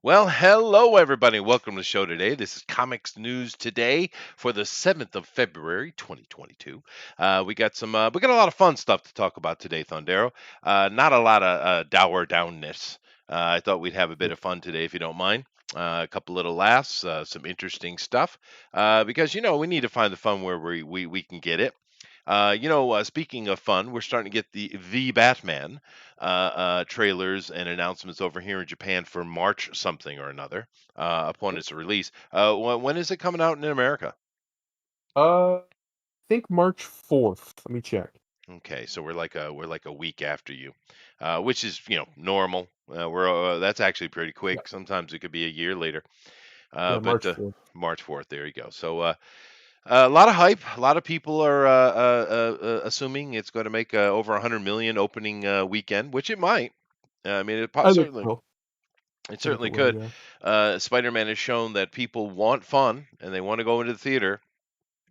Well, hello everybody. Welcome to the show today. This is Comics News Today for the 7th of February, 2022. We got a lot of fun stuff to talk about today, Thundero. Not a lot of dour downness. I thought we'd have a bit Yeah. of fun today if you don't mind. A couple little laughs, some interesting stuff. Because we need to find the fun where we can get it. Speaking of fun, we're starting to get the Batman trailers and announcements over here in Japan for March something or another upon its release. When is it coming out in America? I think March 4th. Let me check. Okay, so we're like a week after you, which is normal. We're That's actually pretty Yeah. quick. Sometimes it could be a year later. Yeah, But March 4th. March 4th, there you go. So a lot of hype. A lot of people are assuming it's going to make over 100 million opening weekend, which it might. I mean, I think certainly so. it I think it certainly will, could. yeah. Spider-Man has shown that people want fun and they want to go into the theater.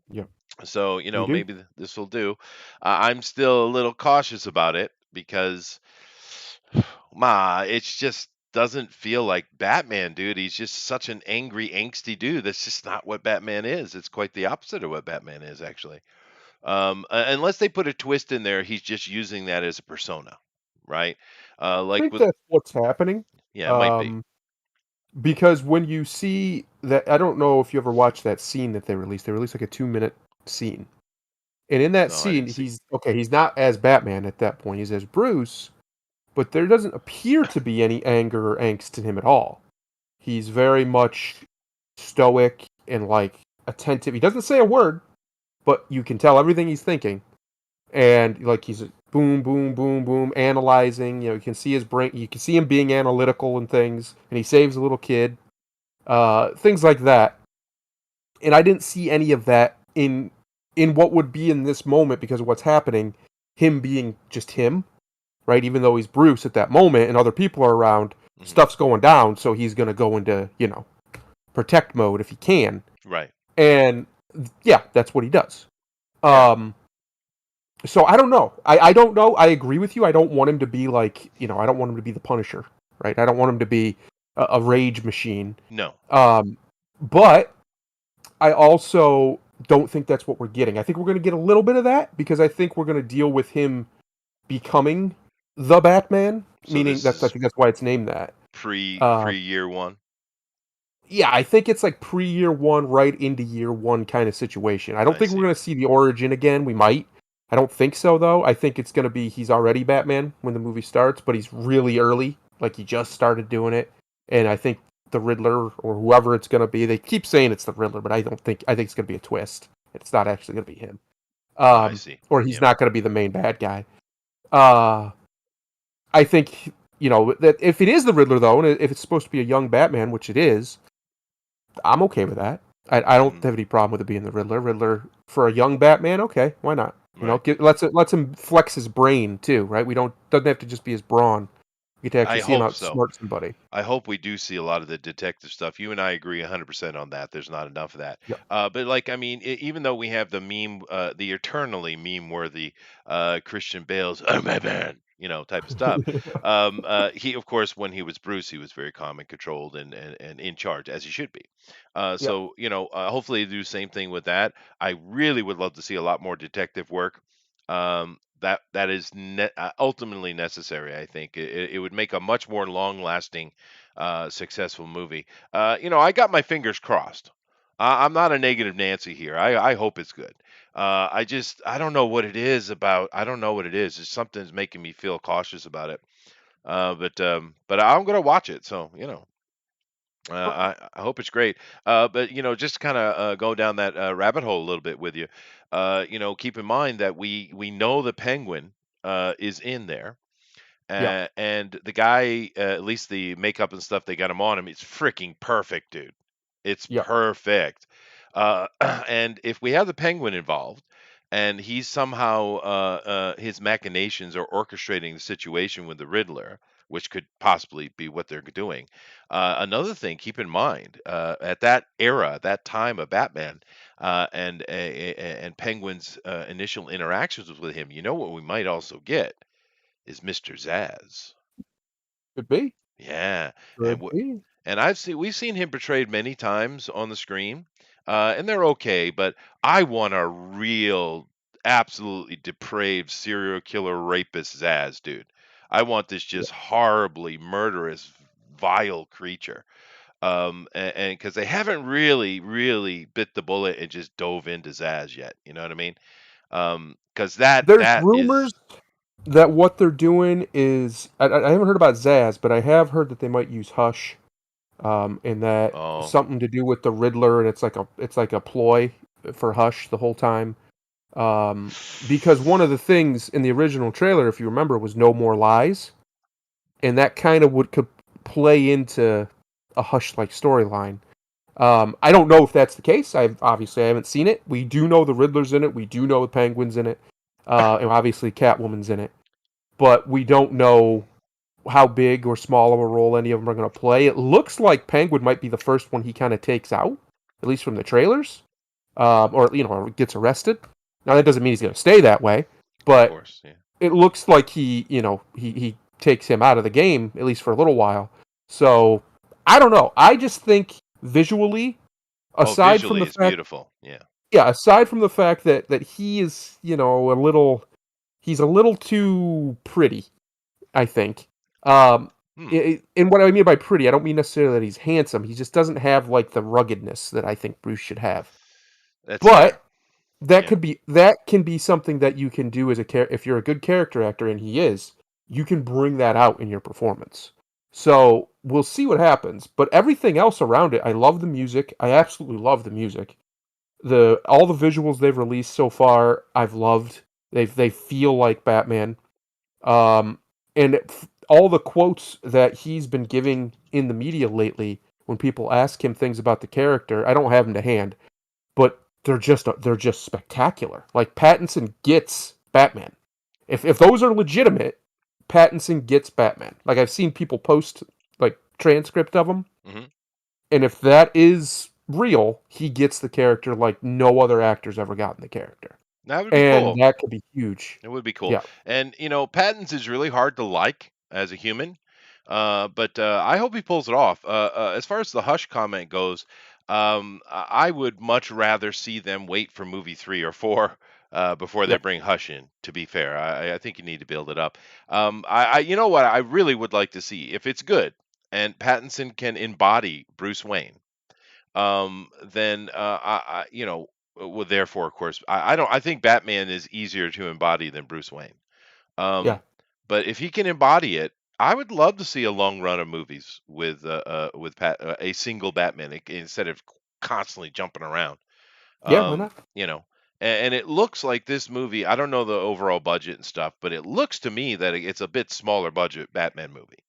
Yeah. So We do? maybe this will do. I'm still a little cautious about it because, it just doesn't feel like Batman, dude. He's just such an angry, angsty dude. That's just not what Batman is. It's quite the opposite of what Batman is, actually. Unless they put a twist in there, he's just using that as a persona, right? I Like think with that's what's happening. Yeah, it might be. Um, because when you see that I don't know if you ever watched that scene that they released. They released like a 2-minute scene. And in that No, I scene, didn't see. he's not as Batman at that point. He's as Bruce, but there doesn't appear to be any anger or angst in him at all. He's very much stoic and like attentive. He doesn't say a word, but you can tell everything he's thinking. And like he's boom, boom, boom, boom, analyzing. You can see his brain. You can see him being analytical and things. And he saves a little kid, things like that. And I didn't see any of that in what would be in this moment because of what's happening. Him being just him, right? Even though he's Bruce at that moment and other people are around, Hmm. stuff's going down. So he's gonna go into protect mode if he can. Right. And yeah, that's what he does. Yeah. Um, so I don't know. I don't know. I agree with you. I don't want him to be like, I don't want him to be the Punisher, right? I don't want him to be a rage machine. No. Um, but I also don't think that's what we're getting. I think we're going to get a little bit of that because I think we're going to deal with him becoming the Batman, So meaning this I is think that's why it's named that. Uh, pre year one. yeah, I think it's like pre-year one, right into year one kind of situation. I don't I think we're see. going to see the origin again. We might. I don't think so, though. I think it's going to be he's already Batman when the movie starts, but he's really early. Like he just started doing it. And I think the Riddler or whoever it's going to be, they keep saying it's the Riddler, but I think it's going to be a twist. It's not actually going to be him. I see. Or he's Yeah. not going to be the main bad guy. Uh, I think, that if it is the Riddler, though, and if it's supposed to be a young Batman, which it is, I'm okay with that. I don't Hmm. have any problem with it being the Riddler. Riddler for a young Batman, okay, why not? Right. Lets him flex his brain too, right? We don't doesn't have to just be his brawn. We get to I actually see him hope so. outsmart somebody. I hope we do see a lot of the detective stuff. You and I agree 100% on that. There's not enough of that. Yep. But like, I mean, even though we have the meme, the eternally meme-worthy Christian Bale's "Oh my man," type of stuff. He, of course, when he was Bruce, he was very calm and controlled and in charge, as he should be. Yep. Hopefully, they do the same thing with that. I really would love to see a lot more detective work. That is ultimately necessary. I think it would make a much more long-lasting, successful movie. I got my fingers crossed. I'm not a negative Nancy here. I hope it's good. I don't know what it is about. I don't know what it is. It's something's making me feel cautious about it. But I'm gonna watch it. So I hope it's great. But just kind of go down that rabbit hole a little bit with you. Keep in mind that we know the Penguin is in there, Yeah. and the guy, at least the makeup and stuff they got him on him, it's freaking perfect, dude. It's Yep. perfect. And if we have the Penguin involved, and he's somehow his machinations are orchestrating the situation with the Riddler, which could possibly be what they're doing. Another thing, keep in mind, at that era, that time of Batman, and Penguin's initial interactions with him, what we might also get is Mr. Zaz. Could be. Yeah, and Could be. we've seen him portrayed many times on the screen, and they're okay, but I want a real, absolutely depraved serial killer rapist Zaz, dude. I want this Yeah. just horribly murderous, vile creature. And because they haven't really bit the bullet and just dove into Zaz yet, you know what I mean? Because There's that rumors is, that what they're doing is I haven't heard about Zaz, but I have heard that they might use Hush, and that oh, something to do with the Riddler, and it's like a ploy for Hush the whole time. Um, because one of the things in the original trailer, if you remember, was no more lies, and that kind of could play into a Hush-like storyline. I don't know if that's the case. I haven't seen it. We do know the Riddler's in it. We do know the Penguin's in it, and obviously Catwoman's in it. But we don't know how big or small of a role any of them are going to play. It looks like Penguin might be the first one he kind of takes out, at least from the trailers, or or gets arrested. Now that doesn't mean he's going to stay that way, of but course, yeah. it looks like he takes him out of the game at least for a little while. So I don't know. I just think visually, Oh, aside from visually, the it's fact, beautiful. Yeah. yeah, aside from the fact that he is he's a little too pretty. I think. Um, Hmm. and what I mean by pretty, I don't mean necessarily that he's handsome. He just doesn't have like the ruggedness that I think Bruce should have. That's fair. But that Yeah. could be that can be something that you can do as if you're a good character actor, and he is, you can bring that out in your performance. So we'll see what happens. But everything else around it, I love the music. I absolutely love the music. The all the visuals they've released so far, I've loved. They feel like Batman. Um, and all the quotes that he's been giving in the media lately, when people ask him things about the character, I don't have them to hand, but they're just spectacular. Like Pattinson gets Batman. If those are legitimate, Pattinson gets Batman. Like I've seen people post like transcript of him, Hmm. and if that is real, he gets the character like no other actor's ever gotten the character, That would be and cool. that could be huge. It would be cool. Yeah, And Patton's is really hard to like as a human, but I hope he pulls it off. As far as the Hush comment goes, I would much rather see them wait for movie 3 or 4 before they yeah, bring Hush in. To be fair, I think you need to build it up. You know what? I really would like to see if it's good and Pattinson can embody Bruce Wayne. Then well, therefore, of course, I don't. I think Batman is easier to embody than Bruce Wayne. yeah, Um, but if he can embody it, I would love to see a long run of movies with a single Batman instead of constantly jumping around. yeah. Why Um, not? you know, and it looks like this movie. I don't know the overall budget and stuff, but it looks to me that it's a bit smaller budget Batman movie.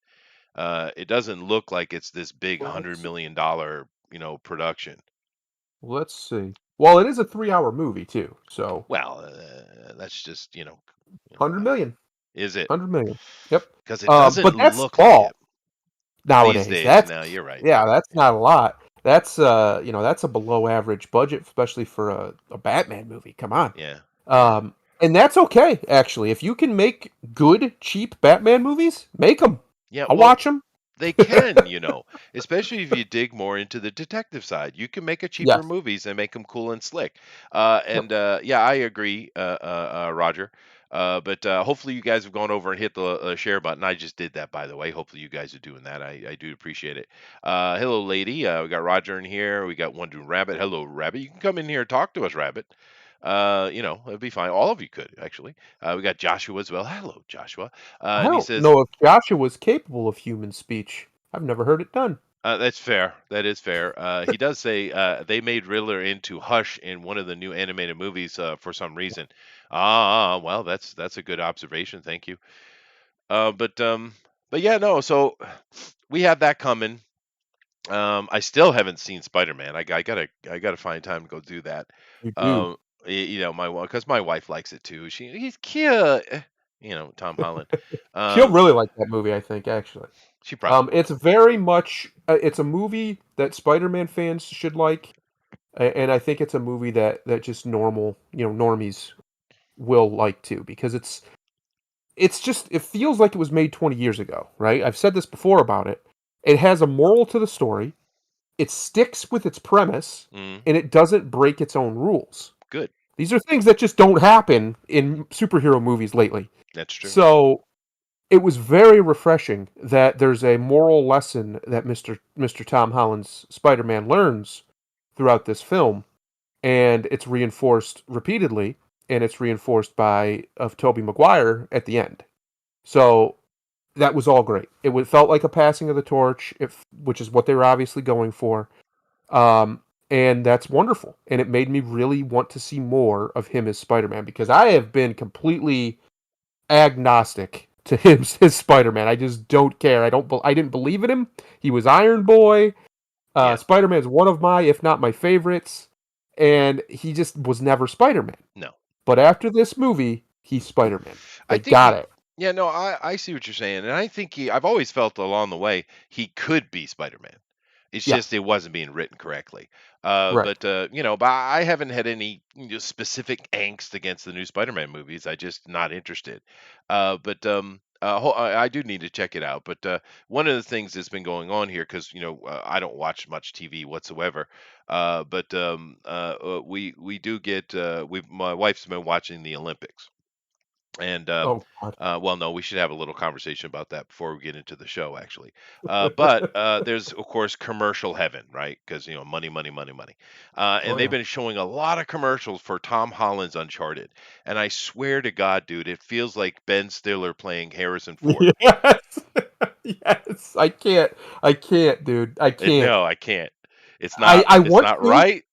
It doesn't look like it's this big hundred Let's million dollar production. let's see. Well, it is a 3-hour movie too, so Well, that's just, 100 million, is it? 100 million. Yep. Because it doesn't But that's look like small it these nowadays. days. That's No, you're right. Yeah, You're right. that's Yeah. not a lot. That's a below average budget, especially for a Batman movie. Come on. Yeah. Yeah. And that's okay actually. If you can make good, cheap Batman movies, make them. Yeah. I'll Well, watch them. they can, especially if you dig more into the detective side. You can make a cheaper Yes. movies and make them cool and slick. Yep. Yeah, I agree, Roger. But hopefully you guys have gone over and hit the share button. I just did that, by the way. Hopefully you guys are doing that. I do appreciate it. Hello, lady. We got Roger in here. We got One Doom Rabbit. Hello, Rabbit. You can come in here and talk to us, Rabbit. It'd be fine. All of you could actually. We got Joshua as well. Hello, Joshua. I And he don't says, know if Joshua was capable of human speech. I've never heard it done. That's fair. That is fair. He does say they made Riddler into Hush in one of the new animated movies for some reason. Well, that's a good observation. Thank you. But yeah, no. So we have that coming. I still haven't seen Spider-Man. I gotta find time to go do that. You do. Um, my wife, because my wife likes it too. He's cute. Tom Holland. She'll Um, really like that movie, I think, actually. she probably It's will. very much it's a movie that Spider-Man fans should like, and I think it's a movie that just normies will like too because it's just it feels like it was made 20 years ago, right? I've said this before about it. It has a moral to the story. It sticks with its premise, Mm, and it doesn't break its own rules. good. These are things that just don't happen in superhero movies lately. That's true. So it was very refreshing that there's a moral lesson that Mr. Tom Holland's Spider-Man learns throughout this film, and it's reinforced repeatedly, and it's reinforced by of Tobey Maguire at the end. So that was all great. Felt like a passing of the torch, which is what they were obviously going for. And that's wonderful. And it made me really want to see more of him as Spider-Man because I have been completely agnostic to him as Spider-Man. I just don't care. I didn't believe in him. He was Iron Boy. Yeah. Spider-Man's one of my, if not my favorites, and he just was never Spider-Man. No. But after this movie, he's Spider-Man. I They think got he it. Yeah, no, I see what you're saying, and I think I've always felt along the way he could be Spider-Man. It's just Yes. it wasn't being written correctly. Right. But but I haven't had any specific angst against the new Spider-Man movies. I just not interested. But I do need to check it out. But one of the things that's been going on here, because I don't watch much TV whatsoever. But we do get we my wife's been watching the Olympics. And Oh God. well, no, we should have a little conversation about that before we get into the show, actually. But there's, of course, commercial heaven, right? Because money, money, money, money. And Oh they've yeah. been showing a lot of commercials for Tom Holland's Uncharted. And I swear to God, dude, it feels like Ben Stiller playing Harrison Ford. Yes. Yes. I can't, dude. I can't. No, I can't. It's I not. I It's want not to. right.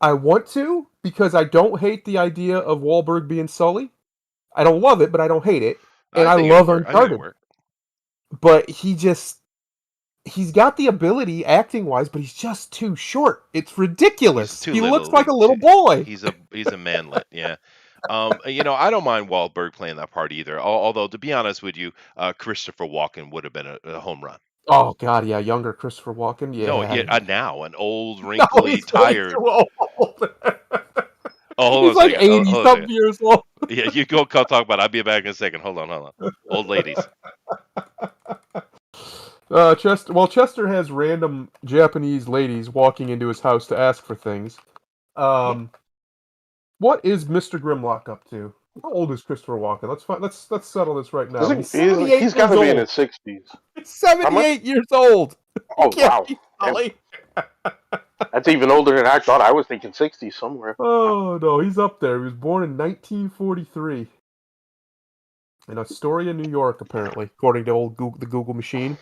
I want to because I don't hate the idea of Wahlberg being Sully. I don't love it, but I don't hate it. And I I think it would love work. I think it would Uncharted. work. But he's got the ability acting wise, but he's just too short. It's He's ridiculous. too He looks little. like a little boy. He's a manlet. Yeah. I don't mind Wahlberg playing that part either. Although, to be honest with you, Christopher Walken would have been a home run. Oh God, yeah, younger Christopher Walken. No, Yeah, yeah, yeah. now an old, No, wrinkly, he's way tired. too old. Oh, hold on He's a like second. 80 Hold on a second. something years old. Yeah, you go talk about it. I'll be back in a second. Hold on, hold on. Old ladies. Chester has random Japanese ladies walking into his house to ask for things. Um, what is Mr. Grimlock up to? How old is Christopher Walken? Let's settle this right I now. He's think 78 he's got years to be in old. his 60s. He's How much? 78 years old. He Oh can't wow, be damn, Sully. that's even older than I thought. I was thinking 60s somewhere. Oh no, he's up there. He was born in 1943 in Astoria, New York, apparently, according to the Google machine.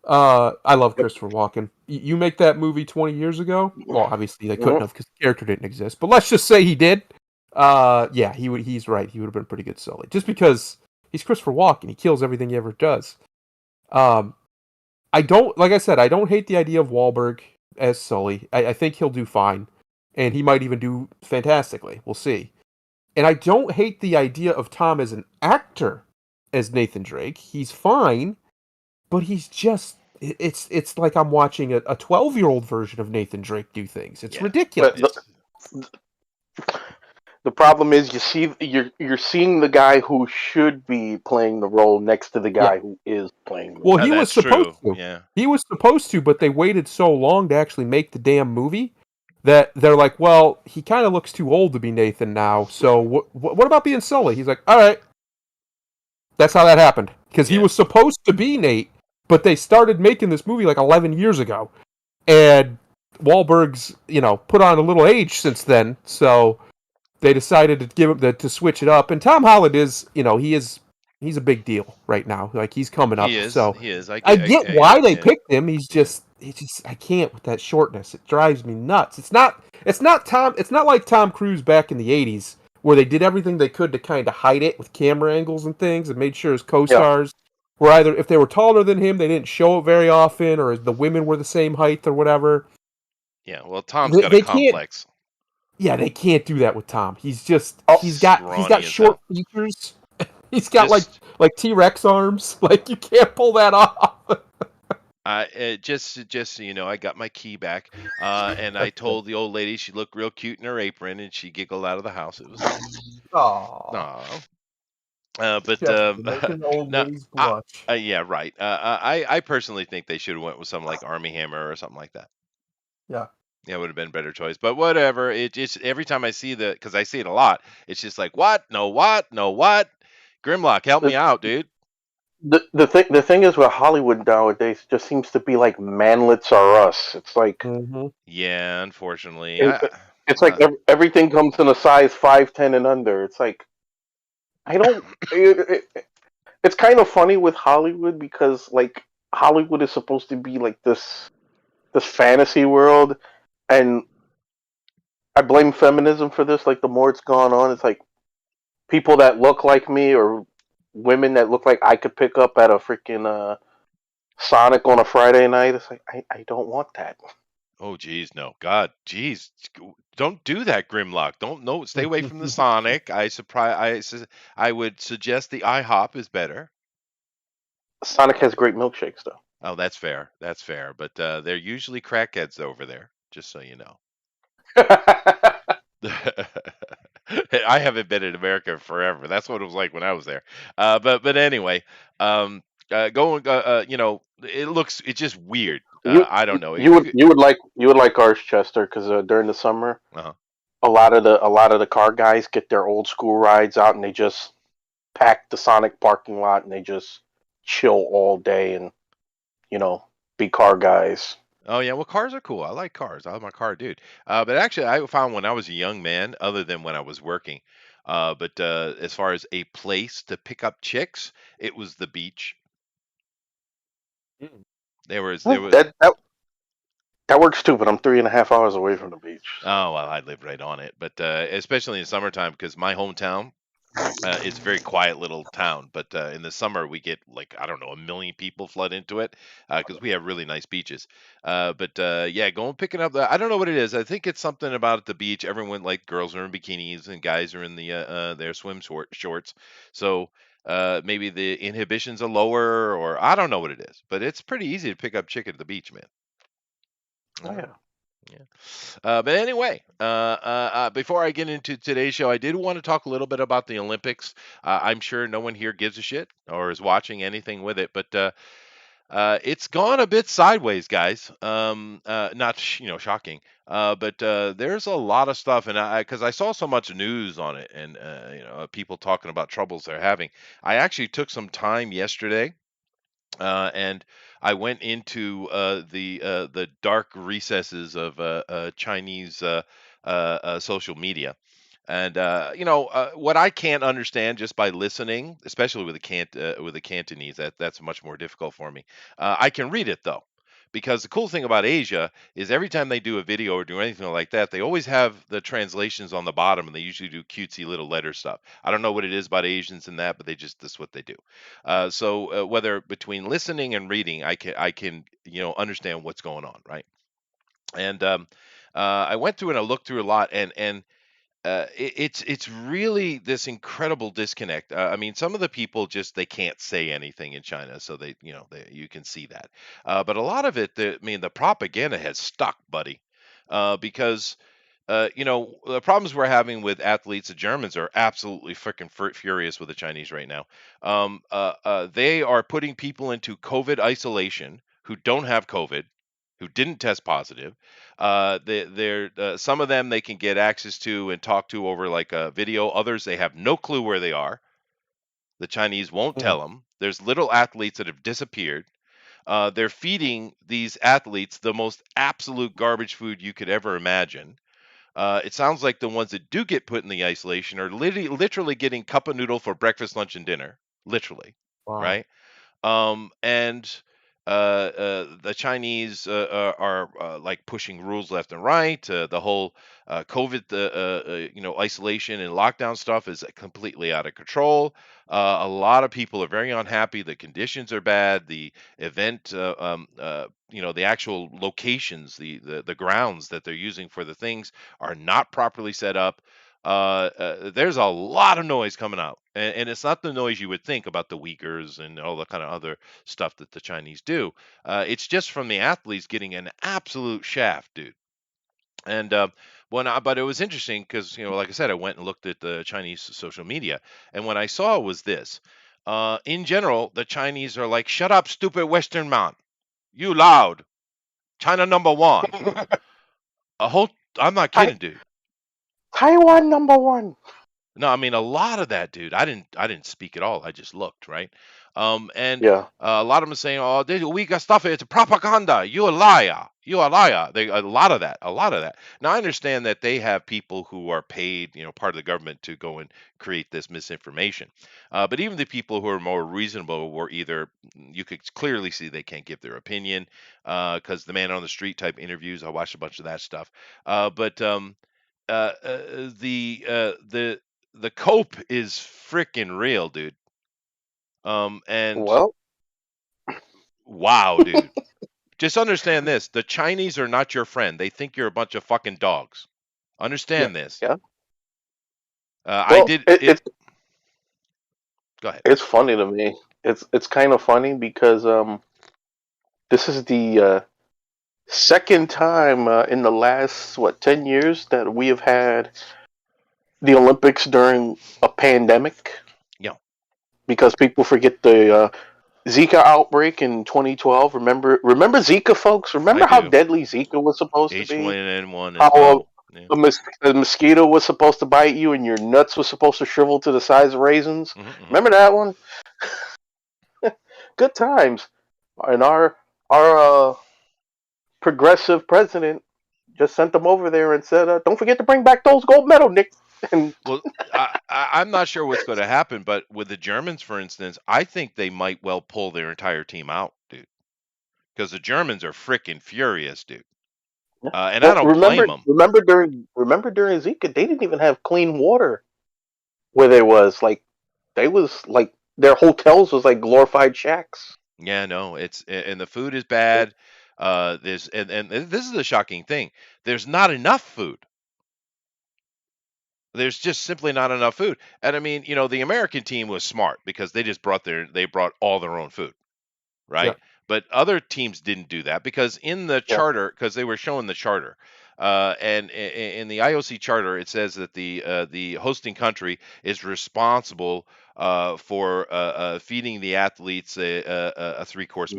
I love Yep. Christopher Walken. You make that movie 20 years ago. Well, obviously they couldn't Mhm. have because the character didn't exist. But let's just say he did. Yeah, he would. He's right. He would have been pretty good Sully, just because he's Christopher Walken. He kills everything he ever does. Um, I don't, like I said, I don't hate the idea of Wahlberg as Sully. I think he'll do fine, and he might even do fantastically. We'll see. And I don't hate the idea of Tom as an actor as Nathan Drake. He's fine, but he's just it's like I'm watching a 12-year-old version of Nathan Drake do things. It's Yeah. ridiculous. But It's the problem is, you're seeing the guy who should be playing the role next to the Yeah. guy who is playing the Well, role. he was that's supposed true. to. Yeah. He was supposed to, but they waited so long to actually make the damn movie that they're like, well, he kind of looks too old to be Nathan now. So what about being Sully? He's like, all right. That's how that happened because he Yeah. was supposed to be Nate, but they started making this movie like 11 years ago, and Wahlberg's put on a little age since then, so they decided to give him to switch it up. And Tom Holland is he's a big deal right now. Like he's coming He up, is. so He is. I I get. get I why they understand. picked him. I can't with that shortness. It drives me nuts. It's not like Tom Cruise back in the 80s where they did everything they could to kind of hide it with camera angles and things and made sure his Yeah, co-stars were either if they were taller than him, they didn't show it very often, or the women were the same height or whatever. Yeah. Well, Tom's They, got a they can't complex. Yeah, they can't do that with Tom. oh, He's got Scrawny as short hell. features. He's got Just like T-Rex arms. Like you can't pull that off. just so you know, I got my key back, and I told the old lady she looked real cute in her apron, and she giggled out of the house. It was nice. Aw. Aw. But Yes, making the old no, ladies blush. yeah, right. I personally think they should have went with something like Army Hammer or something like that. Yeah. Yeah, would have been a better choice. But whatever. It just every time I see because I see it a lot, it's just like what? No what? No what? Grimlock, help me The, out, dude. the thing is with Hollywood nowadays, it just seems to be like manlets are us. It's like Mm-hmm. Yeah, unfortunately, it, it's like uh, everything comes in a size 5'10" and under. It's like I don't. It's kind of funny with Hollywood because like Hollywood is supposed to be like this fantasy world, and I blame feminism for this. Like the more it's gone on, it's like people that look like me or women that look like I could pick up at a freaking Sonic on a Friday night. It's like I don't want that. oh geez, no, God, geez, don't do that, Grimlock. Don't no, stay away from the Sonic. I would suggest the IHOP is better. Sonic has great milkshakes though. Oh, that's fair. That's fair. But they're usually crackheads over there, just so you know. I haven't been in America forever. That's what it was like when I was there. But anyway, um, it's just weird. you I don't know. you would you would like ours, Chester, because during the summer, Uh-huh. a lot of the car guys get their old school rides out and they just pack the Sonic parking lot and they just chill all day and you know be car guys. Oh yeah, well cars are cool. I like cars. I'm a car dude. But actually, I found when I was a young man, other than when I was working, but as far as a place to pick up chicks, it was the beach. Mm. There was. That works too, but I'm 3.5 hours away from the beach. So Oh well, I live right on it, but especially in the summertime, because my hometown it's a very quiet little town, but in the summer we get like I don't know 1 million people flood into it because we have really nice beaches. But yeah, going picking up the I don't know what it is. I think it's something about the beach. Everyone like girls are in bikinis and guys are in their shorts. So maybe the inhibitions are lower, or I don't know what it is. But it's pretty easy to pick up chick at the beach, man. oh Uh, yeah. yeah. But anyway, before I get into today's show, I did want to talk a little bit about the Olympics. I'm sure no one here gives a shit or is watching anything with it, but it's gone a bit sideways, guys. Not shocking, but there's a lot of stuff, and because I saw so much news on it, and people talking about troubles they're having. I actually took some time yesterday and I went into the dark recesses of Chinese social media. And what I can't understand just by listening, especially with the Cantonese, that's much more difficult for me. I can read it though, because the cool thing about Asia is every time they do a video or do anything like that, they always have the translations on the bottom, and they usually do cutesy little letter stuff. I don't know what it is about Asians and that, but that's what they do. So whether between listening and reading, I can understand what's going on, right? And I went through and I looked through a lot, and it's really this incredible disconnect. I mean, some of the people just they can't say anything in China, so you can see that. But a lot of it, I mean, the propaganda has stuck, buddy, because the problems we're having with athletes, the Germans are absolutely freaking furious with the Chinese right now. They are putting people into COVID isolation who don't have COVID, who didn't test positive. They're some of them they can get access to and talk to over like a video. Others they have no clue where they are. The Chinese won't Mm. tell them. There's little athletes that have disappeared. They're feeding these athletes the most absolute garbage food you could ever imagine. It sounds like the ones that do get put in the isolation are literally getting cup of noodle for breakfast, lunch, and dinner. Literally, Wow. right? And the Chinese are like pushing rules left and right. The whole COVID, isolation and lockdown stuff is completely out of control. A lot of people are very unhappy. The conditions are bad. The event, the actual locations, the grounds that they're using for the things are not properly set up. There's a lot of noise coming out, and it's not the noise you would think about the Uyghurs and all the kind of other stuff that the Chinese do. It's just from the athletes getting an absolute shaft, dude. And But it was interesting because, like I said, I went and looked at the Chinese social media, and what I saw was this. In general, the Chinese are like, "Shut up, stupid Western man! You loud! China number one!" A whole. I'm not Tai- kidding, dude. Taiwan number one. No, I mean a lot of that, dude. I didn't speak at all. I just looked, right? And Yeah. a lot of them are saying, "Oh, this we got stuff. It's propaganda. You a liar. You a liar." A lot of that. A lot of that. Now I understand that they have people who are paid, part of the government to go and create this misinformation. But even the people who are more reasonable were either you could clearly see they can't give their opinion because the man on the street type interviews. I watched a bunch of that stuff. But the the cope is freaking real, dude. And Well, wow, dude. Just understand this: the Chinese are not your friend. They think you're a bunch of fucking dogs. Yeah. Understand this. yeah. I Well, did it, it. it's Go ahead. it's funny to me. It's kind of funny because this is the second time in the last 10 years that we have had the Olympics during a pandemic Yeah, because people forget the Zika outbreak in 2012. Remember Zika, folks. I Remember how do. deadly Zika was supposed to be. H1N1 How as well. Yeah. a mosquito was supposed to bite you and your nuts was supposed to shrivel to the size of raisins. Hmm. Remember that one? Good times. And our progressive president just sent them over there and said, "Don't forget to bring back those gold medal, Nick." And Well, I'm not sure what's going to happen, but with the Germans, for instance, I think they might well pull their entire team out, dude, because the Germans are freaking furious, dude. And I well, don't blame them. remember during Zika, they didn't even have clean water where they was like they was like their hotels was like glorified shacks. Yeah, no, and the food is bad. There's and this is the shocking thing. There's not enough food. There's just simply not enough food. And I mean, the American team was smart because they brought all their own food, Yeah. right? But other teams didn't do that because in the Yeah. charter, because they were showing the charter, and in the IOC charter, it says that the hosting country is responsible for feeding the athletes a three-course Mhm.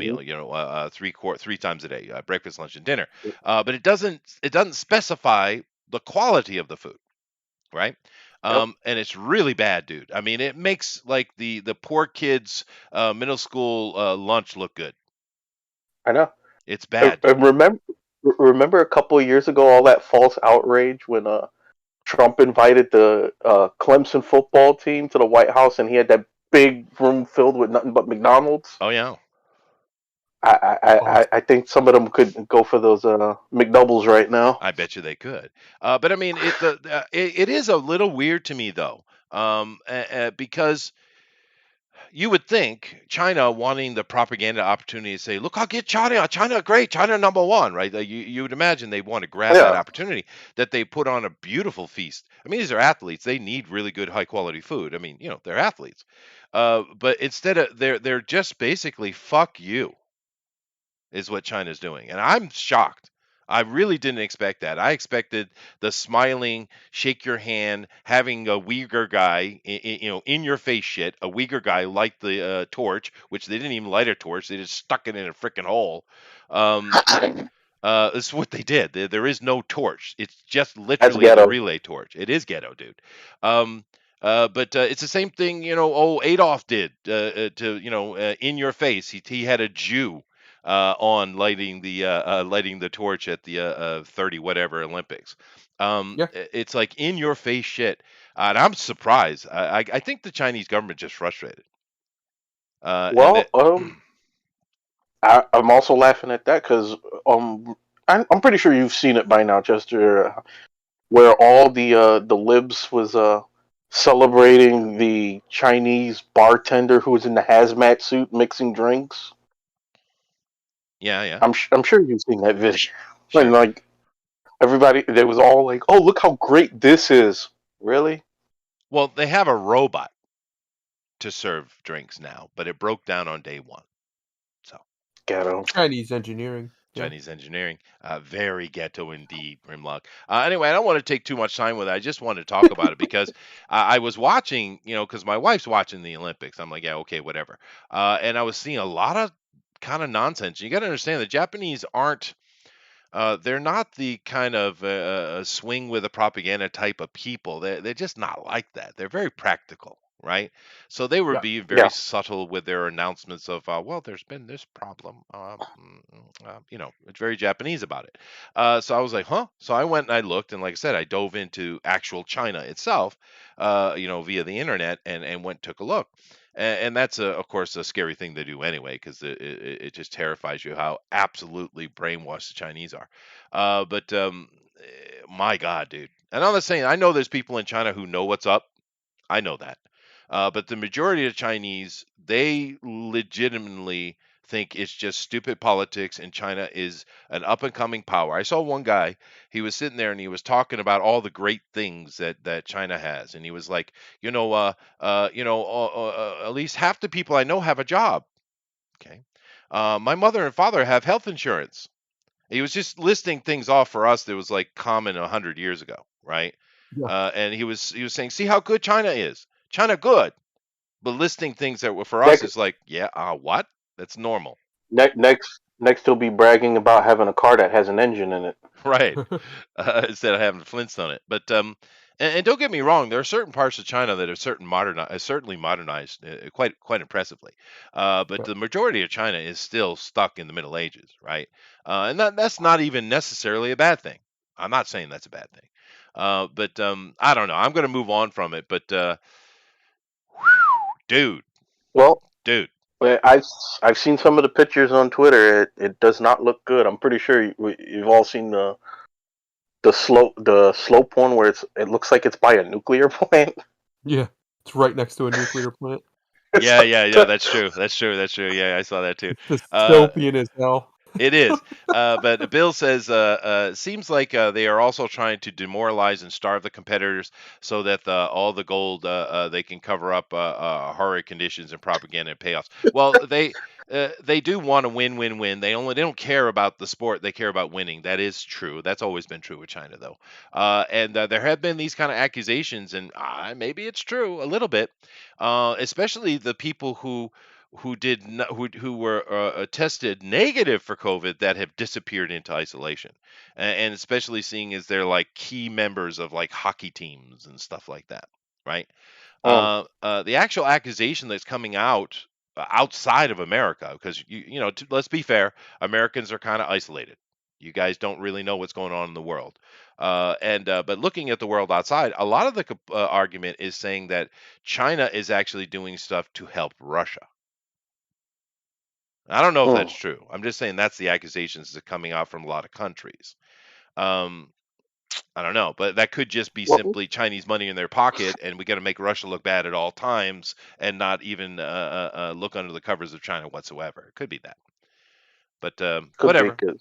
meal, three times a day, breakfast, lunch, and dinner. But it doesn't specify the quality of the food, right? Yep. And it's really bad, dude. I mean, it makes like the poor kids' middle school lunch look good. I know. It's bad, dude. Remember a couple of years ago all that false outrage when Trump invited the Clemson football team to the White House and he had that big room filled with nothing but McDonald's. Oh yeah. Oh, I think some of them could go for those McDoubles right now. I bet you they could. But I mean, it is a little weird to me though, because you would think China wanting the propaganda opportunity to say, "Look, I'll get China. China, great. China number one," right? You would imagine they want to grab that Yeah, opportunity that they put on a beautiful feast. I mean, these are athletes; they need really good, high quality food. I mean, they're athletes. But instead of they're just basically fuck you is what China's doing, and I'm shocked. I really didn't expect that. I expected the smiling, shake your hand, having a Uyghur guy, in your face shit. A Uyghur guy light the torch, which they didn't even light a torch. They just stuck it in a freaking hole. Um, this is what they did. There is no torch. It's just that's literally the ghetto. relay torch. It is ghetto, dude. Um, but it's the same thing, Adolf did to, in your face. He had a Jew on lighting the torch at the 30 whatever Olympics. yeah. It's like in your face shit. And I'm surprised. I think the Chinese government just frustrated. And Well, that I'm also laughing at that because I'm pretty sure you've seen it by now, Chester, where all the libs was celebrating the Chinese bartender who was in the hazmat suit mixing drinks. yeah, yeah, I'm sure you've seen that video. And sure. like everybody, they was all like, "Oh, look how great this is!" Really, Well, they have a robot to serve drinks now, but it broke down on day one. So ghetto. Chinese engineering. Yeah. Chinese engineering. Very ghetto indeed, Grimlock. Anyway, I don't want to take too much time with it. I just want to talk about it because I was watching, because my wife's watching the Olympics. I'm like, yeah, okay, whatever. And I was seeing a lot of kind of nonsense. You got to understand the Japanese aren't they're not the kind of swing with a propaganda type of people. They're just not like that. They're very practical, right? So they were Yeah. being very Yeah. subtle with their announcements of, well, there's been this problem. It's very Japanese about it. So I was like, huh? So I went and I looked, and like I said, I dove into actual China itself, via the internet, and went and took a look. And that's of course a scary thing to do anyway, because it just terrifies you how absolutely brainwashed the Chinese are. But My God, dude. And I'm not saying I know there's people in China who know what's up. I know that. But the majority of Chinese, they legitimately think it's just stupid politics, and China is an up and coming power. I saw one guy, he was sitting there and he was talking about all the great things that China has. And he was like, at least half the people I know have a job. Okay. My mother and father have health insurance. He was just listing things off for us that was like common 100 years ago, right? Yeah. And he was saying, see how good China is. China good, but listing things that were for us Next, is like, yeah, what? That's normal. next, he'll be bragging about having a car that has an engine in it. Right. Instead of having Flintstone it. But and don't get me wrong, there are certain parts of China that are certainly modernized quite impressively. But Yeah. the majority of China is still stuck in the Middle Ages, right? And that's not even necessarily a bad thing. I'm not saying that's a bad thing. But I don't know. I'm going to move on from it. But dude, Well, dude, I've seen some of the pictures on Twitter. It does not look good. I'm pretty sure you've all seen the slope one where it looks like it's by a nuclear plant. Yeah. It's right next to a nuclear plant. It's yeah, like yeah, yeah. That's true. That's true. That's true. Yeah, I saw that too. Uh, Dystopian as hell. It is. But Bill says, seems like they are also trying to demoralize and starve the competitors so that all the gold they can cover up horrid conditions and propaganda and payoffs. Well, they do want to win, win, win. They don't care about the sport. They care about winning. That is true. That's always been true with China, though. And There have been these kind of accusations, and maybe it's true a little bit, especially the people who did not, who were tested negative for COVID that have disappeared into isolation, and especially seeing as they're like key members of like hockey teams and stuff like that, right? oh, The actual accusation that's coming out outside of America, because let's be fair, Americans are kind of isolated. You guys don't really know what's going on in the world, and but looking at the world outside, a lot of the argument is saying that China is actually doing stuff to help Russia. I don't know if that's mm. true. I'm just saying that's the accusations that are coming out from a lot of countries. Um, I don't know, but that could just be Well, simply Chinese money in their pocket, and we got to make Russia look bad at all times, and not even look under the covers of China whatsoever. It could be that, but could be whatever. because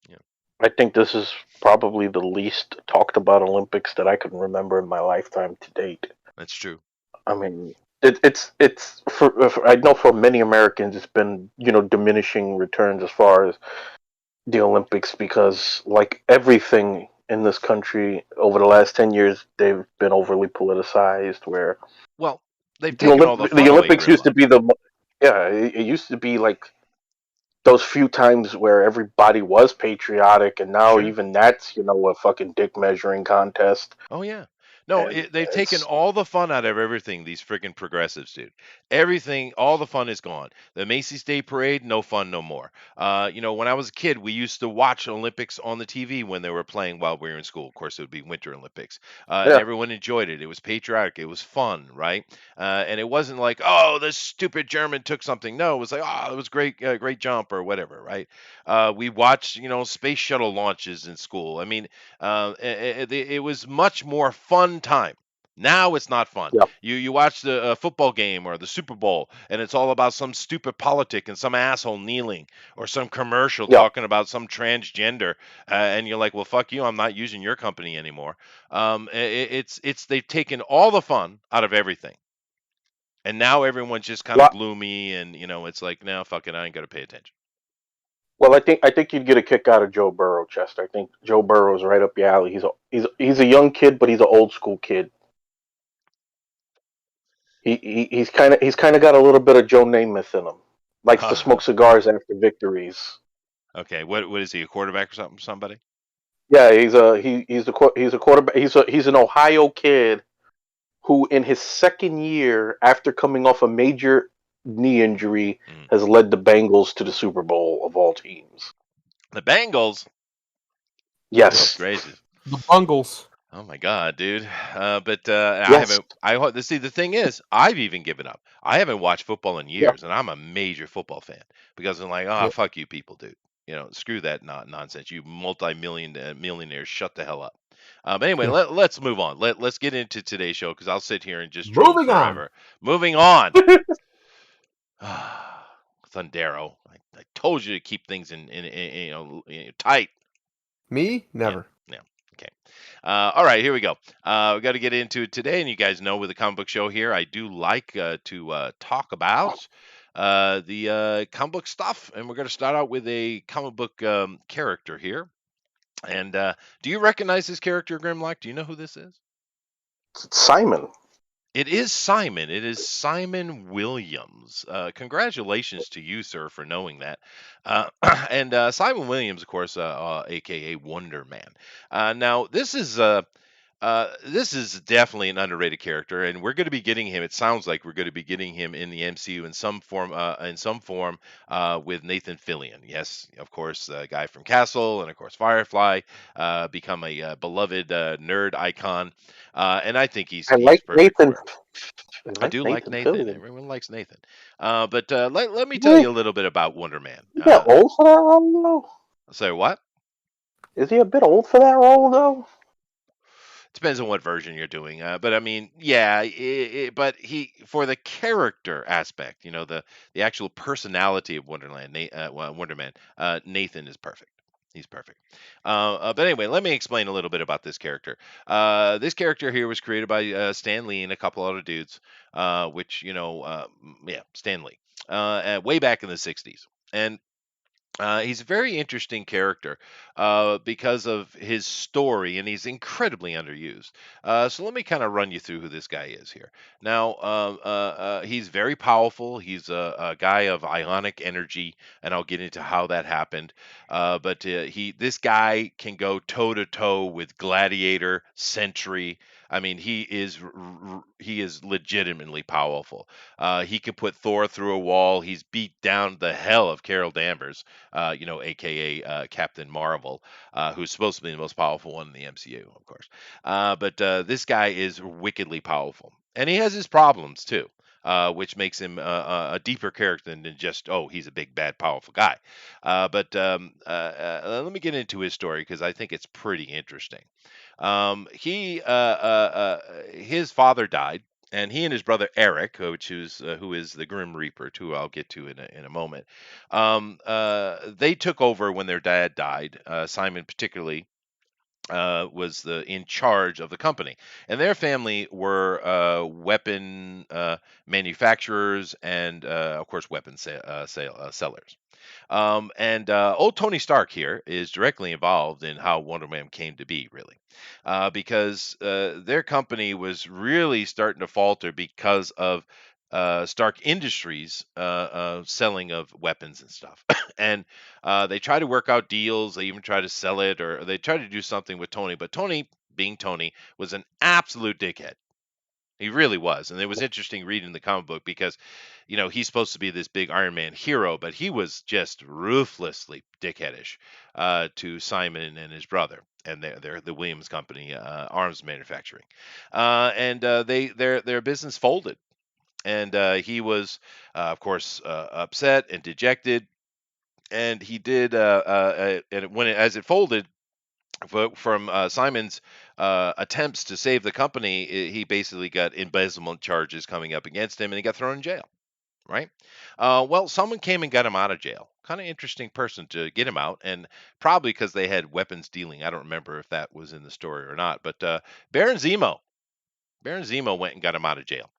Yeah, I think this is probably the least talked about Olympics that I can remember in my lifetime to date. that's true. I mean, it's I know for many Americans it's been diminishing returns as far as the Olympics because like everything in this country over the last 10 years they've been overly politicized. Where Well, they've the taken all the The fun away, Olympics used Grimlock. to be it used to be like those few times where everybody was patriotic, and now Sure. even that's a fucking dick measuring contest, Oh yeah. No, and they've taken it's all the fun out of everything. These freaking progressives, dude. Everything, all the fun is gone. The Macy's Day Parade, no fun no more. When I was a kid, we used to watch Olympics on the TV when they were playing while we were in school. Of course, it would be Winter Olympics, and yeah, everyone enjoyed it. It was patriotic. It was fun, right? And it wasn't like, oh, this stupid German took something. No, it was like, oh, it was great, great jump or whatever, right? We watched, space shuttle launches in school. I mean, it was much more fun time. Now it's not fun. yeah, You watch the football game or the Super Bowl, and it's all about some stupid politic and some asshole kneeling, or some commercial yeah. talking about some transgender, and you're like, well, fuck you, I'm not using your company anymore. It's they've taken all the fun out of everything, and now everyone's just kind of Lot gloomy, and it's like, no, fuck it, I ain't gonna pay attention. Well, I think you'd get a kick out of Joe Burrow, Chester. I think Joe Burrow is right up your alley. He's a young kid, but he's an old school kid. He's kind of got a little bit of Joe Namath in him. Likes to smoke cigars after victories. Okay, what is he, a quarterback or something? Somebody? Yeah, he's a quarterback. He's an Ohio kid who, in his second year after coming off a major knee injury, Mm. has led the Bengals to the Super Bowl of all teams. The Bengals. Goodness Yes, gracious. The Bungles. Oh my God, dude. But I yes, haven't. See, the thing is, I've even given up. I haven't watched football in yeah. years, and I'm a major football fan because I'm like, oh, Yeah. fuck you, people, dude. Screw that nonsense. You multi-million millionaires, shut the hell up. But anyway, Yeah. let's move on. Let's get into today's show because I'll sit here and just drone Moving on. forever. Moving on. Thundero. I told you to keep things tight. Me? Yeah. Never. Yeah. Okay. All right, here we go. We got to get into it today, and you guys know with the comic book show here, I do like to talk about the comic book stuff, and we're going to start out with a comic book character here. And do you recognize this character, Grimlock? Do you know who this is? Simon. It is Simon. It is Simon Williams. Congratulations to you, sir, for knowing that. And Simon Williams, of course, aka Wonder Man. Now, this is definitely an underrated character, and we're going to be getting him. It sounds like we're going to be getting him in the MCU in some form. With Nathan Fillion. Yes, of course, the guy from Castle, and of course Firefly, become a beloved nerd icon. And I think I he's like perfect Nathan. for it. I I like do like Nathan Nathan. Fillion. Everyone likes Nathan. But let me Is tell he, you a little bit about Wonder Man. he a bit old for that role though? So what? Is he a bit old for that role though? Depends on what version you're doing. But I mean, yeah. But he, for the character aspect, the actual personality of Wonder Man, Nathan is perfect. He's perfect. But anyway, let me explain a little bit about this character. This character here was created by Stan Lee and a couple other dudes, yeah, Stan Lee, way back in the '60s. And he's a very interesting character because of his story, and he's incredibly underused. So let me kind of run you through who this guy is here. Now, he's very powerful. He's a guy of ionic energy, and I'll get into how that happened. But this guy can go toe to toe with Gladiator, Sentry. I mean, he is legitimately powerful. He can put Thor through a wall. He's beat down the hell of Carol Danvers, aka Captain Marvel, who's supposed to be the most powerful one in the MCU, of course. But this guy is wickedly powerful, and he has his problems too. Which makes him a deeper character than just, oh, he's a big bad powerful guy. But let me get into his story because I think it's pretty interesting. His father died, and he and his brother Eric, who is the Grim Reaper, who I'll get to in a moment. They took over when their dad died. Simon particularly was the in charge of the company, and their family were weapon manufacturers and, of course, weapon sellers. And old Tony Stark here is directly involved in how Wonder Man came to be, really, because their company was really starting to falter because of Stark Industries selling of weapons and stuff. And they try to work out deals. They even try to sell it, or they try to do something with Tony. But Tony, being Tony, was an absolute dickhead. He really was. And it was interesting reading the comic book because, he's supposed to be this big Iron Man hero, but he was just ruthlessly dickheadish to Simon and his brother. And they're the Williams Company, arms manufacturing, and their business folded, and he was, of course, upset and dejected. And he did, and as it folded, from Simon's attempts to save the company, he basically got embezzlement charges coming up against him, and he got thrown in jail. Right? Well, someone came and got him out of jail. Kind of interesting person to get him out, and probably because they had weapons dealing. I don't remember if that was in the story or not, but Baron Zemo. Baron Zemo went and got him out of jail.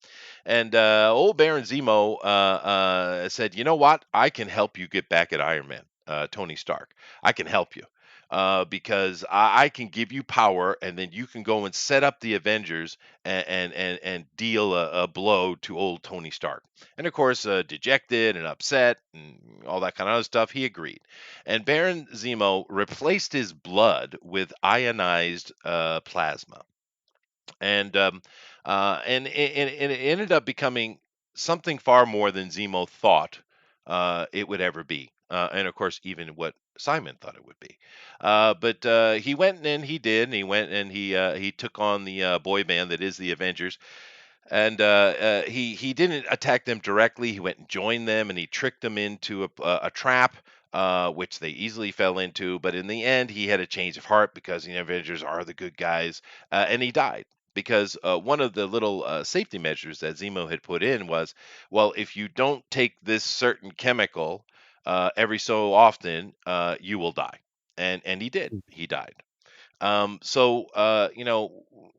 And old Baron Zemo said, "You know what? I can help you get back at Iron Man. Tony Stark. I can help you because I can give you power, and then you can go and set up the Avengers and deal a blow to old Tony Stark. And of course, dejected and upset and all that kind of other stuff, he agreed. And Baron Zemo replaced his blood with ionized plasma, and it ended up becoming something far more than Zemo thought it would ever be, and of course, even what Simon thought it would be. But he went and he did, and he went and he took on the boy band that is the Avengers, and he didn't attack them directly. He went and joined them, and he tricked them into a trap, which they easily fell into. But in the end, he had a change of heart because the Avengers are the good guys, and he died. Because one of the little safety measures that Zemo had put in was, well, if you don't take this certain chemical every so often, you will die. And he did. He died.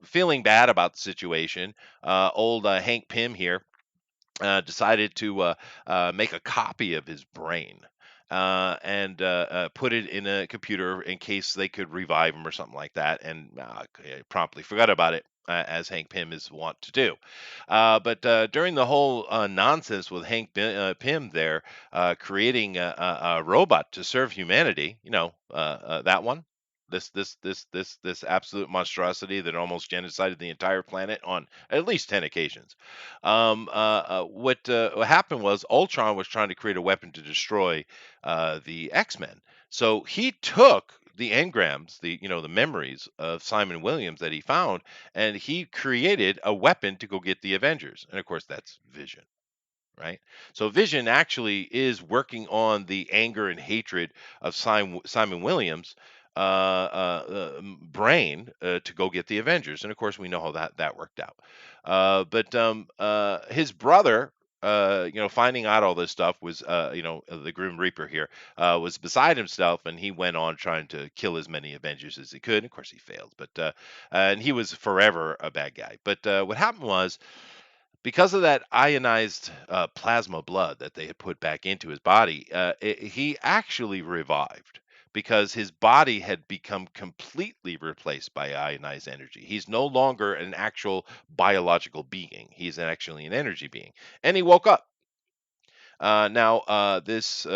Feeling bad about the situation, old Hank Pym here decided to make a copy of his brain and put it in a computer in case they could revive him or something like that, and promptly forgot about it. As Hank Pym is wont to do. But during the whole nonsense with Hank Pym there, creating a robot to serve humanity, that one, this absolute monstrosity that almost genocided the entire planet on at least 10 occasions. What happened was Ultron was trying to create a weapon to destroy the X-Men. So he took the engrams, the memories of Simon Williams that he found, and he created a weapon to go get the Avengers. And of course, that's Vision. Right. So Vision actually is working on the anger and hatred of Simon Williams' brain to go get the Avengers, and of course we know how that worked out. But his brother, finding out all this stuff was, the Grim Reaper here, was beside himself, and he went on trying to kill as many Avengers as he could. And of course, he failed, and he was forever a bad guy. But what happened was, because of that ionized plasma blood that they had put back into his body, he actually revived because his body had become completely replaced by ionized energy. He's no longer an actual biological being. He's actually an energy being. And he woke up. Now, this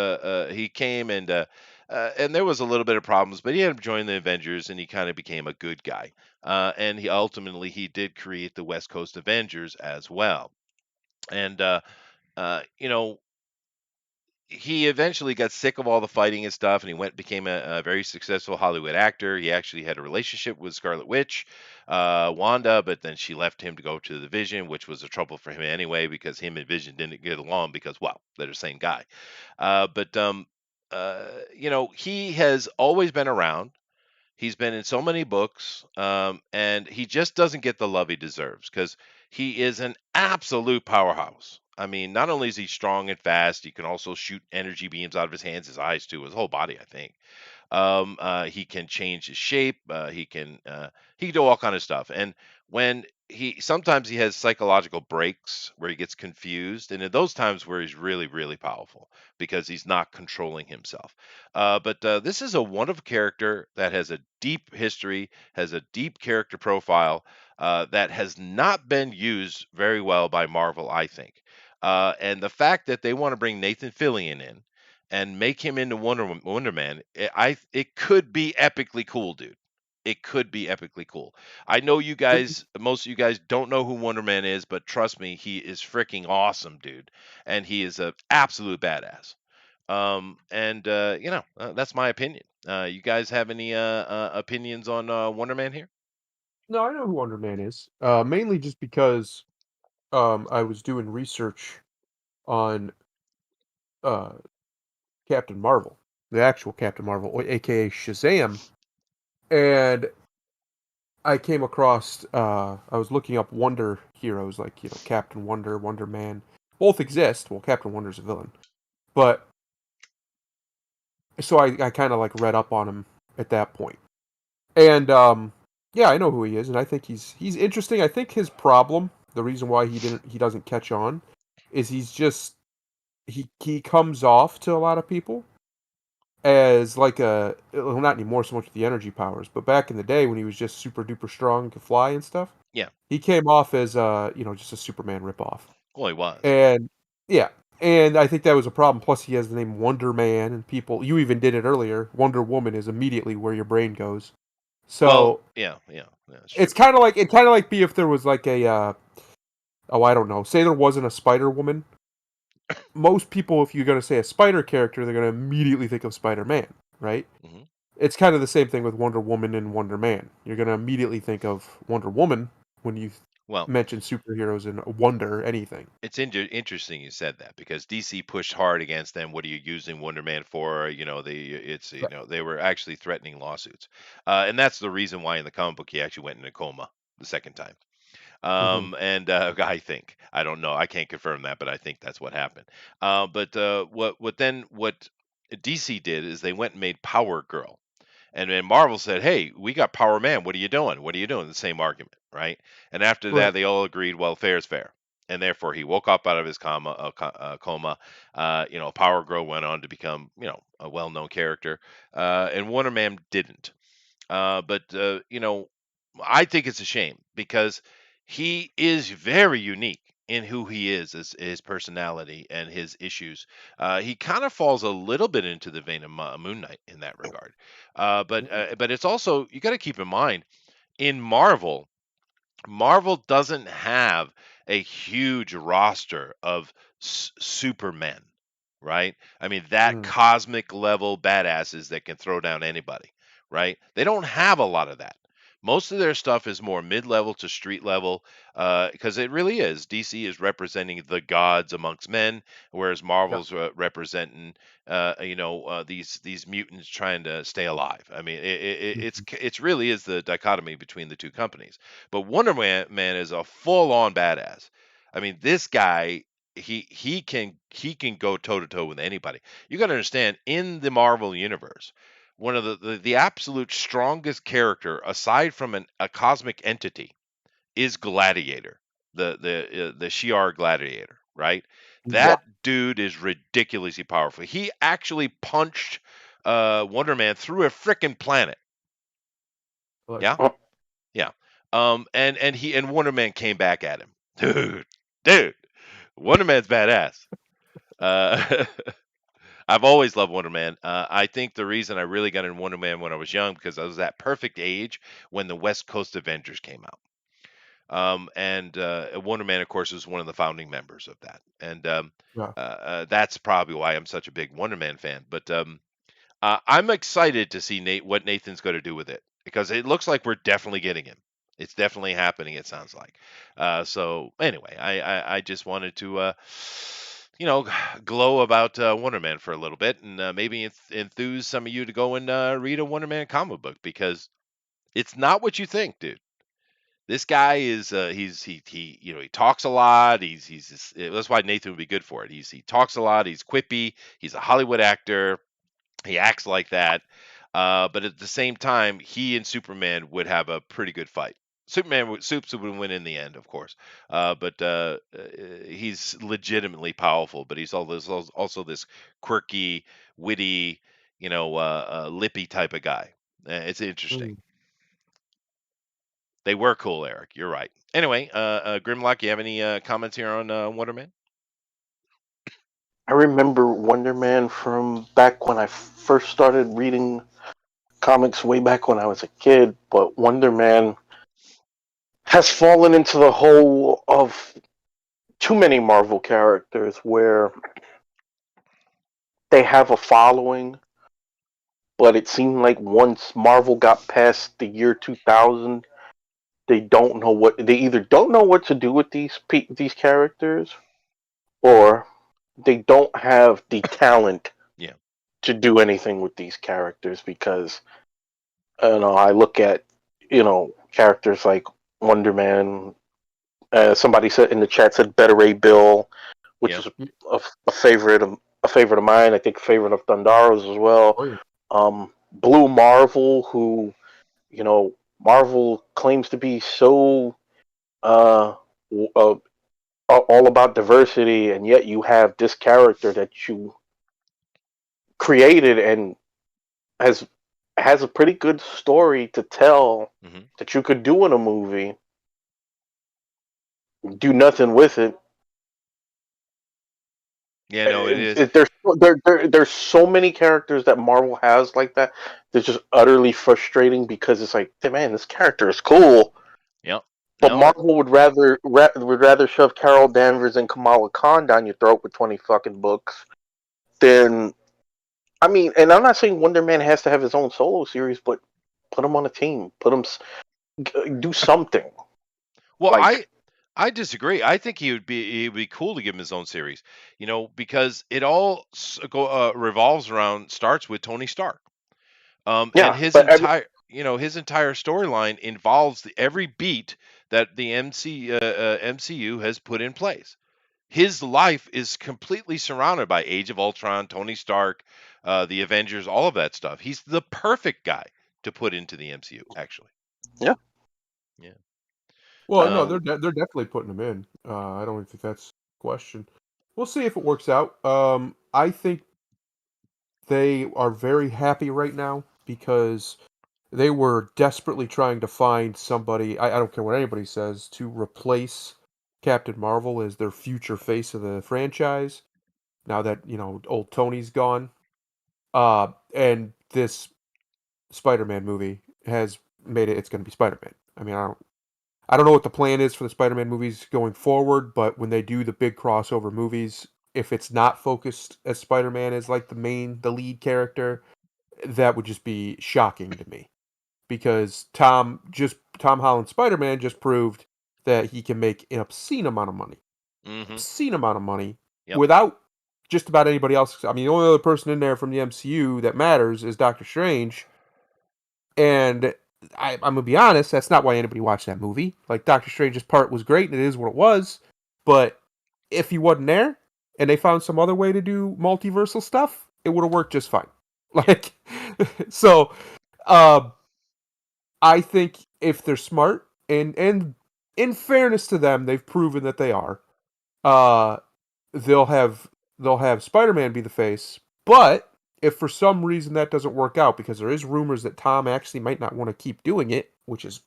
he came and there was a little bit of problems, but he ended up joining the Avengers and he kind of became a good guy. And he did create the West Coast Avengers as well. And uh, you know, he eventually got sick of all the fighting and stuff, and he became a very successful Hollywood actor. He actually had a relationship with Scarlet Witch, Wanda, but then she left him to go to the Vision, which was a trouble for him anyway because him and Vision didn't get along because, well, they're the same guy. But he has always been around. He's been in so many books, and he just doesn't get the love he deserves because he is an absolute powerhouse. I mean, not only is he strong and fast, he can also shoot energy beams out of his hands, his eyes too, his whole body, I think. He can change his shape. He can do all kind of stuff. And when he sometimes he has psychological breaks where he gets confused, and in those times where he's really really powerful because he's not controlling himself. But this is a wonderful character that has a deep history, has a deep character profile that has not been used very well by Marvel, I think. And the fact that they want to bring Nathan Fillion in and make him into Wonder Man, it could be epically cool, dude. It could be epically cool. I know most of you guys don't know who Wonder Man is, but trust me, he is freaking awesome, dude, and he is a absolute badass. That's my opinion. You guys have any opinions on Wonder Man here? No, I know who Wonder Man is. Mainly just because I was doing research on uh Captain Marvel, the actual Captain Marvel, aka Shazam, and I came across I was looking up Wonder heroes like, Captain Wonder, Wonder Man. Both exist. Well, Captain Wonder's a villain. But so I kind of like read up on him at that point. And yeah, I know who he is and I think he's interesting. I think his problem, the reason why he doesn't catch on is he comes off to a lot of people as like well, not anymore so much with the energy powers, but back in the day when he was just super duper strong and could fly and stuff, Yeah. he came off as just a Superman ripoff. Well, he was. And yeah, and I think that was a problem. Plus, he has the name Wonder Man, and people, you even did it earlier. Wonder Woman is immediately where your brain goes. Well, So yeah, yeah, that's true. it's kind of like be if there was like a oh, I don't know, say there wasn't a Spider Woman. Most people, if you're going to say a Spider character, they're going to immediately think of Spider Man, right? Hmm. It's kind of the same thing with Wonder Woman and Wonder Man. You're going to immediately think of Wonder Woman when you Well, mention superheroes and wonder anything. it's interesting you said that because DC pushed hard against them. What are you using Wonder Man for? Right. They were actually threatening lawsuits, and that's the reason why in the comic book he actually went into coma the second time. Hmm. And I think I don't know, I can't confirm that, but I think that's what happened. But what DC did is they went and made Power Girl. And then Marvel said, "Hey, we got Power Man. What are you doing? What are you doing?" The same argument, right? And after that, Right. they all agreed, "Well, fair is fair." And therefore, he woke up out of his coma. Power Girl went on to become, a well-known character, and Wonder Man didn't. But I think it's a shame because he is very unique in who he is, as his personality and his issues. He kind of falls a little bit into the vein of Moon Knight in that regard. But it's also, you got to keep in mind, in Marvel doesn't have a huge roster of supermen, right? I mean, that Mm. cosmic level badasses that can throw down anybody, right? They don't have a lot of that. Most of their stuff is more mid-level to street level, because it really is. DC is representing the gods amongst men, whereas Yeah. Marvel's representing, these mutants trying to stay alive. I mean, Mhm. it's really is the dichotomy between the two companies. But Wonder Man is a full-on badass. I mean, this guy, he can go toe to toe with anybody. You got to understand, in the Marvel universe, one of the absolute strongest character aside from a cosmic entity is Gladiator, the Shi'ar Gladiator, right? Yeah. That dude is ridiculously powerful. He actually punched Wonder Man through a freaking planet. Like, Yeah, yeah. And Wonder Man came back at him, dude. Wonder Man's badass. Uh, I've always loved Wonder Man. I think the reason I really got into Wonder Man when I was young, because I was that perfect age when the West Coast Avengers came out. And Wonder Man, of course, was one of the founding members of that. And yeah. that's probably why I'm such a big Wonder Man fan. But I'm excited to see what Nathan's going to do with it, because it looks like we're definitely getting him. It's definitely happening. It sounds like. So anyway, I just wanted to glow about Wonder Man for a little bit, and maybe enthuse some of you to go and read a Wonder Man comic book, because it's not what you think, dude. This guy is he talks a lot. That's why Nathan would be good for it. He talks a lot. He's quippy. He's a Hollywood actor. He acts like that, but at the same time, he and Superman would have a pretty good fight. Supes would win in the end, of course, but he's legitimately powerful. But he's also this quirky, witty, lippy type of guy. It's interesting. Mm. They were cool, Eric. You're right. Anyway, Grimlock, you have any comments here on Wonder Man? I remember Wonder Man from back when I first started reading comics way back when I was a kid, but Wonder Man has fallen into the hole of too many Marvel characters where they have a following, but it seemed like once Marvel got past the year 2000, they either don't know what to do with these characters, or they don't have the talent Yeah, to do anything with these characters because I look at characters like Wonder Man. Somebody said in the chat said Better Ray Bill, which yeah, was a favorite of mine. I think a favorite of Thundaro's as well. Oh yeah. Blue Marvel, who Marvel claims to be so uh, uh, all about diversity, and yet you have this character that you created and has has a pretty good story to tell Hmm. that you could do in a movie, do nothing with it. Yeah, no, it is. There's so many characters that Marvel has like that. They're just utterly frustrating because it's like, hey, man, this character is cool, Yep. but No, Marvel would rather shove Carol Danvers and Kamala Khan down your throat with 20 fucking books than, I mean, and I'm not saying Wonder Man has to have his own solo series, but put him on a team, do something well, like, I disagree. I think he would be cool to give him his own series, because it all revolves around starts with Tony Stark. And yeah, but every, his entire storyline involves every beat that the MCU has put in place. His life is completely surrounded by Age of Ultron, Tony Stark, the Avengers, all of that stuff. He's the perfect guy to put into the MCU, actually. yeah, Yeah. Well, no, Um, they're definitely putting him in. I don't think that's a question. We'll see if it works out. I think they are very happy right now because they were desperately trying to find somebody. I don't care what anybody says to replace Captain Marvel as their future face of the franchise. Now that old Tony's gone, and this Spider-Man movie has made it. It's going to be Spider-Man. I mean, I don't know what the plan is for the Spider-Man movies going forward, but when they do the big crossover movies, if it's not focused as Spider-Man as like the lead character, that would just be shocking to me because Tom Holland Spider-Man just proved that he can make an hmm. obscene amount of money Yep. without just about anybody else. I mean, the only other person in there from the MCU that matters is Doctor Strange, and I'm gonna be honest, that's not why anybody watched that movie. Like Doctor Strange's part was great, and it is what it was. But if he wasn't there, and they found some other way to do multiversal stuff, it would have worked just fine. Yeah. Like, so uh, I think if they're smart, and in fairness to them, they've proven that they are. Uh, they'll have they'll have Spider-Man be the face, but if for some reason that doesn't work out, because there is rumors that Tom actually might not want to keep doing it, which is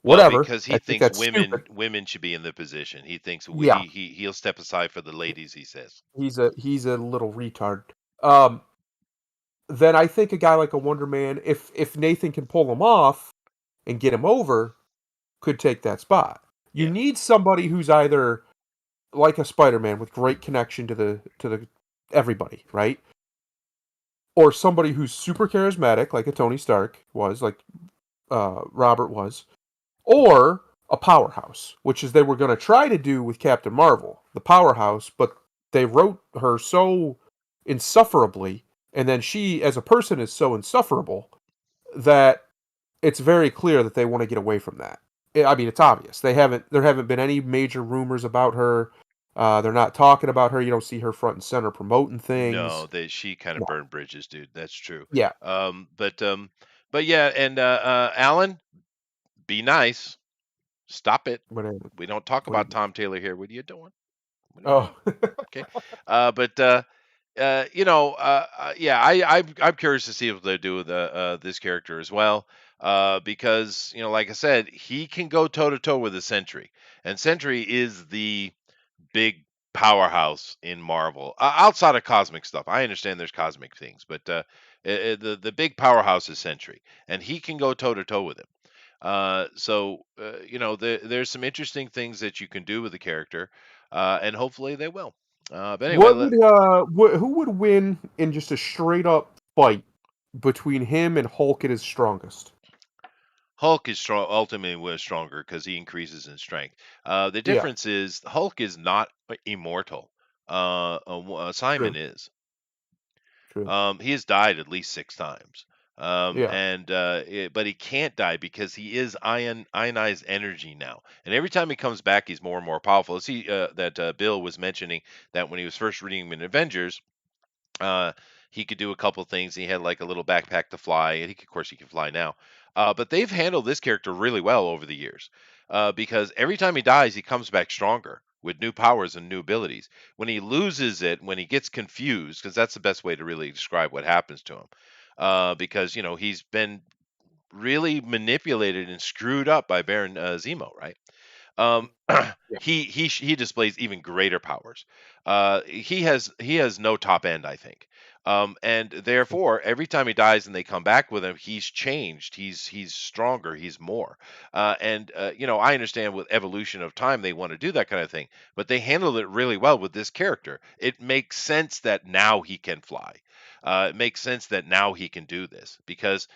Well, whatever. because he I think thinks that's women stupid. women should be in the position. He thinks Yeah, he'll step aside for the ladies. He says. he's a little retard. Um, then I think a guy like a Wonder Man, if Nathan can pull him off and get him over, could take that spot. You Yeah. need somebody who's either like a Spider-Man with great connection to the everybody, right? Or somebody who's super charismatic, like a Tony Stark was, like Robert was, or a powerhouse, which is they were going to try to do with Captain Marvel, the powerhouse, but they wrote her so insufferably, and then she, as a person, is so insufferable that it's very clear that they want to get away from that. I mean, it's obvious. There haven't been any major rumors about her. They're not talking about her. You don't see her front and center promoting No, things. that she kind of No. burned bridges, dude. That's true. Yeah. Um, but um, but yeah, and Alan, be nice. Stop it. Whatever. We don't talk What do about you? Tom Taylor here. What are you doing? What are you Oh. doing? Okay. But yeah, I'm curious to see what they do with this character as well. Because like I said, he can go toe to toe with a Sentry, and Sentry is the big powerhouse in Marvel outside of cosmic stuff. I understand there's cosmic things, but the big powerhouse is Sentry, and he can go toe to toe with him. There's some interesting things that you can do with the character, and hopefully they will. But anyway, Who would win in just a straight up fight between him and Hulk at his strongest? Hulk is strong. Ultimately, was stronger because he increases in strength. The Yeah, difference is Hulk is not immortal. Simon true, is. true. He has died at least 6 times. Yeah. But he can't die because he is ionized energy now. And every time he comes back, he's more and more powerful. See that Bill was mentioning that when he was first reading him in Avengers, uh, he could do a couple things. He had like a little backpack to fly, and of course, he can fly now. But they've handled this character really well over the years, because every time he dies, he comes back stronger with new powers and new abilities. When he loses it, when he gets confused, because that's the best way to really describe what happens to him. because he's been really manipulated and screwed up by Baron Zemo, right? Um, Yeah. he displays even greater powers. He has no top end, I think, and therefore every time he dies and they come back with him, he's changed. He's stronger. He's more. I understand with evolution of time they want to do that kind of thing, but they handled it really well with this character. It makes sense that now he can fly. It makes sense that now he can do this because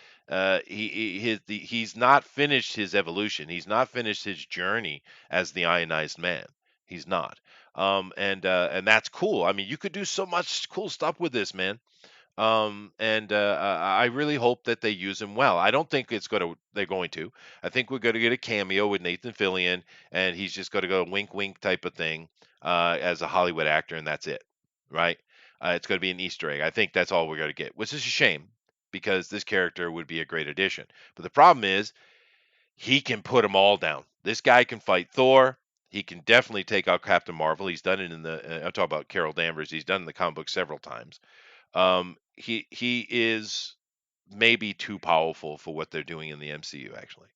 he's not finished his evolution. He's not finished his journey as the ionized man. He's not. And that's cool. I mean, you could do so much cool stuff with this man. I really hope that they use him well. I don't think they're going to. I think we're going to get a cameo with Nathan Fillion, and he's just going to go wink, wink type of thing as a Hollywood actor, and that's it, right? It's going to be an Easter egg. I think that's all we're going to get, which is a shame because this character would be a great addition. But the problem is he can put them all down. This guy can fight Thor. He can definitely take out Captain Marvel. He's done it in the. I'm talking about Carol Danvers. He's done it in the comic book several times. He is maybe too powerful for what they're doing in the MCU. Actually,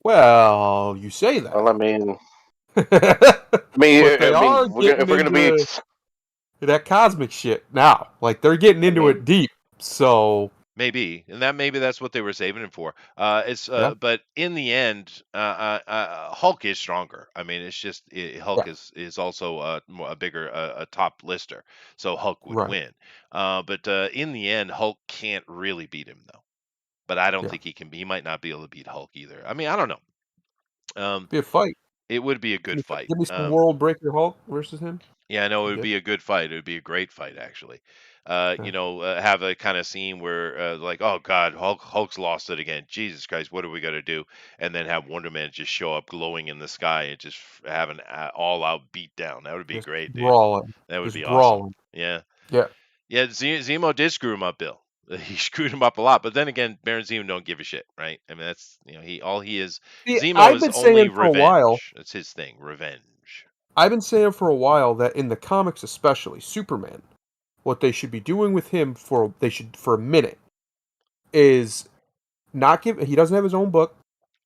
Well, you say Well, I that. mean, But they are if getting we're gonna be into that cosmic shit now. Like, they're getting I into mean, it deep. So, maybe that's what they were saving him for. It's yeah. but in the end, Hulk is stronger. I mean, it's just Yeah. Hulk is also a bigger a top lister, so Hulk would Right. win. But in the end, Hulk can't really beat him though. But I don't Yeah. think he can. He might not be able to beat Hulk either. I mean, I don't know. Be a fight. It would be a Give good me, fight. give me some World Breaker Hulk versus him. Yeah, I know Be it would good. be a good fight. It would be a great fight, actually. Yeah. Have a kind of scene where, like, oh God, Hulk's lost it again. Jesus Christ, what are we gonna do? And then have Wonder Man just show up glowing in the sky and just have an all-out beat down. That would be Just great, dude. brawling. That would Just be awesome. brawling. Yeah, Yeah. yeah. Zemo did screw him up, Bill. He screwed him up a lot. But then again, Baron Zemo don't give a shit, right? I mean, that's he is. See, Zemo I've is been only saying for a while, revenge. That's his thing, revenge. that in the comics especially, Superman, what they should be doing with him for a minute is not give he doesn't have his own book,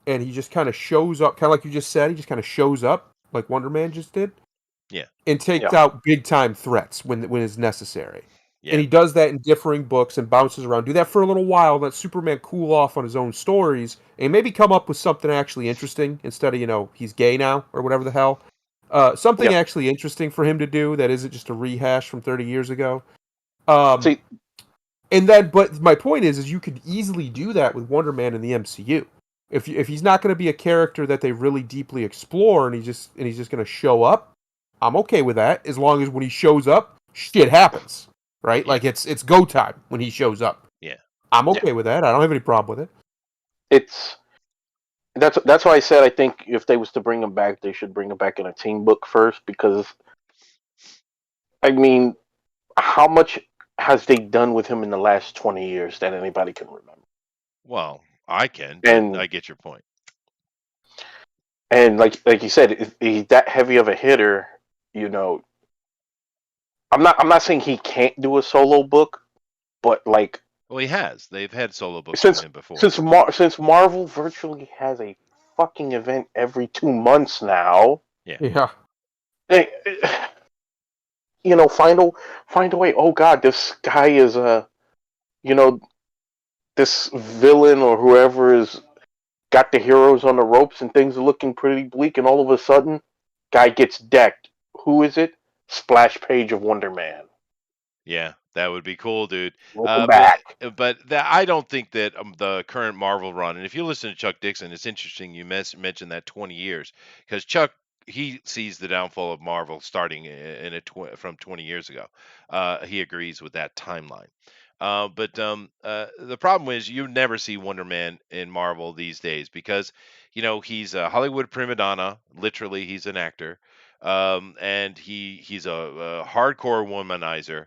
and he just kind of shows up, kind of like you just said, he just kind of shows up like Wonder Man just did, Yeah, and takes yeah. out big time threats when it's necessary. And yeah, he does that in differing books and bounces around. Do that for a little while, let Superman cool off on his own stories, and maybe come up with something actually interesting instead of, he's gay now or whatever the hell. Something Yeah. actually interesting for him to do that isn't just a rehash from 30 years ago. Um, See, but my point is you could easily do that with Wonder Man in the MCU. If he's not going to be a character that they really deeply explore, and he's just going to show up, I'm okay with that as long as when he shows up, shit happens, right? yeah, Like it's go time when he shows up. yeah. I'm yeah. okay with that. I don't have any problem with it. It's that's why I said I think if they was to bring him back, they should bring him back in a team book first because I mean, how much has they done with him in the last 20 years that anybody can remember? Well, I can, but And I get your point. like you said, if he's that heavy of a hitter. You know, I'm not saying he can't do a solo book, but like Well, he has. They've had solo books from since him before. since Marvel virtually has a fucking event every 2 months now, Yeah, Yeah. they, find a way. Oh God, this guy is you know, this villain or whoever is got the heroes on the ropes and things are looking pretty bleak, and all of a sudden, guy gets decked. Who is it? Splash page of Wonder Man. yeah, that would be cool, dude. Welcome But back. I don't think that the current Marvel run. And if you listen to Chuck Dixon, it's interesting you mentioned that 20 years because Chuck he sees the downfall of Marvel starting from 20 years ago. He agrees with that timeline. But the problem is you never see Wonder Man in Marvel these days because he's a Hollywood prima donna. Literally, he's an actor, and he's a hardcore womanizer,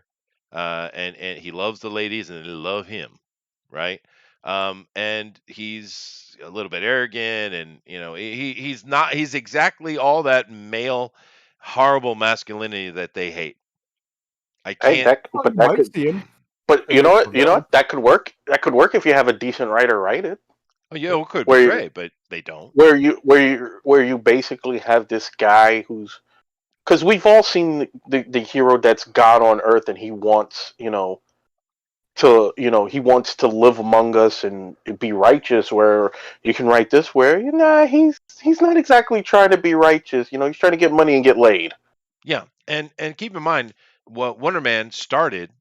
and he loves the ladies and they love him, right? And he's a little bit arrogant, and he's not. He's exactly all that male, horrible masculinity that they hate. I Hey, can't. Oh, you might see him. But It is for you know them. what? That could work. That could work if you have a decent writer write it. Oh, yeah, it could be Where you, great, but they don't. where you basically have this guy who's, because we've all seen the hero that's God on earth, and he wants, he wants to live among us and be righteous. Where you can write this, where he's not exactly trying to be righteous. He's trying to get money and get laid. Yeah, and keep in mind, what Wonder Man started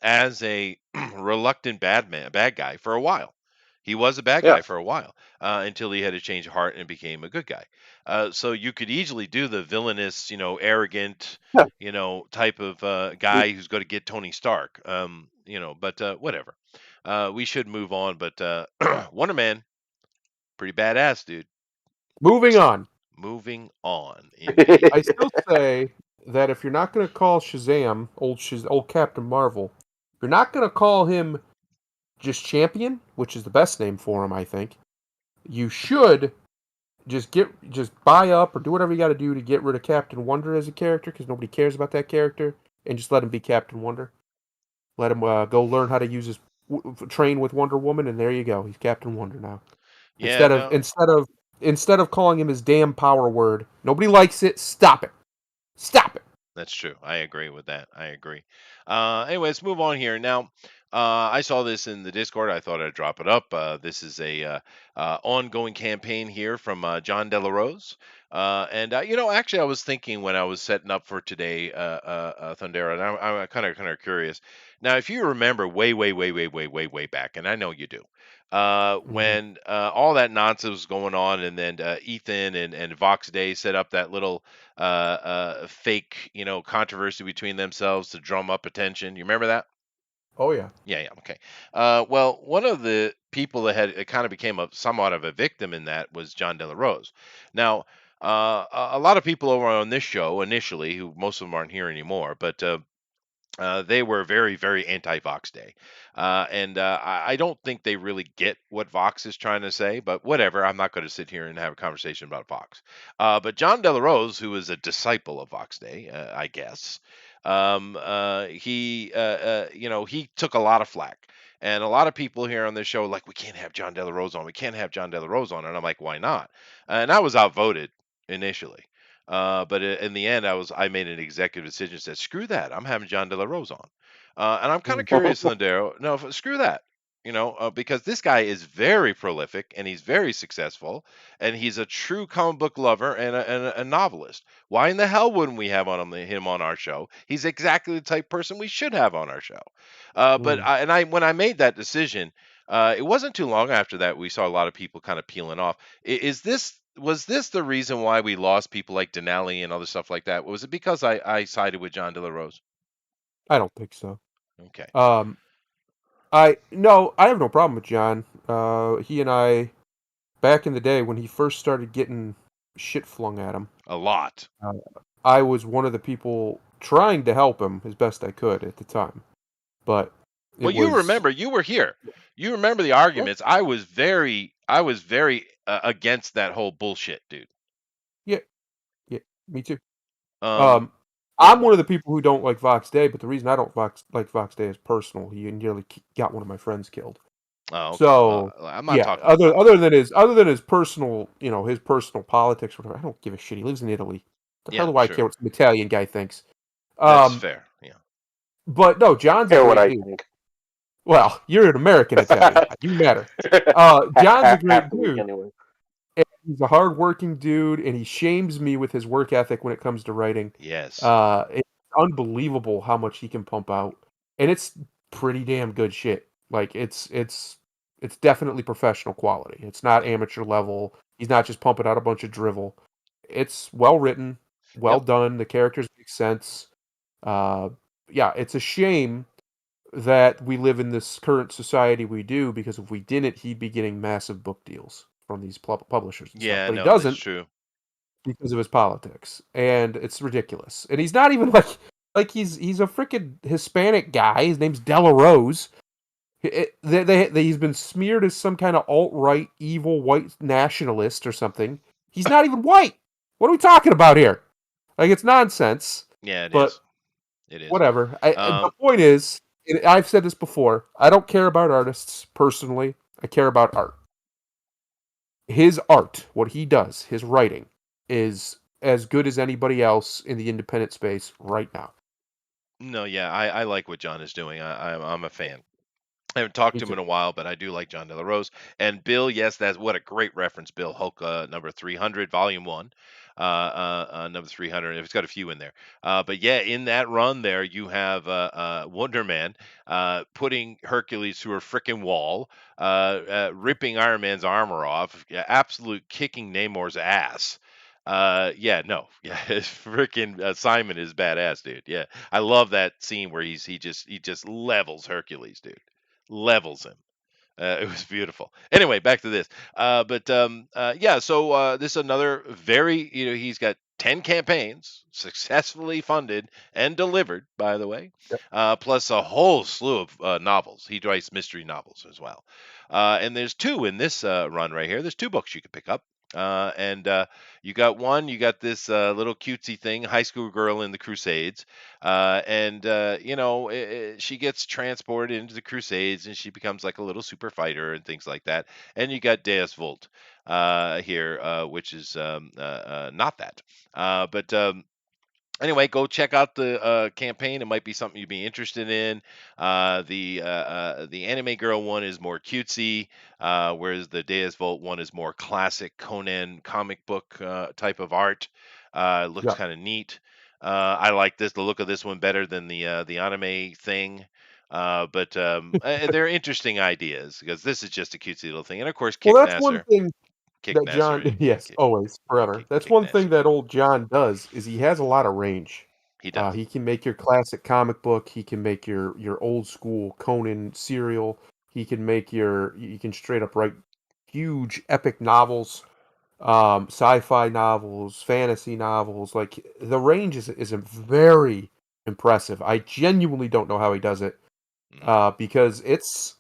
as a reluctant bad guy for a while. He was a bad Yeah, guy for a while until he had to change heart and became a good guy. So you could easily do the villainous, arrogant, yeah. type of guy who's going to get Tony Stark. But whatever. We should move on. But Wonder Man, pretty badass, dude. Moving on. Moving on, indeed. I still say that if you're not going to call Shazam old Captain Marvel, you're not going to call him just Champion, which is the best name for him, I think. You should just buy up or do whatever you got to do to get rid of Captain Wonder as a character, because nobody cares about that character, and just let him be Captain Wonder. Let him go learn how to use his train with Wonder Woman, and there you go. He's Captain Wonder now. Yeah, Instead of no, instead of instead of calling him his damn power word, nobody likes it. Stop it. Stop it. that's true. I agree with that. I agree. Anyway, let's move on here. Now, I saw this in the Discord. I thought I'd drop it up. This is a ongoing campaign here from John Delarose. And actually, I was thinking when I was setting up for today, Thundera, and I'm kind of curious. Now, if you remember way, way, way, way, way, way, way back, and I know you do, Mm-hmm. when all that nonsense was going on, and then Ethan and Vox Day set up that little fake, controversy between themselves to drum up attention. You remember that? Oh yeah. Yeah, yeah, okay. Well, one of the people that had it kind of became somewhat of a victim in that was John De La Rose. Now, a lot of people over on this show initially, who most of them aren't here anymore, but they were very, very anti-Vox Day, and I don't think they really get what Vox is trying to say. But whatever, I'm not going to sit here and have a conversation about Vox. But John Delarose, who is a disciple of Vox Day, I guess, he took a lot of flack. And a lot of people here on this show like, we can't have John Delarose on. We can't have John Delarose on. And I'm like, why not? And I was outvoted initially. But in the end, I made an executive decision that said, screw that. I'm having John De La Rose on. And I'm kind of curious, Lindero. No, screw that. Because this guy is very prolific and he's very successful and he's a true comic book lover and a novelist. Why in the hell wouldn't we have him on our show? He's exactly the type of person we should have on our show. But Mm. when I made that decision, it wasn't too long after that we saw a lot of people kind of peeling off. Was this the reason why we lost people like Denali and other stuff like that? Was it because I sided with John De La Rose? I don't think so. Okay, Um, I have no problem with John. He and I back in the day when he first started getting shit flung at him. a lot. Uh, I was one of the people trying to help him as best I could at the time, but Well, it you was remember, you were here. You remember the yeah, arguments. I was very against that whole bullshit, dude. yeah, yeah, me too. Um, Um, yeah. I'm one of the people who don't like Vox Day, but the reason I don't like Vox Day is personal. He nearly got one of my friends killed. Oh, okay. So I'm not yeah, talking about that. other than his personal, his personal politics, or whatever. I don't give a shit. He lives in Italy. The hell Yeah, do I true. care what some Italian guy thinks? That's Um, fair. Yeah. but no, John's a Care what great I dude. think. Well, you're an American Italian guy. You matter. John's a great Half the week dude. anyway. And he's a hardworking dude, and he shames me with his work ethic when it comes to writing. Yes. It's unbelievable how much he can pump out, and it's pretty damn good shit. Like it's definitely professional quality. It's not Yeah. amateur level. He's not just pumping out a bunch of drivel. It's well written, well Yep. done. The characters make sense. Uh, yeah, it's a shame that we live in this current society we do, because if we didn't, he'd be getting massive book deals from these publishers and stuff. Yeah. But he No, that's doesn't true. because of his politics, and it's ridiculous. And he's not even like he's a freaking Hispanic guy. His name's Della Rose. He's been smeared as some kind of alt-right, evil white nationalist or something. He's not even white. What are we talking about here? Like, it's nonsense. Yeah, it But is. It is. whatever. The Um, point is, and I've said this before. I don't care about artists personally. I care about art. His art, what he does, his writing, is as good as anybody else in the independent space right now. No, yeah, I like what John is doing. I'm a fan. I haven't talked Me to him too. in a while, but I do like John De La Rose and Bill. Yes, that's what a great reference, Bill Hulk, number 300, Volume One, number 300. It's got a few in there, but yeah, in that run there, you have Wonder Man putting Hercules through a freaking wall, ripping Iron Man's armor off, yeah, absolute kicking Namor's ass. Yeah, no, yeah, freaking Simon is badass, dude. Yeah, I love that scene where he just levels Hercules, dude, levels him. It was beautiful. Anyway, back to this. Yeah, so this is another very, he's got 10 campaigns successfully funded and delivered, by the way, Yep. plus a whole slew of novels. He writes mystery novels as well. And there's two in this run right here. There's two books you can pick up. And You got one, you got this little cutesy thing, high school girl in the Crusades, she gets transported into the Crusades and she becomes like a little super fighter and things like that. And you got Deus Vult here, which is not that. But Anyway, go check out the campaign. It might be something you'd be interested in. The anime girl one is more cutesy, whereas the Deus Vult one is more classic Conan comic book type of art. Looks Yeah. kind of neat. I like this, the look of this one better than the anime thing. They're interesting ideas because this is just a cutesy little thing, and of course, Well, that's one Kickmaster, thing that John Kickmaster, yes, always, forever. That's one thing Kickmaster's that cool. old John does, is he has a lot of range. He does. He can make your classic comic book, he can make your old school Conan serial, he can make you can straight up write huge epic novels, sci-fi novels, fantasy novels, like, the range is a very impressive. I genuinely don't know how he does it. Hmm. Because it's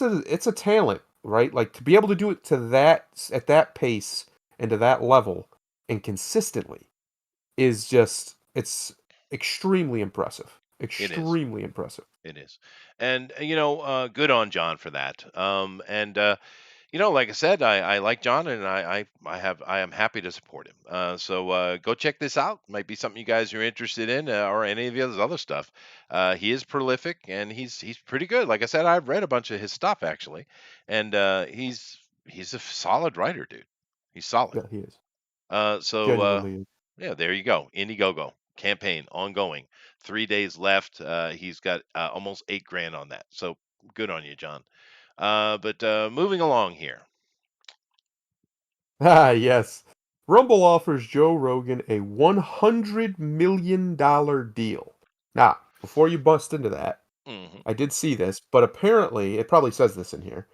a talent, right? Like, to be able to do it to that at that pace and to that level and consistently is just it's extremely impressive. It is. Extremely impressive. It is. And, good on John for that. Like I said, I like John and I am happy to support him. Go check this out. Might be something you guys are interested in or any of the other stuff. He is prolific and he's pretty good. Like I said, I've read a bunch of his stuff actually. And he's a solid writer, dude. He's solid. Yeah, he is. Uh, so uh, Genuinely is. yeah, there you go. Indiegogo campaign ongoing. 3 days left. He's got almost 8 grand on that. So good on you, John. But moving along here. Ah, yes. Rumble offers Joe Rogan a $100 million deal. Now, before you bust into that, Hmm. I did see this, but apparently, it probably says this in here.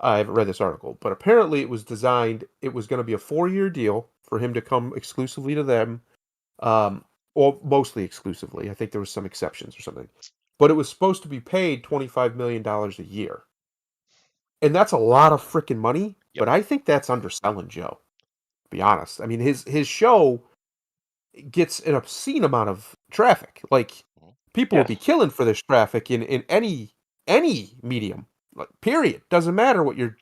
I haven't read this article, but apparently it was going to be a 4-year deal for him to come exclusively to them, um, or mostly exclusively. I think there was some exceptions or something. But it was supposed to be paid $25 million a year. And that's a lot of freaking money, Yep. but I think that's underselling Joe, to be honest. I mean, his show gets an obscene amount of traffic. Like, Mhm. people would Yes. be killing for this traffic in any medium. Like, period. Doesn't matter what you're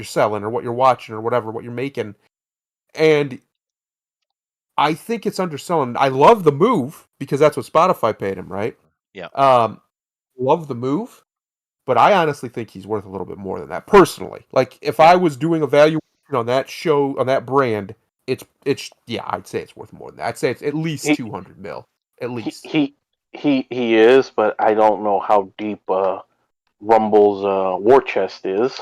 selling or what you're watching or whatever, what you're making. And I think it's underselling. I love the move because that's what Spotify paid him, right? Yeah. Um, love the move, but I honestly think he's worth a little bit more than that personally. Like, if Yeah. I was doing a valuation on that show, on that brand, it's yeah, I'd say it's worth more than that. I'd say it's at least He 200 mil, at he least. he he is, but I don't know how deep Rumble's war chest is.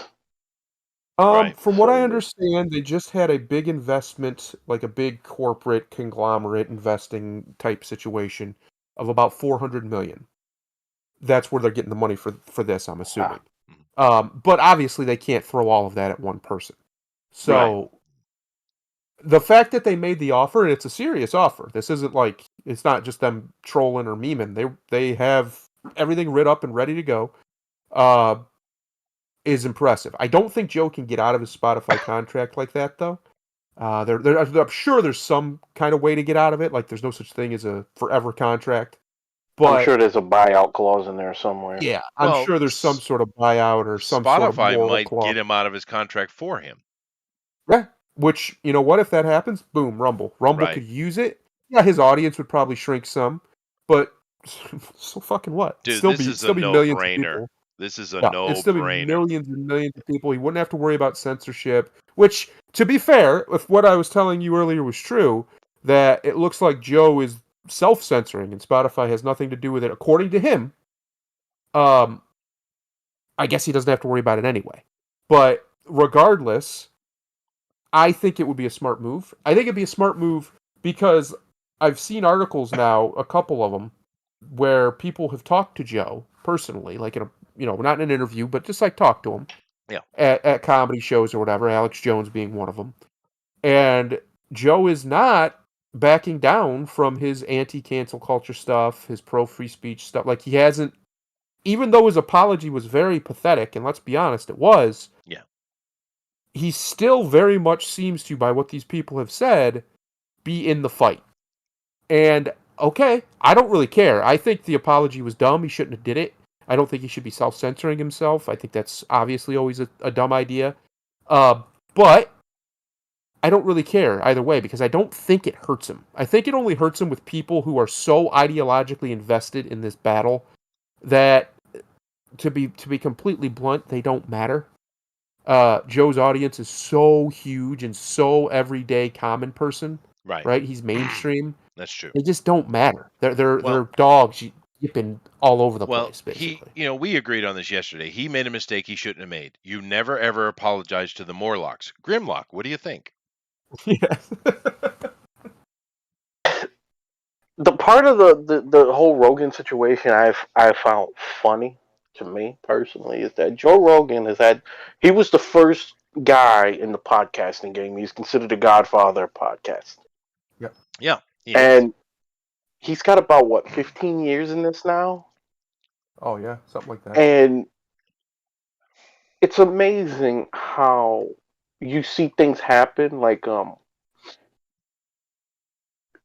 Right. From what I So understand, they just had a big investment, like a big corporate conglomerate investing type situation of about 400 million. That's where they're getting the money for this, I'm ah, assuming. Mhm. But obviously they can't throw all of that at one person. right. So the fact that they made the offer, and it's a serious offer. This isn't like it's not just them trolling or memeing. They have everything writ up and ready to go. Uh, is impressive. I don't think Joe can get out of his Spotify contract like that though. I'm sure there's some kind of way to get out of it. Like, there's no such thing as a forever contract. I'm But sure there's a buyout clause in there somewhere. yeah, I'm Well, sure there's some sort of buyout or some sort of Spotify moral might clause. get him out of his contract for him. Yeah, which, you know what, if that happens, boom, Rumble. Rumble Right. could use it. Yeah, his audience would probably shrink some, but so fucking what? It'd Dude, this is a still be millions of no-brainer. people. This is a Yeah, it'd still be no-brainer. millions and millions of people. He wouldn't have to worry about censorship, which, to be fair, if what I was telling you earlier was true, that it looks like Joe is self-censoring and Spotify has nothing to do with it, according to him. Um, I guess he doesn't have to worry about it anyway. But regardless, I think it would be a smart move. I think it'd be a smart move because I've seen articles now, a couple of them, where people have talked to Joe personally, like in a, not in an interview, but just like talk to him Yeah. at comedy shows or whatever. Alex Jones being one of them, and Joe is not backing down from his anti-cancel culture stuff, his pro-free speech stuff. Like, he hasn't, even though his apology was very pathetic, and let's be honest, it was. Yeah. He still very much seems to, by what these people have said, be in the fight. And okay, I don't really care. I think the apology was dumb. He shouldn't have did it. I don't think he should be self-censoring himself. I think that's obviously always a dumb idea. But I don't really care either way because I don't think it hurts him. I think it only hurts him with people who are so ideologically invested in this battle that, to be completely blunt, they don't matter. Joe's audience is so huge and so everyday common person, Right. right? He's mainstream. That's true. They just don't matter. They're Well, dogs yipping all over the well, place, basically. we agreed on this yesterday. He made a mistake he shouldn't have made. You never ever apologize to the Morlocks. Grimlock, what do you think? Yes. The part of the whole Rogan situation I found funny to me personally is that Joe Rogan he was the first guy in the podcasting game. He's considered the godfather of podcasting. Yep. Yeah, he is. And he's got about what 15 years in this now, Oh yeah, something like that. and it's amazing how you see things happen. Like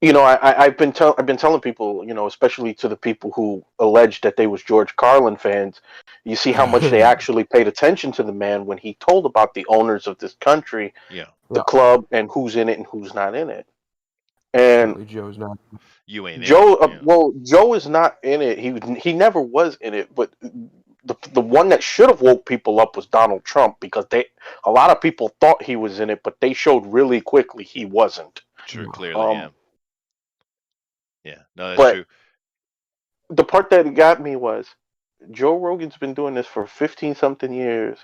I've been telling people, especially to the people who allege that they was George Carlin fans. You see how much they actually paid attention to the man when he told about the owners of this country, Yeah. the club, and who's in it and who's not in it. And Apparently Joe's not. You ain't in Joe, it. Yeah. well, Joe is not in it. He never was in it. But the one that should have woke people up was Donald Trump, because a lot of people thought he was in it, but they showed really quickly he wasn't. True, clearly, yeah. Um, Yeah, no, that's but true. the part that got me was Joe Rogan's been doing this for 15 something years,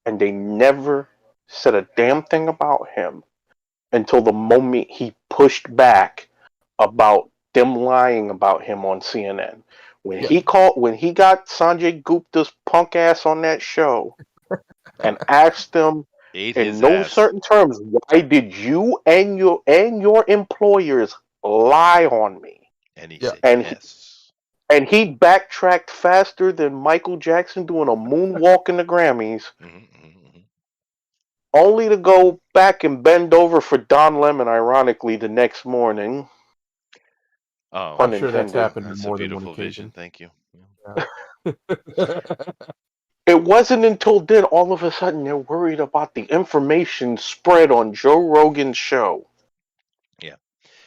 and they never said a damn thing about him until the moment he pushed back about them lying about him on CNN. When Yeah. he got Sanjay Gupta's punk ass on that show and asked him Ate in his no ass. certain terms, why did you and your employers lie on me? And he Yeah. said And yes. And he backtracked faster than Michael Jackson doing a moonwalk in the Grammys, only to go back and bend over for Don Lemon, ironically, the next morning. Oh, I'm sure that's Unintended. happened on that's a more than one beautiful vision. occasion. Thank you. Yeah. It wasn't until then, all of a sudden, they're worried about the information spread on Joe Rogan's show. Yeah.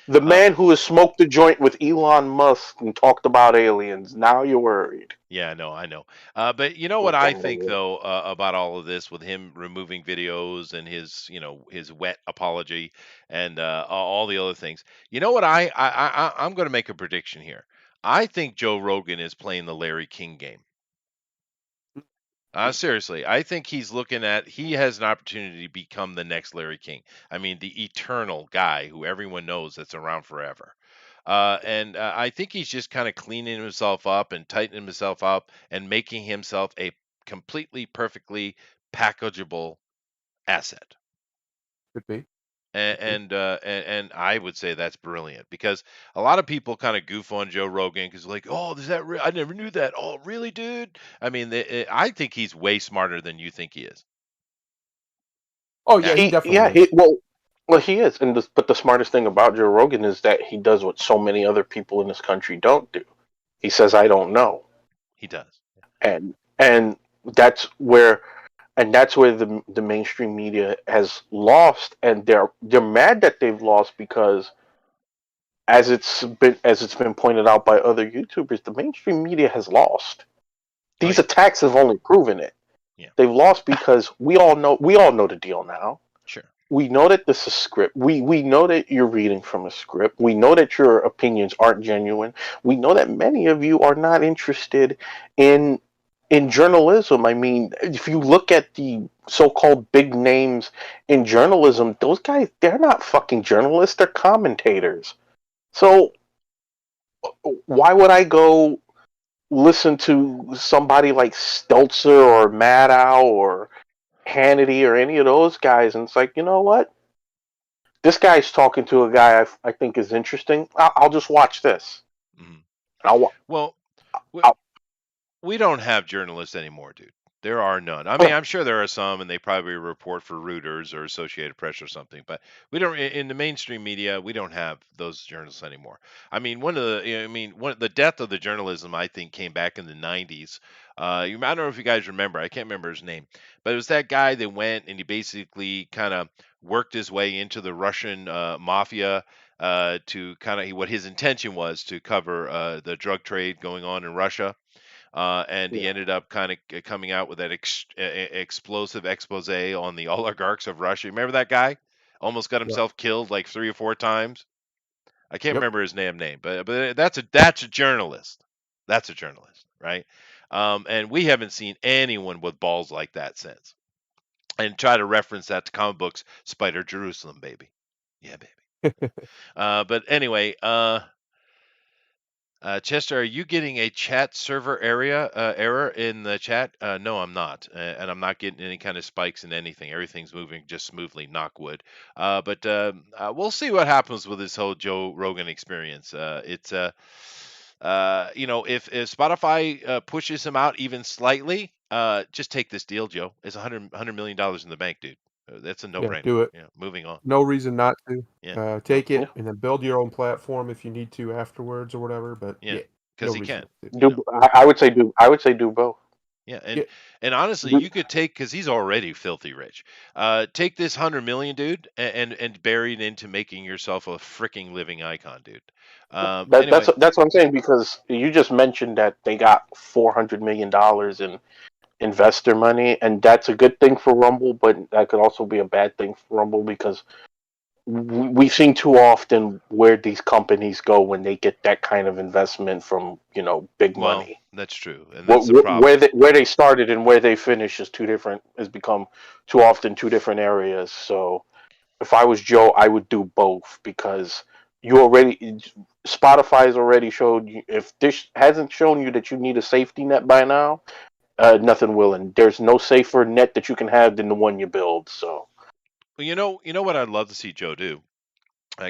The man who has smoked the joint with Elon Musk and talked about aliens. Now you're worried. Yeah, no, I know. But you know what Look, I I'm think worried. though about all of this with him removing videos and his, his wet apology and all the other things. You know what I'm going to make a prediction here. I think Joe Rogan is playing the Larry King game. Seriously, I think he has an opportunity to become the next Larry King. I mean, the eternal guy who everyone knows that's around forever. And I think he's just kind of cleaning himself up and tightening himself up and making himself a completely, perfectly packageable asset. Could be. And I would say that's brilliant because a lot of people kind of goof on Joe Rogan because like, oh, is that I never knew that. Oh, really, dude? I mean, I think he's way smarter than you think he is. Oh yeah, Yeah, he definitely is. Well, he is. But the smartest thing about Joe Rogan is that he does what so many other people in this country don't do. He says, "I don't know," He does. and that's where the mainstream media has lost, and they're mad that they've lost because as it's been pointed out by other YouTubers, the mainstream media has lost. Oh These yeah, attacks have only proven it. yeah, They've lost because we all know the deal now. sure. We know that this is script. We know that you're reading from a script. We know that your opinions aren't genuine. We know that many of you are not interested in in journalism. I mean, if you look at the so-called big names in journalism, those guys, they're not fucking journalists, they're commentators. So why would I go listen to somebody like Stelzer or Maddow or Hannity or any of those guys? And it's like, you know what? This guy's talking to a guy I think is interesting. I'll just watch this. Mhm. I'll, Well, we, I'll, we don't have journalists anymore, dude. There are none. I mean, I'm sure there are some, and they probably report for Reuters or Associated Press or something. But we don't in the mainstream media. We don't have those journalists anymore. I mean, the death of the journalism, I think, came back in the '90s. I don't know if you guys remember. I can't remember his name, but it was that guy that went and he basically kind of worked his way into the Russian mafia. To kind of what his intention was to cover the drug trade going on in Russia, and he yeah, ended up kind of coming out with that explosive expose on the oligarchs of Russia. Remember that guy? Almost got Yep. himself killed like 3 or 4 times. I can't Yep. remember his name, but that's a journalist. That's a journalist, right? And we haven't seen anyone with balls like that since. And try to reference that to comic books, Spider Jerusalem, baby. Yeah, baby. But anyway, Chester, are you getting a chat server area error in the chat? No, I'm not, and I'm not getting any kind of spikes in anything. Everything's moving just smoothly, knock wood. But we'll see what happens with this whole Joe Rogan experience. If Spotify pushes him out even slightly, just take this deal, Joe. It's $100 million in the bank, dude. That's a Yeah, no-brainer. do it. Yeah, moving on. No reason not to. Yeah, no, Take it yeah. and then build your own platform if you need to afterwards or whatever. But yeah, yeah, no because he reason can. not to. You know. I would say do both. Yeah, Yeah, and honestly, Do, you could take because he's already filthy rich. Take this 100 million, dude, and bury it into making yourself a freaking living icon, dude. that Anyway, that's what I'm saying, because you just mentioned that they got $400 million in investor money, and that's a good thing for Rumble, but that could also be a bad thing for Rumble because we've seen too often where these companies go when they get that kind of investment from big well, money. that's true, and What, that's the wh- where problem. they where they started and where they finish is two different. Has become too often two different areas. So if I was Joe, I would do both because you already Spotify's already showed you. If this hasn't shown you that you need a safety net by now, nothing will. And there's no safer net that you can have than the one you build. So Well, you know what I'd love to see Joe do.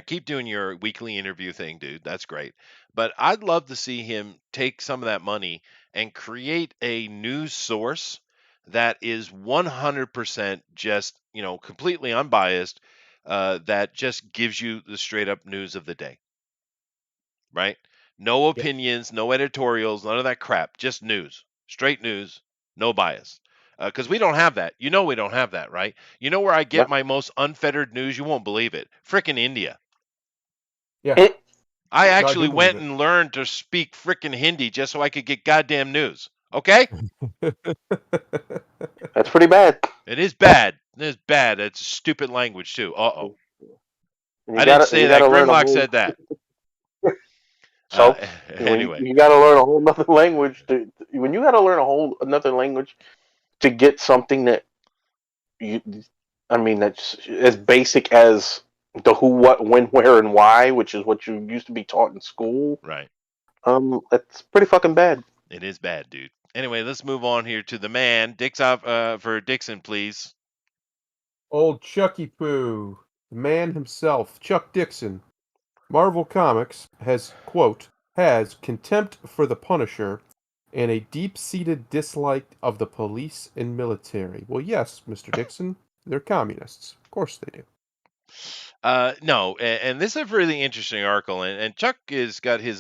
Keep doing your weekly interview thing, dude. That's great. But I'd love to see him take some of that money and create a news source that is 100% just, completely unbiased, that just gives you the straight up news of the day, right? No yeah, opinions, no editorials, none of that crap. Just news, straight news, no bias. Because we don't have that. You know, we don't have that, right? You know where I yeah, get my most unfettered news? You won't believe it. Frickin' India. yeah. it, I No, I actually do believe went it. and learned to speak frickin' Hindi just so I could get goddamn news. Okay? that's pretty bad. It is bad. It is bad. It's a stupid language too. Uh-oh. And I didn't say you that. gotta learn a Grimlock whole. said that. Uh, So when anyway, you got to learn a whole nother language when you got to learn a whole another language to get something that you, I mean, that's as basic as the who, what, when, where, and why, which is what you used to be taught in school. right. That's pretty fucking bad. It is bad, dude. Anyway, let's move on here to the man. Dick's out for Dixon, please. Old Chucky Poo, the man himself, Chuck Dixon. Marvel Comics has contempt for the Punisher and a deep-seated dislike of the police and military. Well, yes, Mr. Dixon, they're communists. Of course they do. No, and this is a really interesting article, and Chuck has got his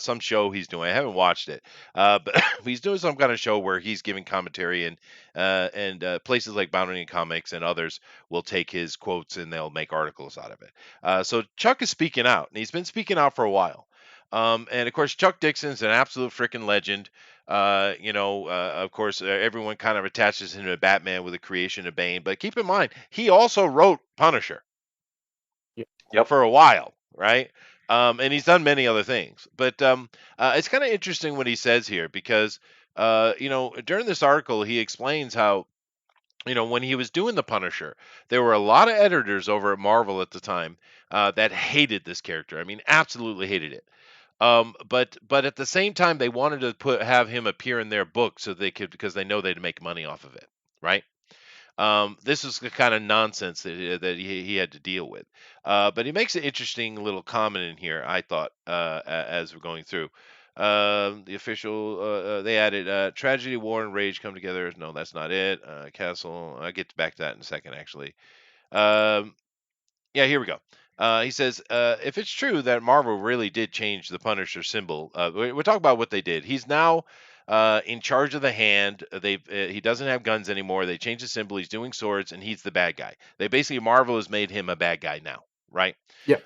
some show he's doing. I haven't watched it, but he's doing some kind of show where he's giving commentary, and places like Boundary Comics and others will take his quotes and they'll make articles out of it. So Chuck is speaking out, and he's been speaking out for a while. And of course, Chuck Dixon's an absolute freaking legend. Of course, everyone kind of attaches him to Batman with the creation of Bane, but keep in mind, he also wrote Punisher Yep. for a while, right? And he's done many other things. But it's kind of interesting what he says here because, during this article, he explains how, when he was doing The Punisher, there were a lot of editors over at Marvel at the time that hated this character. I mean, absolutely hated it. But at the same time, they wanted to have him appear in their book so they could because they know they'd make money off of it, right? This is the kind of nonsense that he had to deal with. But he makes an interesting little comment in here, I thought, as we're going through. The official, they added tragedy, war, and rage come together. No, that's not it. Castle, I'll get back to that in a second, actually. Um, yeah, here we go. He says, if it's true that Marvel really did change the Punisher symbol, we're talking about what they did. He's now in charge of the hand. He doesn't have guns anymore. They changed the symbol. He's doing swords, and he's the bad guy. They basically Marvel has made him a bad guy now, right? Yeah.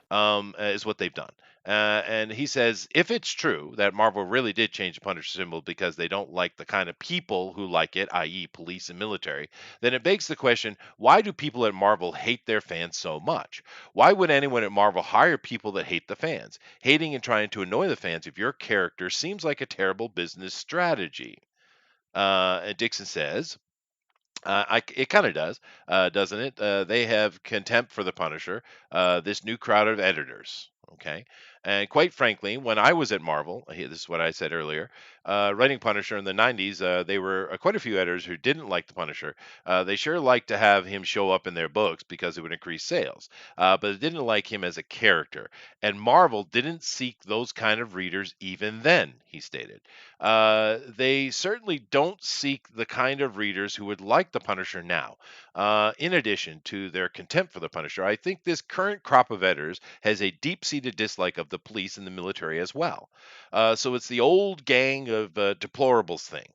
Is what they've done. And he says, if it's true that Marvel really did change the Punisher symbol because they don't like the kind of people who like it, i.e., police and military, then it begs the question, why do people at Marvel hate their fans so much? Why would anyone at Marvel hire people that hate the fans? Hating and trying to annoy the fans of your character seems like a terrible business strategy. And Dixon says, it kind of does, doesn't it? They have contempt for the Punisher, this new crowd of editors. Okay. And quite frankly, when I was at Marvel, this is what I said earlier, writing Punisher in the 90s, they were quite a few editors who didn't like the Punisher. They sure liked to have him show up in their books because it would increase sales, but they didn't like him as a character. And Marvel didn't seek those kind of readers even then, he stated. They certainly don't seek the kind of readers who would like the Punisher now. In addition to their contempt for the Punisher, I think this current crop of editors has a deep seated dislike of the police and the military as well. So it's the old gang of deplorables thing.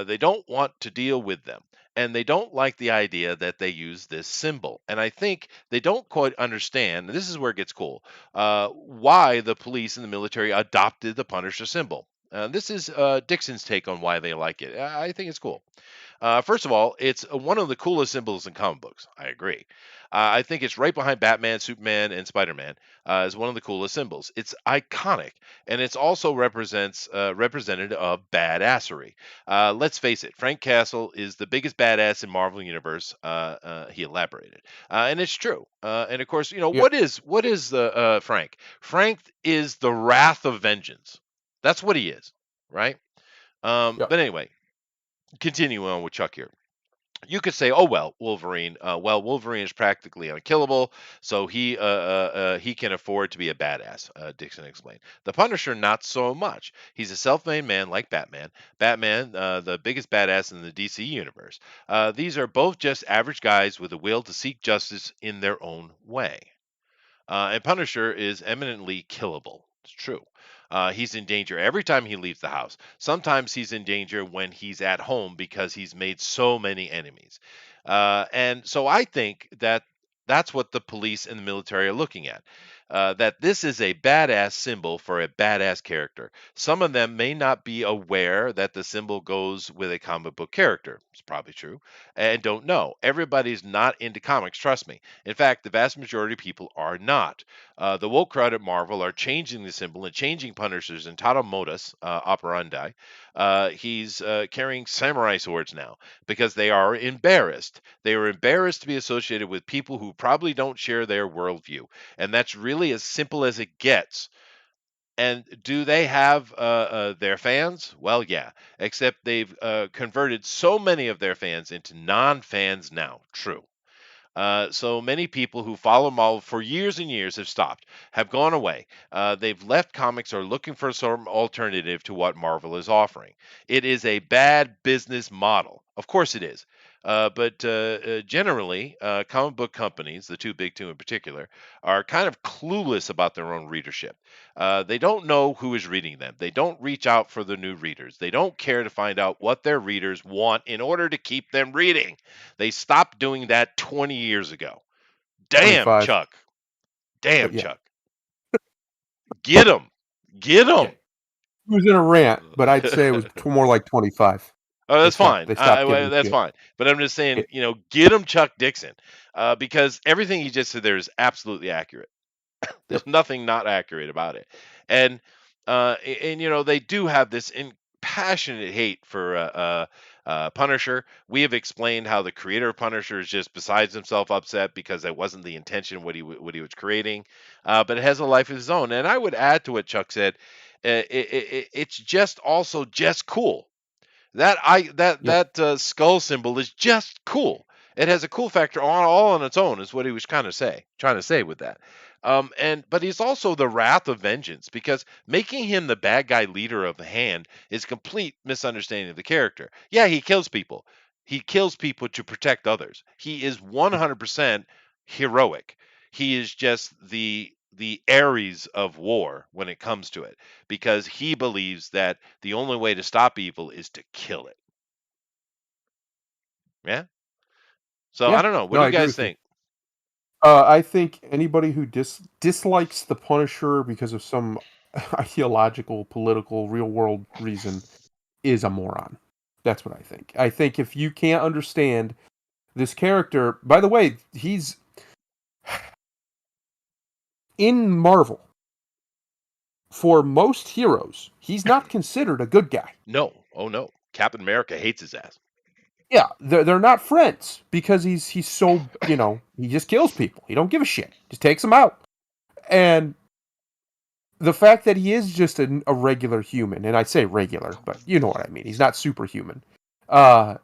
They don't want to deal with them. And they don't like the idea that they use this symbol. And I think they don't quite understand, and this is where it gets cool, why the police and the military adopted the Punisher symbol. This is Dixon's take on why they like it. I think it's cool. First of all, it's one of the coolest symbols in comic books. I agree. I think it's right behind Batman, Superman, and Spider-Man as one of the coolest symbols. It's iconic, and it's also representative of badassery. Let's face it, Frank Castle is the biggest badass in Marvel Universe. He elaborated, and it's true. And of course, Yeah. what is the Frank? Frank is the wrath of vengeance. That's what he is, right? Yeah. But anyway, continuing on with Chuck here. You could say, "Oh well, Wolverine. Well, Wolverine is practically unkillable, so he can afford to be a badass." Dixon explained. The Punisher, not so much. He's a self-made man like Batman. Batman, the biggest badass in the DC universe. These are both just average guys with a will to seek justice in their own way. And Punisher is eminently killable. It's true. He's in danger every time he leaves the house. Sometimes he's in danger when he's at home because he's made so many enemies. And so I think that that's what the police and the military are looking at. That this is a badass symbol for a badass character. Some of them may not be aware that the symbol goes with a comic book character. It's probably true. And don't know. Everybody's not into comics, trust me. In fact, the vast majority of people are not. The woke crowd at Marvel are changing the symbol and changing Punisher's entire modus operandi. He's carrying samurai swords now because they are embarrassed. They are embarrassed to be associated with people who probably don't share their worldview. And that's really as simple as it gets. And do they have their fans? Well, yeah, except they've converted so many of their fans into non fans now. True. So many people who follow Marvel for years and years have stopped, have gone away. They've left comics or looking for some alternative to what Marvel is offering. It is a bad business model. Of course it is. But generally, comic book companies, the two in particular, are kind of clueless about their own readership. They don't know who is reading them. They don't reach out for the new readers. They don't care to find out what their readers want in order to keep them reading. They stopped doing that 20 years ago. Damn, 25. Chuck. Damn, Yeah. Chuck. Get him. Get Yeah. him. He was in a rant, but I'd say it was more like 25. Oh, They that's stopped. fine. They stopped giving Well, a that's shit. fine. But I'm just Yeah. saying, get him Chuck Dixon, because everything he just said there is absolutely accurate. Yep. There's nothing not accurate about it. And they do have this passionate hate for Punisher. We have explained how the creator of Punisher is just besides himself upset because that wasn't the intention what he was creating. But it has a life of its own. And I would add to what Chuck said, it's just also just cool. Yep. That skull symbol is just cool. It has a cool factor all on its own, is what he was trying to say with that. But he's also the wrath of vengeance because making him the bad guy leader of the hand is complete misunderstanding of the character. Yeah, he kills people. He kills people to protect others. He is 100% heroic. He is just the Ares of war when it comes to it because he believes that the only way to stop evil is to kill it. Yeah. So I Yeah. don't know. What No, do I you agree guys with you. think? I think anybody who dislikes the Punisher because of some ideological, political, real world reason is a moron. That's what I think. I think if you can't understand this character, by the way, he's in Marvel. For most heroes, he's not considered a good guy. No. Oh no. Captain America hates his ass. Yeah, they're not friends because he's so, he just kills people. He don't give a shit. Just takes them out. And the fact that he is just a regular human, and I say regular, but you know what I mean. He's not superhuman.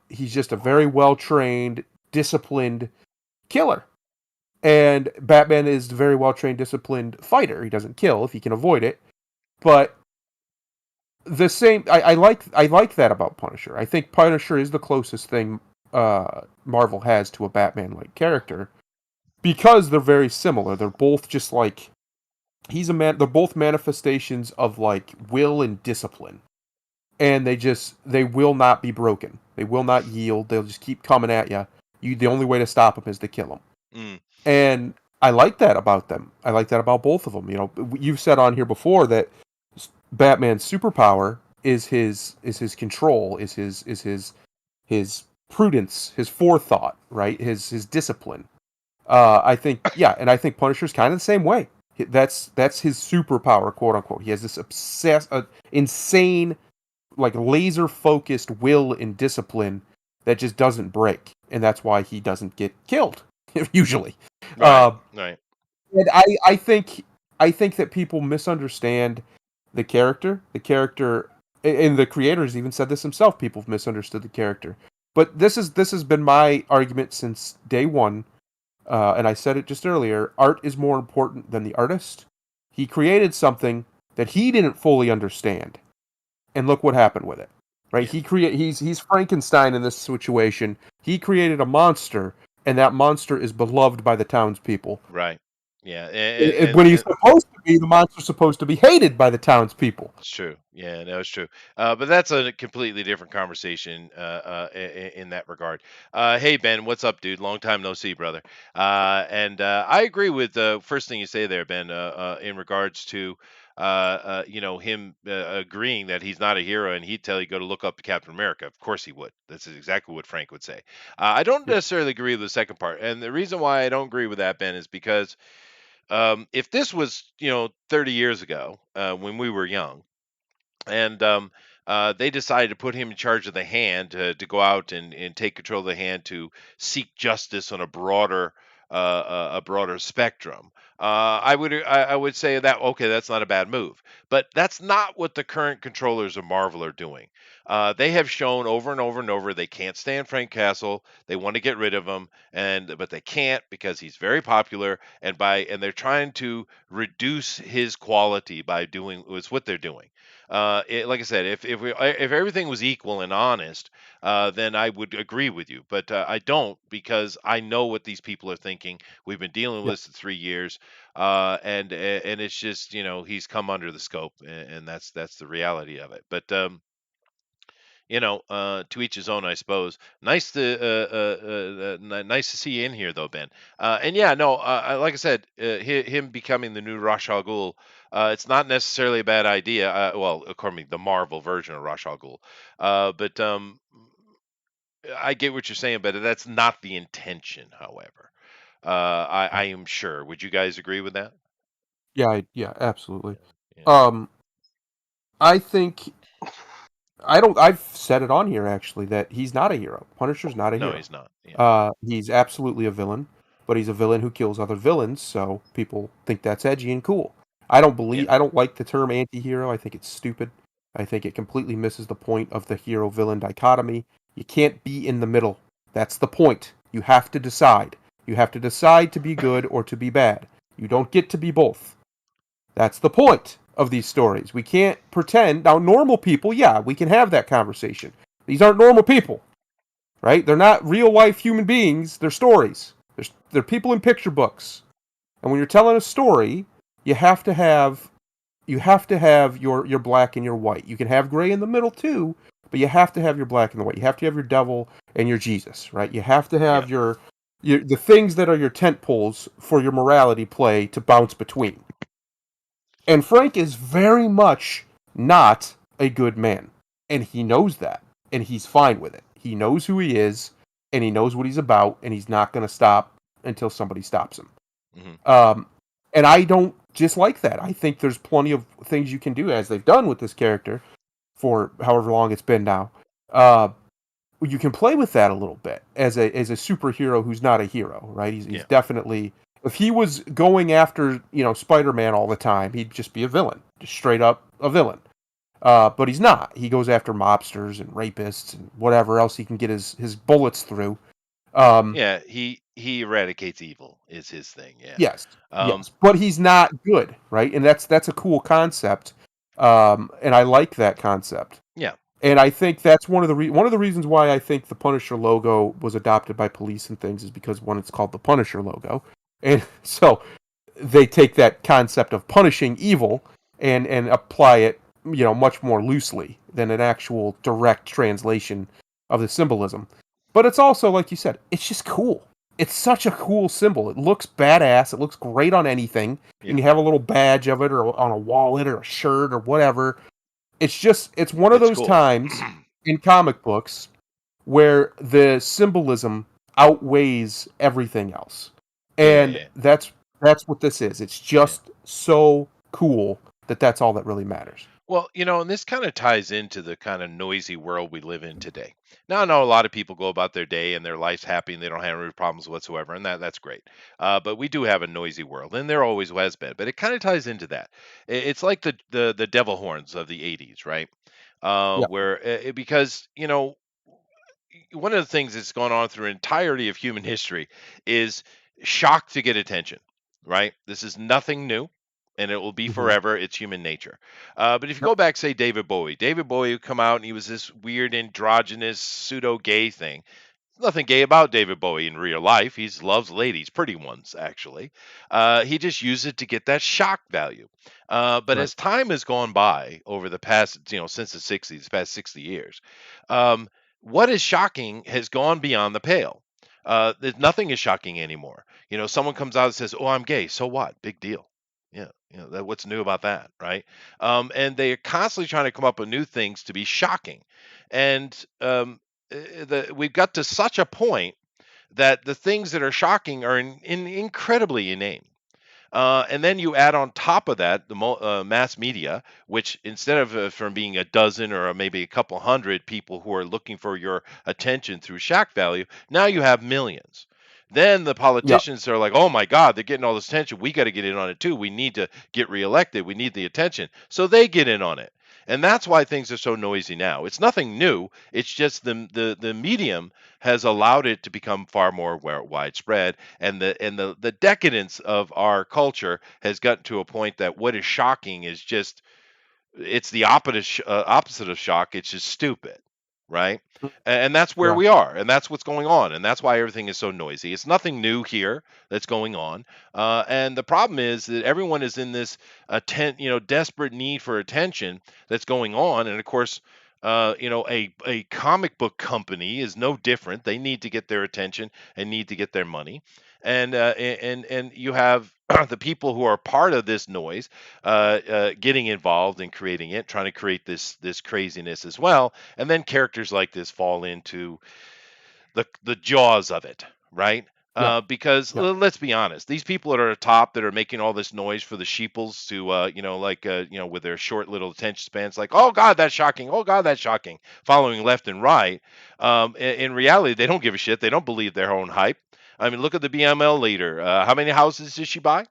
He's just a very well trained, disciplined killer. And Batman is a very well trained, disciplined fighter. He doesn't kill if he can avoid it. But I like that about Punisher. I think Punisher is the closest thing Marvel has to a Batman like character because they're very similar. They're both just like he's a man. They're both manifestations of like will and discipline, and they will not be broken. They will not yield. They'll just keep coming at you. The only way to stop them is to kill them. Mm, And I like that about them. I like that about both of them. You've said on here before that Batman's superpower is his control, is his prudence, his forethought, right? His discipline. I think yeah, and I think Punisher's kind of the same way. That's his superpower, quote unquote. He has this insane, like laser focused will and discipline that just doesn't break, and that's why he doesn't get killed usually. right. Uh, Right. and I think that people misunderstand the character. The character, and the creators even said this himself. People have misunderstood the character. But this has been my argument since day one, and I said it just earlier. Art is more important than the artist. He created something that he didn't fully understand, and look what happened with it. Right? Yeah. He's Frankenstein in this situation. He created a monster, and that monster is beloved by the townspeople. Right. Yeah. And When he's supposed to be, the monster's supposed to be hated by the townspeople. it's true. Yeah, no, it's true. But that's a completely different conversation in that regard. Hey, Ben, what's up, dude? Long time no see, brother. And I agree with the first thing you say there, Ben, in regards to him agreeing that he's not a hero, and he'd tell you go to look up to Captain America. Of course he would. That's exactly what Frank would say. I don't Yep. necessarily agree with the second part, and the reason why I don't agree with that, Ben, is because if this was 30 years ago when we were young and they decided to put him in charge of the hand to go out and take control of the hand to seek justice on a broader spectrum. I would say that okay, that's not a bad move, but that's not what the current controllers of Marvel are doing. They have shown over and over and over they can't stand Frank Castle. They want to get rid of him, but they can't because he's very popular, and they're trying to reduce his quality by doing. It's what they're doing. Like I said, if everything was equal and honest, then I would agree with you. But I don't, because I know what these people are thinking. We've been dealing Yeah. with this for 3 years, and it's just, he's come under the scope, and that's the reality of it. But to each his own, I suppose. Nice to see you in here, though, Ben. And yeah, no, like I said, him becoming the new Ra's al Ghul, it's not necessarily a bad idea. Well, according to the Marvel version of Ra's al Ghul, but I get what you're saying, but that's not the intention. However, I am sure. Would you guys agree with that? Yeah, absolutely. Yeah. Um, I think I've said it on here actually that he's not a hero. Punisher's not a No, hero. he's not. Yeah. He's absolutely a villain, but he's a villain who kills other villains, so people think that's edgy and cool. Yeah. I don't like the term anti-hero. I think it's stupid. I think it completely misses the point of the hero-villain dichotomy. You can't be in the middle. That's the point. You have to decide. You have to decide to be good or to be bad. You don't get to be both. That's the point of these stories. We can't pretend. Now, normal people, yeah, we can have that conversation. These aren't normal people, right? They're not real life human beings. They're stories. They're people in picture books. And when you're telling a story, you have to have your black and your white. You can have gray in the middle too, but you have to have your black and the white. You have to have your devil and your Jesus, right? You have to Yeah. have your the things that are your tent poles for your morality play to bounce between. And Frank is very much not a good man. And he knows that. And he's fine with it. He knows who he is, and he knows what he's about, and he's not going to stop until somebody stops him. Hmm. Um, and I don't dislike that. I think there's plenty of things you can do, as they've done with this character for however long it's been now. Uh, you can play with that a little bit as a superhero who's not a hero, right? He's Yeah. definitely, if he was going after Spider-Man all the time, he'd just be a villain, just straight up a villain. But he's not. He goes after mobsters and rapists and whatever else he can get his bullets through. Um, Yeah. He eradicates evil is his thing. Yeah. yes, Um. yes, but he's not good, right? And that's a cool concept, and I like that concept. Yeah. And I think that's one of the reasons why I think the Punisher logo was adopted by police and things is because one, it's called the Punisher logo, and so they take that concept of punishing evil and apply it, much more loosely than an actual direct translation of the symbolism. But it's also, like you said, it's just cool. It's such a cool symbol. It looks badass. It looks great on anything. Yeah. And you have a little badge of it or on a wallet or a shirt or whatever. It's one of It's those cool. times in comic books where the symbolism outweighs everything else. Yeah. And Yeah. that's what this is. It's Yeah. just so cool that that's all that really matters. Well, and this kind of ties into the kind of noisy world we live in today. Now, I know a lot of people go about their day and their life's happy and they don't have any problems whatsoever, and that's great. But we do have a noisy world, and there always has been. But it kind of ties into that. It's like the devil horns of the '80s, right? Yeah. Because one of the things that's gone on through entirety of human history is shock to get attention, right? This is nothing new, and it will be Hmm. forever. It's human nature. But if you Yep. go back, say David Bowie would come out and he was this weird androgynous pseudo gay thing. Nothing gay about David Bowie in real life. He loves ladies, pretty ones, actually. He just used it to get that shock value. But Right. as time has gone by over the past, since the '60s, past 60 years, um, what is shocking has gone beyond the pale. There's nothing is shocking anymore. Someone comes out and says, "Oh, I'm gay." So what? Big deal. Yeah, what's new about that, right? And they are constantly trying to come up with new things to be shocking, and we've got to such a point that the things that are shocking are incredibly inane. And then you add on top of that the mass media, which instead of from being a dozen or maybe a couple hundred people who are looking for your attention through shock value, now you have millions. Then the Yeah. politicians are like, oh my God, they're getting all this attention. We got to get in on it too. We need to get reelected. We need the attention. So they get in on it. And that's why things are so noisy now. It's nothing new. It's just the medium has allowed it to become far more widespread, and the decadence of our culture has gotten to a point that what is shocking is just It's the opposite of shock. It's just stupid, right? Mm, And that's where yeah, we are, and that's what's going on, and that's why everything is so noisy. It's nothing new here that's going on, and the problem is that everyone is in this desperate need for attention that's going on, and of course. A comic book company is no different. They need to get their attention and need to get their money, and you have the people who are part of this noise getting involved and creating it, trying to create this craziness as well, and then characters like this fall into the jaws of it, right? yeah, Because yeah, let's be honest, these people that are at the top that are making all this noise for the sheeples to, with their short little attention spans, like, oh God, that's shocking. Oh God, that's shocking. Following left and right. In reality, they don't give a shit. They don't believe their own hype. I mean, look at the BML leader. How many houses did she buy?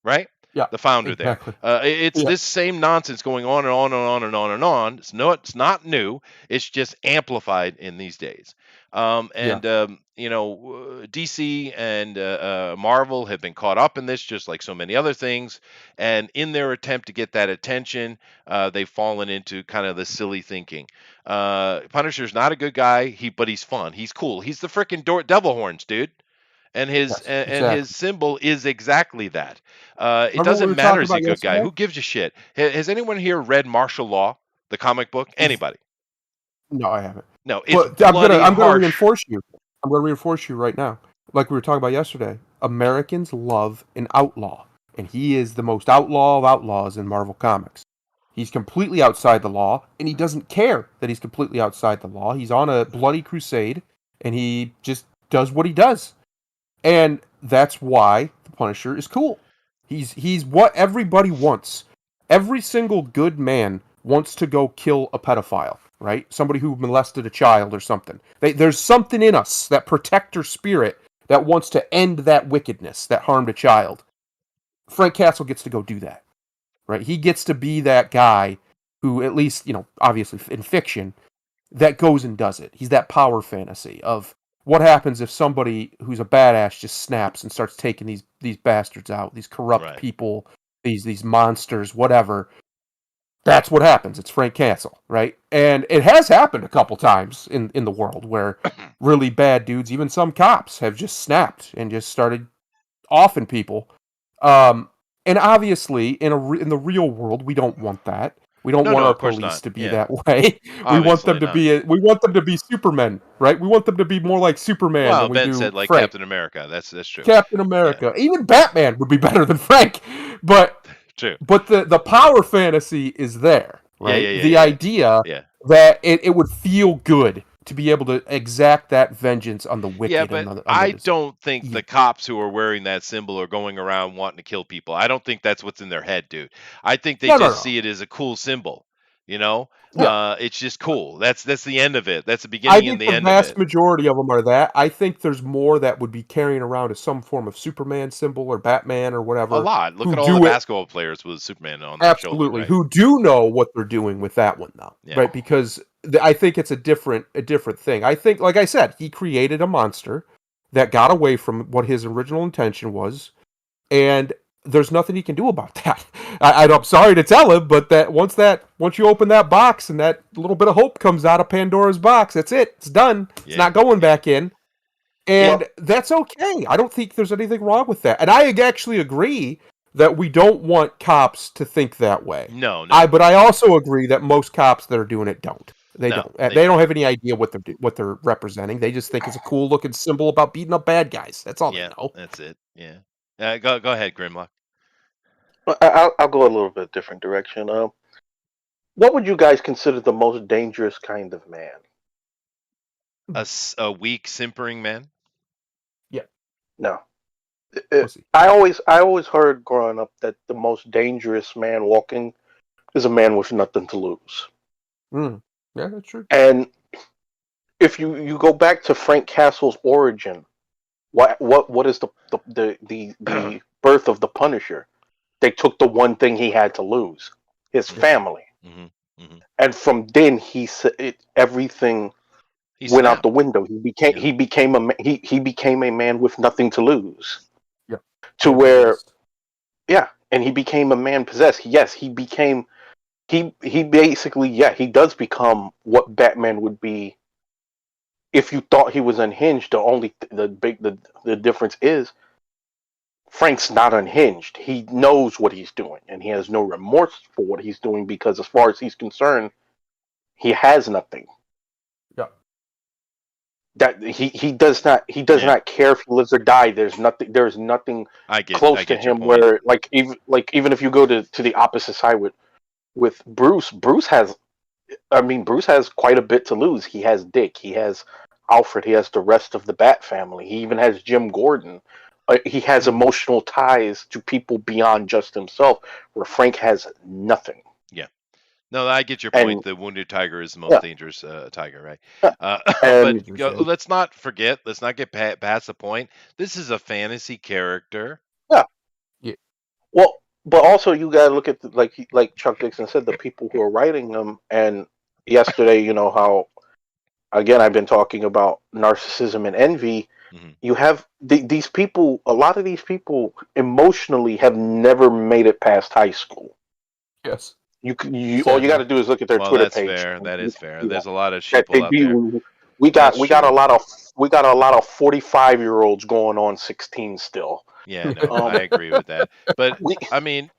Right? yeah, The founder there. exactly. It's Yeah, this same nonsense going on and on and on and on and on. It's not new. It's just amplified in these days. yeah, DC and Marvel have been caught up in this, just like so many other things. And in their attempt to get that attention, they've fallen into kind of the silly thinking. Punisher's not a good guy, but he's fun. He's cool. He's the freaking devil horns, dude, and his yes, and his exactly. symbol is exactly that. It Remember what we doesn't were matter talking is he a about good guy. yesterday? Who gives a shit? Has anyone here read Martial Law, the comic book? Ex- Anybody? no, I haven't. No, it's But bloody I'm gonna harsh. reinforce you. I'm gonna reinforce you right now. Like we were talking about yesterday. Americans love an outlaw, and he is the most outlaw of outlaws in Marvel Comics. He's completely outside the law, and he doesn't care that he's completely outside the law. He's on a bloody crusade, and he just does what he does. And that's why the Punisher is cool. He's what everybody wants. Every single good man wants to go kill a pedophile, right? Somebody who molested a child or something. There's something in us, that protector spirit, that wants to end that wickedness that harmed a child. Frank Castle gets to go do that, right? He gets to be that guy who, at least, obviously in fiction, that goes and does it. He's that power fantasy of what happens if somebody who's a badass just snaps and starts taking these bastards out, these corrupt Right. people, these monsters, whatever. That's what happens. It's Frank Castle, right? And it has happened a couple times in the world where really bad dudes, even some cops, have just snapped and just started offing people. Um, and obviously, in the real world, we don't want that. We don't No, want no, our of course police not. to be Yeah, that way. obviously not. We want them to be Supermen, right? We want them to be more like Superman Well, than we Ben do said like Frank. Captain America. That's true. Captain Yeah, America, even Batman would be better than Frank. But true. the power fantasy is there, Yeah, right? yeah, yeah, The yeah, idea yeah. that it would feel good to be able to exact that vengeance on the Yeah, wicked and but on I the don't think the evil. cops who are wearing that symbol are going around wanting to kill people. I don't think that's what's in their head, dude. I think they No, no, just no. see it as a cool symbol. You know, Yeah. it's just cool. That's the end of it. That's the I beginning and think the the end of vast it. majority of them are that. I think there's more that would be carrying around as some form of Superman symbol or Batman or A whatever, lot. Look who at all the do it basketball players with Superman on their shoulder, absolutely, right? who do know what they're doing with that one though, Yeah. right? Because I think it's a different thing. I think, like I said, he created a monster that got away from what his original intention was, and there's nothing he can do about that. I'm sorry to tell him, but once you open that box and that little bit of hope comes out of Pandora's box, that's it. It's done. It's Yeah. not going Yeah. back in, Yeah. and that's okay. I don't think there's anything wrong with that. And I actually agree that we don't want cops to think that way. No, no, But I also agree that most cops that are doing it don't. They no. don't. They They don't don't. have any idea what they're representing. They just think it's a cool looking symbol about beating up bad guys. That's all they Yeah, know. that's it. Yeah. Go ahead, Grimlock. I'll go a little bit different direction. What would you guys consider the most dangerous kind of man? A weak simpering man. Yeah, No. pussy. I always heard growing up that the most dangerous man walking is a man with nothing to lose. Mm. Yeah, that's true. And if you go back to Frank Castle's origin, what is the birth of the Punisher? They took the one thing he had to lose, his Yeah, family, hmm hmm and from then everything He went out the snapped. window. Yeah. He became a man with nothing to lose. yeah. To Man where, possessed. yeah, and he became a man possessed. Yes, he became he basically, yeah, he does become what Batman would be if you thought he was unhinged. The difference is Frank's not unhinged. He knows what he's doing, and he has no remorse for what he's doing because, as far as he's concerned, he has nothing. Yeah. That he does Yeah, not care if he lives or dies. There's nothing I close to get your him point. where, even if you go to the opposite side with Bruce has, I mean, Bruce has quite a bit to lose. He has Dick, he has Alfred, he has the rest of the Bat family. He even has Jim Gordon. He has Mhm. emotional ties to people beyond just himself, where Frank has nothing. Yeah. No, I get your point. And The wounded tiger is the most yeah, dangerous tiger, right? yeah, Uh, but and Dangerous, yeah. let's not forget. Let's not get past the point. This is a fantasy character. yeah. Yeah. Well, but also you got to look at like Chuck Dixon said, the people who are writing them. And yesterday, how again I've been talking about narcissism and envy. Hmm. You have these people. A lot of these people emotionally have never made it past high school. Yes. You all you got Sadly. to do is look at their Well, Twitter that's page. fair. That You is can fair. see There's a lot of that they sheeple out be. there. We got That's we got a true. lot of we got a lot of 45-year-olds going on 16 still. Yeah, no, I Um, agree with that. But we I mean,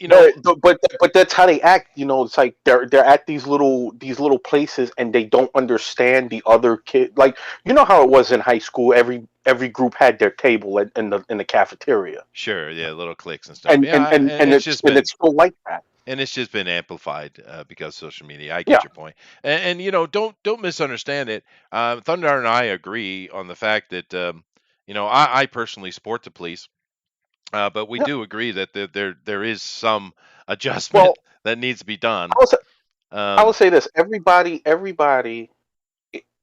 but that's how they act. It's like they're at these little places, and they don't understand the other kid. Like, how it was in high school. Every group had their table in the cafeteria, sure, yeah, little clicks and stuff. and Yeah, and and, and and it's it's just and been it's still like that. amplified because of social media. I Yeah, get your point, and don't misunderstand it. Thunder and I agree on the fact that I personally support the police, but we yeah. do agree that there is some Well, adjustment that needs to be done. I will say, I will Um, say this: everybody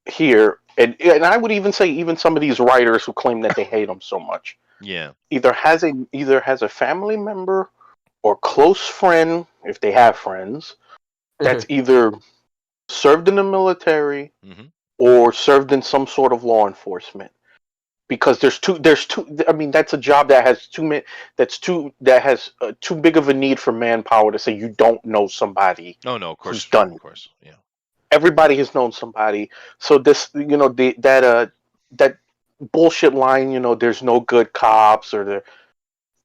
here, and I would even say even some of these writers who claim that they hate them so much, yeah. either has a family member or close friend, if they have friends, that's either served in the military Hmm. or served in some sort of law enforcement. Because there's two. I mean, that's a job that has too big of a need for manpower to say you don't know somebody Oh no, who's done of it. course, yeah, Everybody has known somebody. So this, that bullshit line, there's no good cops, or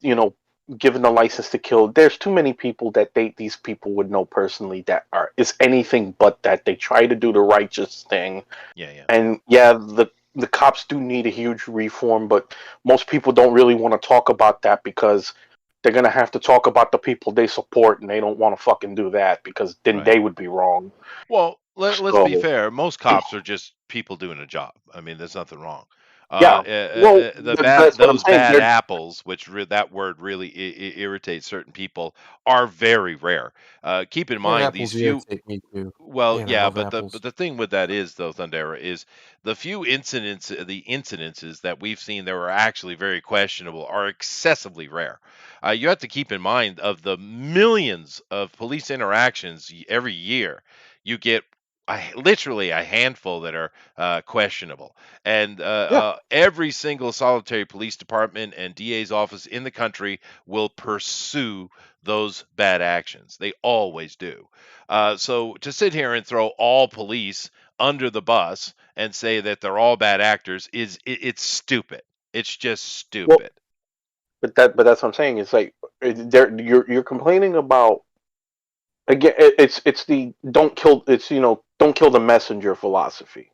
you know, given the license to kill. There's too many people that these people would know personally that is anything but that. They try to do the righteous thing, yeah, yeah. and yeah, the cops do need a huge reform, but most people don't really want to talk about that because they're gonna have to talk about the people they support, and they don't want to fucking do that because then Right. they would be wrong. Well, let's be So fair. Most cops are just people doing a job. I mean, there's nothing wrong. yeah, well, that's what I'm Those saying. bad apples, which that word really irritates certain people, are very rare. Keep in And mind these apples few. irritate me too. Well, Man, I yeah, love but the apples. thing with that is though, Thundera, is the few the incidences that we've seen that were actually very questionable are excessively rare. You have to keep in mind of the millions of police interactions every year, you get literally a handful that are questionable, and Yeah, every single solitary police department and DA's office in the country will pursue those bad actions. They always do. So to sit here and throw all police under the bus and say that they're all bad actors it's stupid. It's just well, stupid. but that's what I'm saying. It's like you're complaining about, again. It's the don't kill. It's don't kill the messenger philosophy.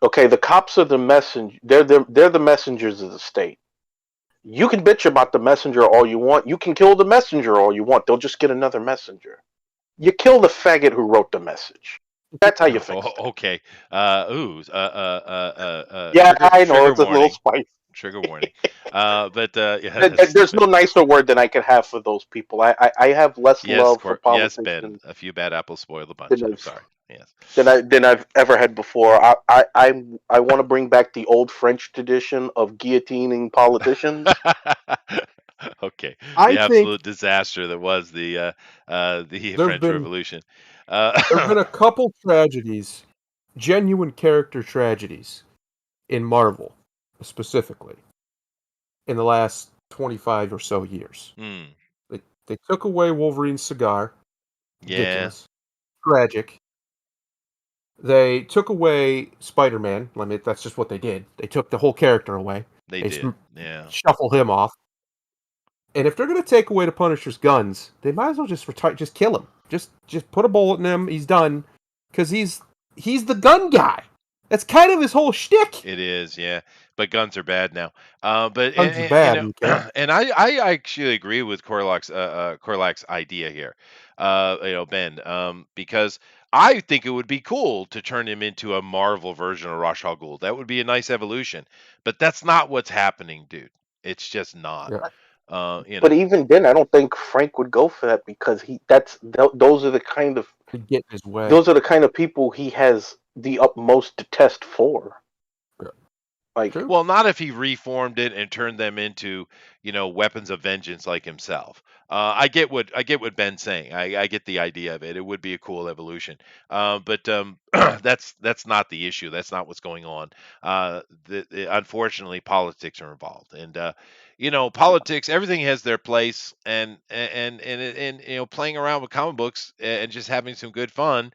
Okay, the cops are the messenger. They're the messengers of the state. You can bitch about the messenger all you want. You can kill the messenger all you want. They'll just get another messenger. You kill the faggot who wrote the message. That's how you fix that. Okay. Yeah, I know Trigger it's a little warning. spicy. Trigger warning. But yeah, that's There's stupid. no nicer word than I could have for those people. I have less Yes, love for yes, Ben. politicians A few bad apples spoil the bunch. than I'm I've sorry. Yes. than I've ever had before. I want to bring back the old French tradition of guillotining politicians. Okay. The I think absolute disaster that was the there've French been Revolution. there've been a couple tragedies, genuine character tragedies in Marvel, specifically in the last 25 or so years. Hmm. They took away Wolverine's cigar. Yeah, Ridiculous. Tragic. They took away Spider-Man. I mean, that's just what they did. They took the whole character away. they They did. Yeah. shuffled him off. And if they're gonna take away the Punisher's guns, they might as well just retire, just kill him. Just put a bullet in him. He's done, because he's the gun guy. That's kind of his whole shtick. It is, yeah. But guns are bad now. But Guns are you bad, know, okay? and I actually agree with Corlac's idea here. Ben, because I think it would be cool to turn him into a Marvel version of Ra's al Ghul. That would be a nice evolution. But that's not what's happening, dude. It's just not. Yeah, Uh, you But know. even then, I don't think Frank would go for that because those are the kind of to get in his way. those are the kind of people he has the utmost detest for. Yeah. Like True. Well, not if he reformed it and turned them into, weapons of vengeance like himself. I get what Ben's saying. I get the idea of it. It would be a cool evolution. But that's not the issue. That's not what's going on. Unfortunately, politics are involved, and politics. Everything has their place, and playing around with comic books and just having some good fun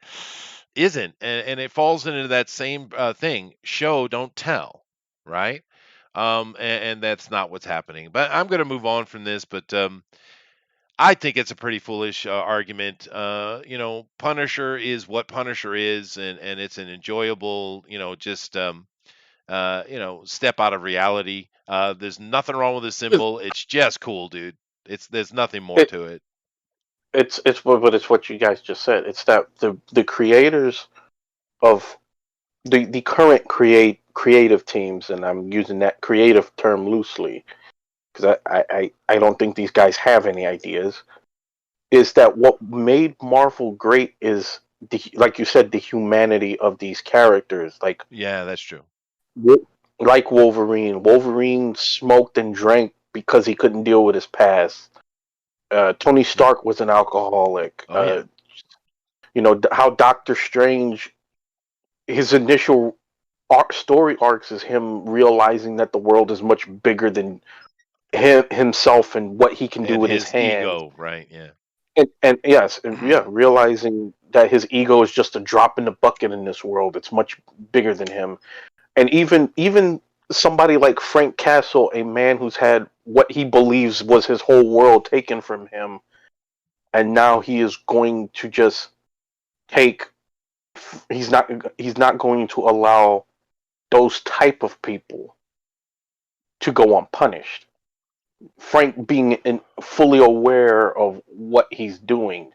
isn't, and it falls into that same thing. Show, don't tell, right? And that's not what's happening. But I'm going to move on from this. But I think it's a pretty foolish argument. Punisher is what Punisher is, and it's an enjoyable, just step out of reality. There's nothing wrong with the symbol. It's just cool, dude. There's nothing more it, to it. but it's what you guys just said. It's that the creators of the current creative teams, and I'm using that creative term loosely because I don't think these guys have any ideas. Is that what made Marvel great? Is like you said, the humanity of these characters, Yeah, that's true. like Wolverine. Wolverine smoked and drank because he couldn't deal with his past. Tony Hmm. Stark was an alcoholic. Oh yeah. How Doctor Strange, his initial story arcs is him realizing that the world is much bigger than himself and what he can do And with his his hands. ego, right? Yeah. And yes, and yeah, realizing that his ego is just a drop in the bucket in this world. It's much bigger than him. And even somebody like Frank Castle, a man who's had what he believes was his whole world taken from him, and now he is going to just take. He's not going to allow those type of people to go unpunished. Frank being fully aware of what he's doing,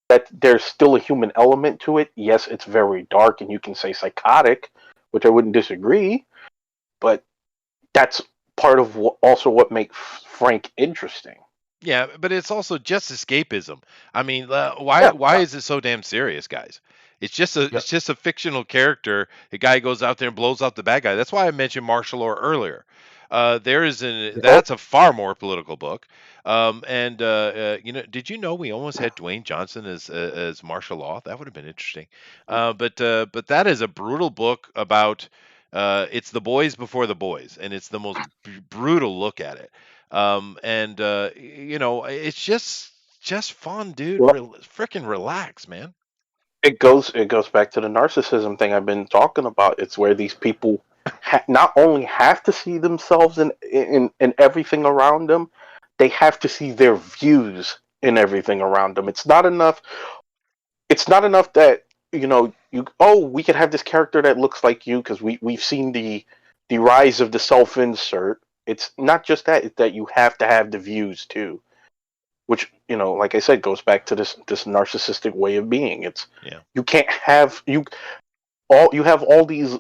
that there's still a human element to it. Yes, it's very dark and you can say psychotic, which I wouldn't disagree, but that's part of also what makes Frank interesting. Yeah, but it's also just escapism. I mean, why Yeah, why is it so damn serious, guys? It's Yep. just a fictional character. The guy goes out there and blows out the bad guy. That's why I mentioned martial law earlier. oh, That's a far more political book. And did you know we almost had Dwayne Johnson as martial law? That would have been interesting. But that is a brutal book about it's the boys before the boys, and it's the most brutal look at it. And it's just fun, dude. well, Freaking relax, man. it goes back to the narcissism thing I've been talking about. It's where these people not only have to see themselves in everything around them, they have to see their views in everything around them. It's not enough that we could have this character that looks like you because we've seen the rise of the self insert. It's not just that; it's that you have to have the views too, which like I said, goes back to this narcissistic way of being. It's Yeah. you can't have you have all these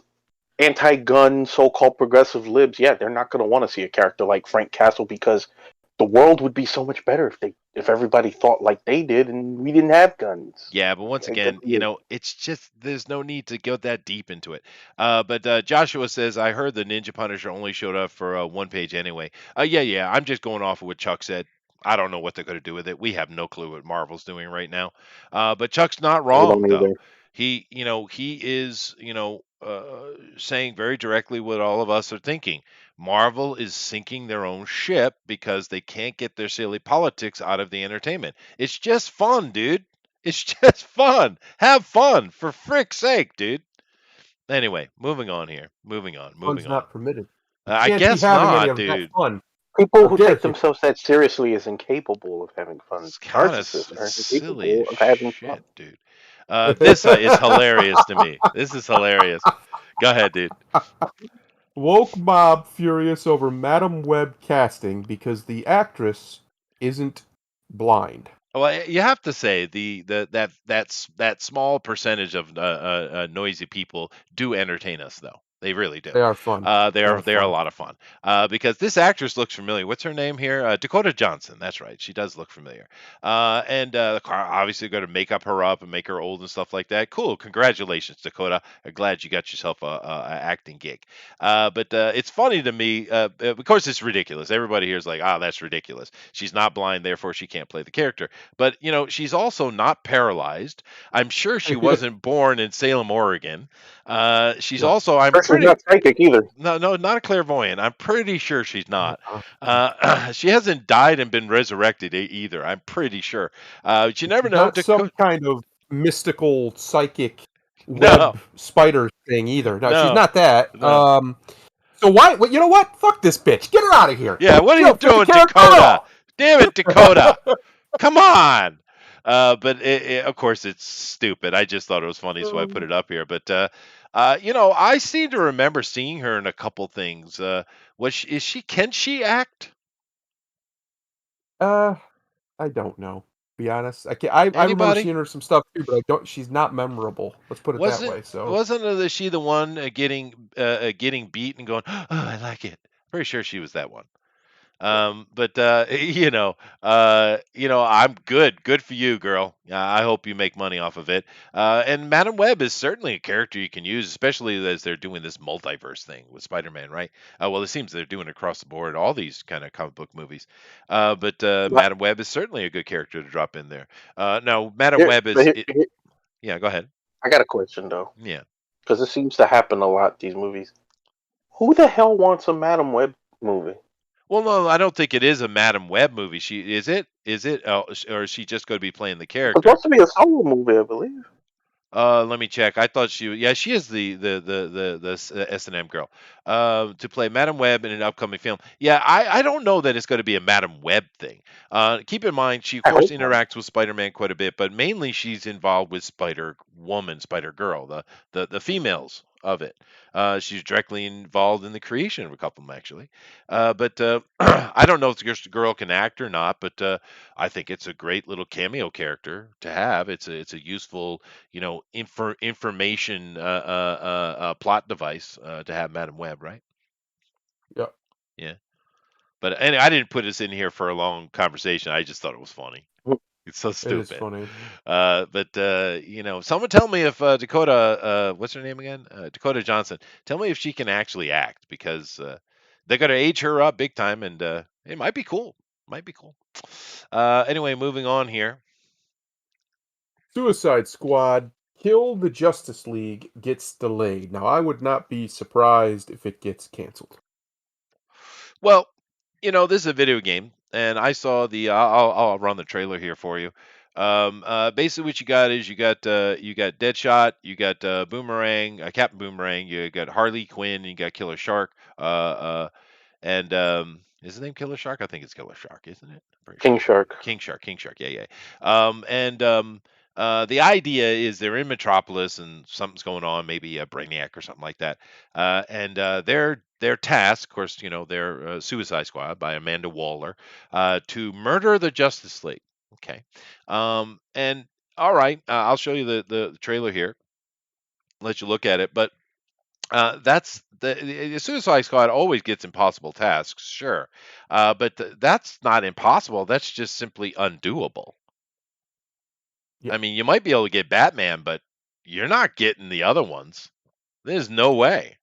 anti-gun so-called progressive libs. Yeah, they're not going to want to see a character like Frank Castle because the world would be so much better if everybody thought like they did and we didn't have guns. Yeah, but once Like, again, it's just there's no need to go that deep into it. But Joshua says, I heard the Ninja Punisher only showed up for one page anyway. Yeah. I'm just going off of what Chuck said. I don't know what they're going to do with it. We have no clue what Marvel's doing right now. But Chuck's not I wrong don't though. either. He is, saying very directly what all of us are thinking. Marvel is sinking their own ship because they can't get their silly politics out of the entertainment. It's just fun, dude. It's just fun. Have fun, for frick's sake, dude. Anyway, moving on here. Moving on. Moving Fun's on. not permitted. You I can't be guess having any not, of that dude. fun. People How who dare take you? themselves that seriously is incapable of having fun. It's kind of Narcissists are silly as incapable of having fun. shit, dude. This is hilarious to me. This is hilarious. Go ahead, dude. Woke mob furious over Madam Web casting because the actress isn't blind. Well, you have to say that small percentage of noisy people do entertain us, though. They really do. They are fun. They They are are they are a fun. lot of fun. Because this actress looks familiar. What's her name here? Dakota Johnson. That's right. She does look familiar. And the car obviously going to make up her up and make her old and stuff like that. Cool. Congratulations, Dakota. I'm glad you got yourself a acting gig. But it's funny to me. Of course, it's ridiculous. Everybody here is like, ah, that's ridiculous. She's not blind, therefore she can't play the character. But she's also not paralyzed. I'm sure she wasn't born in Salem, Oregon. She's No. also, I'm Or she's pretty not psychic either. no, not a clairvoyant. I'm pretty sure she's not. Uh, She hasn't died and been resurrected either. I'm pretty sure. You never She's know. not some kind of mystical psychic No, web spider thing either. No, she's no, not that. no. So why? Well, you know what? Fuck this bitch. Get her out of here. Yeah, what are She you don't fit the doing, character at Dakota? all. Damn it, Dakota. Come on. But of course, it's stupid. I just thought it was funny, so I put it up here. But I seem to remember seeing her in a couple things. Is she? Can she act? Uh, I don't know. Be honest. I can I remember Anybody? seeing her some stuff too, but I don't. She's not memorable. Let's put it that Wasn't way. So wasn't she the one getting beat and going, oh, I like it. Pretty sure she was that one. yeah, But I'm good. Good for you, girl. I hope you make money off of it. And Madam Web is certainly a character you can use, especially as they're doing this multiverse thing with Spider-Man, right? Well, it seems they're doing it across the board, all these kind of comic book movies. But But Madam Web is certainly a good character to drop in there. Now, Madam here, Web but is it. Yeah, go ahead. I got a question though, Yeah. because it seems to happen a lot. These movies. Who the hell wants a Madam Web movie? Well, no, I don't think it is a Madam Web movie. She is it? Is it? Or is she just going to be playing the It's character? supposed to be a solo movie, I believe. Let me check. I thought yeah, she is the S&M girl. To play Madam Web in an upcoming film. Yeah, I don't know that it's going to be a Madam Web thing. Keep in mind, she of I course hope not. interacts with Spider-Man quite a bit, but mainly she's involved with Spider-Woman, Spider-Girl, the females of it. She's directly involved in the creation of a couple of them, actually. But I don't know if the girl can act or not, but I think it's a great little cameo character to have. It's a useful information plot device to have Madam Web, right? yeah. Yeah. But and I didn't put this in here for a long conversation. I just thought it was funny. It's so It is stupid. funny. But someone tell me if Dakota, what's her name again? Dakota Johnson. Tell me if she can actually act because they're gonna age her up big time, and it might be cool. Might be cool. Anyway, moving on here. Suicide Squad Kill the Justice League gets delayed. Now, I would not be surprised if it gets canceled. Well, this is a video game, and I saw the. I'll run the trailer here for you. Basically, what you got is you got Deadshot, you got Boomerang, Captain Boomerang, you got Harley Quinn, you got Killer Shark. And is his name Killer Shark? I think it's Killer Shark, isn't it? I'm pretty King sure. Shark. King Shark, yeah, yeah. And the idea is they're in Metropolis and something's going on, maybe a Brainiac or something like that. And their task, of course, they're Suicide Squad by Amanda Waller, to murder the Justice League. Okay. And all right, I'll show you the trailer here. Let you look at it, but that's the Suicide Squad always gets impossible tasks, sure, but that's not impossible. That's just simply undoable. Yeah, I mean, you might be able to get Batman, but you're not getting the other ones. There's no way.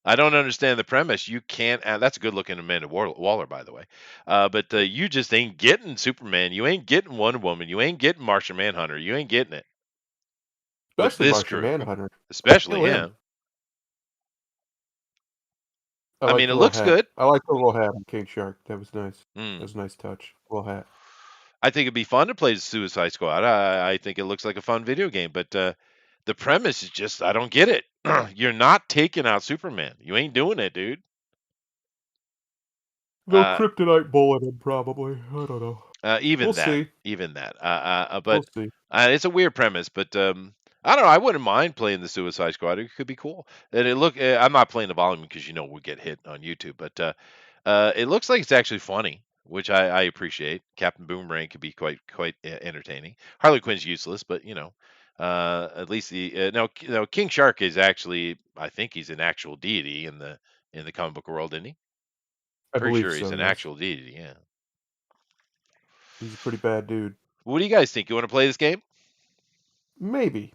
I don't understand the premise. You can't. That's a good-looking Amanda Waller, by the way. But you just ain't getting Superman. You ain't getting Wonder Woman. You ain't getting Martian Manhunter. You ain't getting it with especially this Martian crew, Manhunter. especially Kill him. him. I I like mean, the it little looks hat. good. I like the little hat on King Shark. That was nice. That Mm. was a nice touch. Little hat. I think it'd be fun to play the Suicide Squad. I think it looks like a fun video game, but the premise is just I don't get it. You're not taking out Superman. You ain't doing it, dude. They'll Uh, kryptonite bullet him probably. I don't know. We'll even that, see. even that. We'll But see. it's a weird premise. But I don't know. I wouldn't mind playing the Suicide Squad. It could be cool. And it look. I'm not playing the volume because we'll get hit on YouTube. But it looks like it's actually funny, which I appreciate. Captain Boomerang could be quite entertaining. Harley Quinn's useless, but at least the no King Shark is actually I think he's an actual deity in the comic book world, isn't he? I Pretty believe sure he's so, an yes. actual deity. Yeah. He's a pretty bad dude. What do you guys think? You want to play this game? Maybe.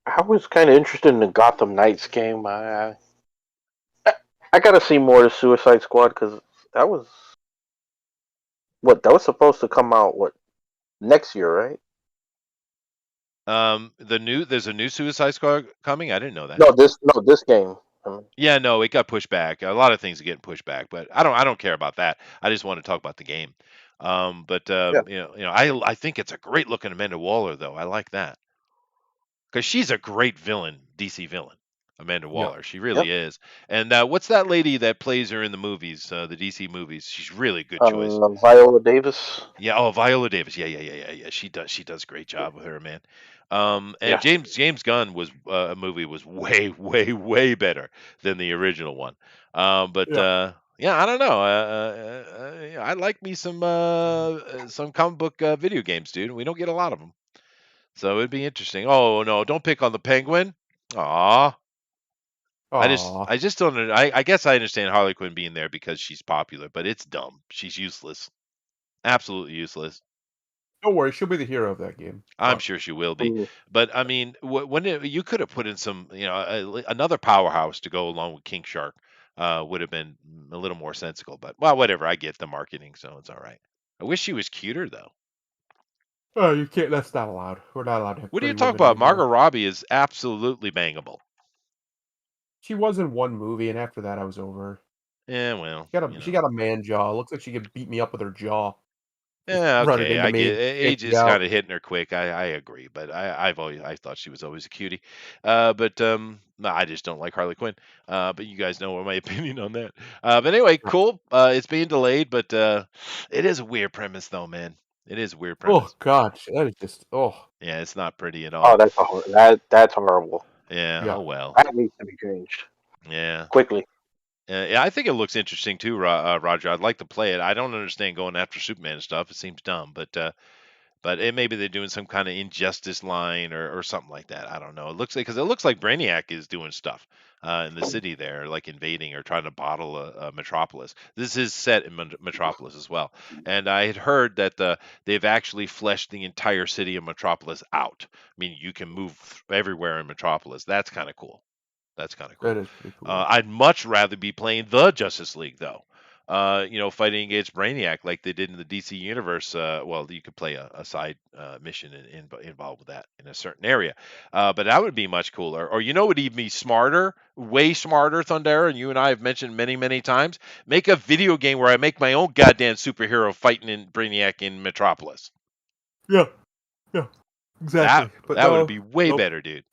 I was kind of interested in the Gotham Knights game. I gotta see more of Suicide Squad because that was that was supposed to come out next year, right? There's a new Suicide Squad coming. I didn't know that. No, this game. Yeah, no, it got pushed back. A lot of things are getting pushed back, but I don't care about that. I just want to talk about the game. But Yeah. I think it's a great looking Amanda Waller though. I like that because she's a great villain, DC villain. Amanda Yeah. Waller, she Yep. really is. And what's that lady that plays her in the movies, the DC movies? She's really good choice. Viola Davis. Yeah, oh, Viola Davis. Yeah. She does a great job with her, man. And Yeah. James Gunn was a movie was way better than the original one. But Yeah. yeah, I don't know. Yeah, I like me some comic book video games, dude. We don't get a lot of them, so it'd be interesting. Oh no, don't pick on the Penguin. Aw, Aw. I just don't. I guess I understand Harley Quinn being there because she's popular, but it's dumb. She's useless, absolutely useless. Don't worry, she'll be the hero of that game. I'm Trust sure me. she will be, Mm. but I mean, you could have put in some, another powerhouse to go along with King Shark, would have been a little more sensible. But well, whatever. I get the marketing, so it's all right. I wish she was cuter though. Oh, you can't. That's not allowed. We're not allowed to have What do you pretty talk women about? anymore. Margot Robbie is absolutely bangable. She was in one movie, and after that, I was over her. Yeah, well, She got a man jaw. Looks like she could beat me up with her jaw. Just yeah, running okay. into I me get and take age me is out. kind of hitting her quick. I agree, but I thought she was always a cutie. But no, I just don't like Harley Quinn. But you guys know what my opinion on that. But anyway, cool. It's being delayed, but it is a weird premise, though, man. It is a weird Oh premise. gosh, that is just Yeah, it's not pretty at all. Oh, that's horrible. Yeah. yeah. Oh well. That needs to be changed Yeah. quickly. Yeah, I think it looks interesting too, Roger. I'd like to play it. I don't understand going after Superman and stuff. It seems dumb, but maybe they're doing some kind of injustice line or something like that. I don't know. It looks like because it looks like Brainiac is doing stuff in the city there, like invading or trying to bottle a Metropolis. This is set in Metropolis as well, and I had heard that they've actually fleshed the entire city of Metropolis out. I mean, you can move everywhere in Metropolis. That's kind of cool. That's kind of That cool. is pretty cool. I'd much rather be playing the Justice League though. Fighting against Brainiac like they did in the DC universe. Well, you could play a side mission involved with that in a certain area, but that would be much cooler. Or would even be smarter, way smarter, Thundera, and you and I have mentioned many times. Make a video game where I make my own goddamn superhero fighting in Brainiac in Metropolis. Yeah, yeah, That exactly. But that would no, be way nope. better, dude.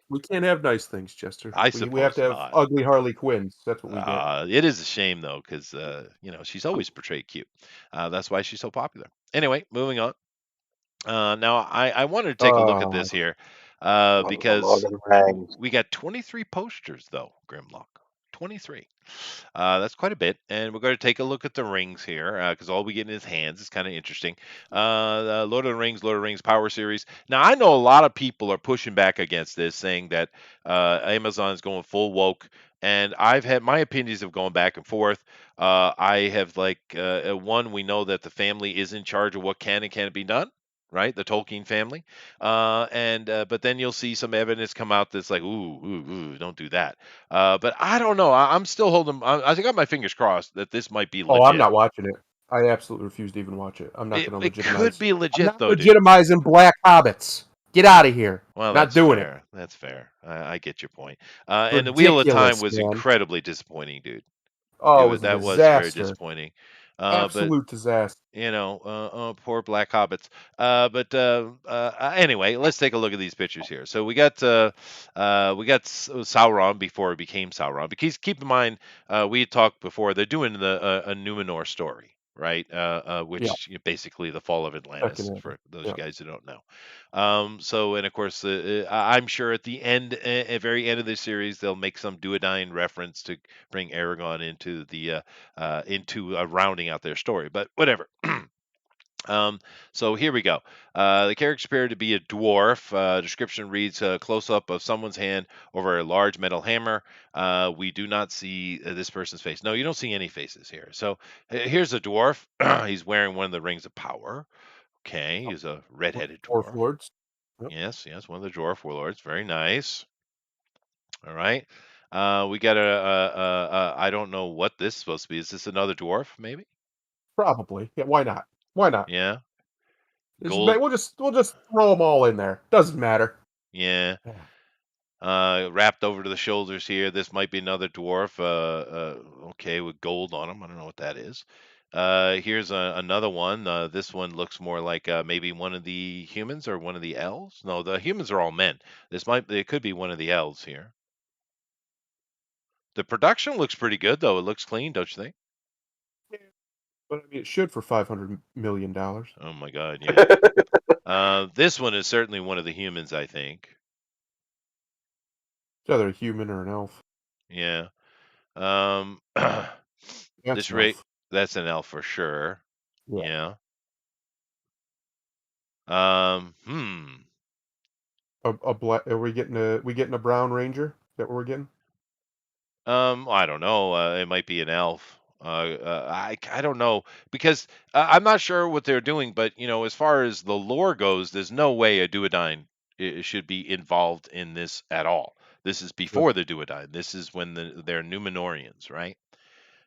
We can't have nice things, Chester. I We have suppose to have not. ugly Harley Quinns. That's what we get. It is a shame though, because she's always portrayed cute. That's why she's so popular. Anyway, moving on. Now I wanted to take a look at Uh, this here, Lord because of the Rings. we got 23 posters though, Grimlock. 23. That's quite a bit, and we're going to take a look at the rings here because all we get in his hands is kind of interesting. The Lord of the Rings Power Series. Now I know a lot of people are pushing back against this, saying that Amazon is going full woke, and I've had my opinions of going back and forth. I have one. We know that the family is in charge of what can and can't be done. Right, the Tolkien family, and but then you'll see some evidence come out that's like, ooh, don't do that. But I don't know. I'm still holding. I got my fingers crossed that this might be oh, I'm legit. not watching it. I absolutely refuse to even watch it. I'm not going to It could legitimize. be I'm legit not though, dude. legitimizing black hobbits. Get out of here. Well, Not that's doing it. fair. That's fair. I get your point. It's And the Wheel of Time ridiculous, was man. incredibly disappointing, dude. Oh, it was a That was very disaster. disappointing. But Absolute disaster. poor black hobbits. Anyway, let's take a look at these pictures here. So we got Sauron before he became Sauron. Because keep in mind, we had talked before. They're doing a Numenor story, right? Yeah, Which basically the fall of second Atlantis ever. for those Yeah. guys who don't know. And of course, I'm sure at the end, at very end of the series, they'll make some duodyne reference to bring Aragon into rounding out their story. But whatever. So here we go. The characters appear to be a dwarf. Description reads close up of someone's hand over a large metal hammer. We do not see this person's face. No, you don't see any faces here. So here's a dwarf. He's wearing one of the rings of power. Okay, he's a With red-headed Dwarf dwarf. Lords. Yep. Yes, yes, one of the dwarf warlords. Very nice. All right. We got I don't know what this is supposed to be. Is this another dwarf, maybe? Probably. Yeah, why not? Why not? Yeah. Gold. We'll just throw them all in there. Doesn't matter. Yeah. Yeah. Wrapped over to the shoulders here. This might be another dwarf. Okay, with gold on him. I don't know what that is. Here's another one. This one looks more like maybe one of the humans or one of the elves. No, the humans are all men. It could be one of the elves here. The production looks pretty good though. It looks clean, don't you think? Yeah, but I mean, it should for $500 million. Oh my God, yeah. This one is certainly one of the humans, I think. It's either a human or an elf. Yeah. Um, That's this an rate elf. that's an elf for sure. Yeah. Yeah. Hmm. A black. Are we getting a brown ranger? Is that what we're getting? I don't know. It might be an elf. I don't know because I'm not sure what they're doing, but as far as the lore goes, there's no way a duodyne should be involved in this at all. This is Right. before the duodyne. This is when they're Numenorians, right?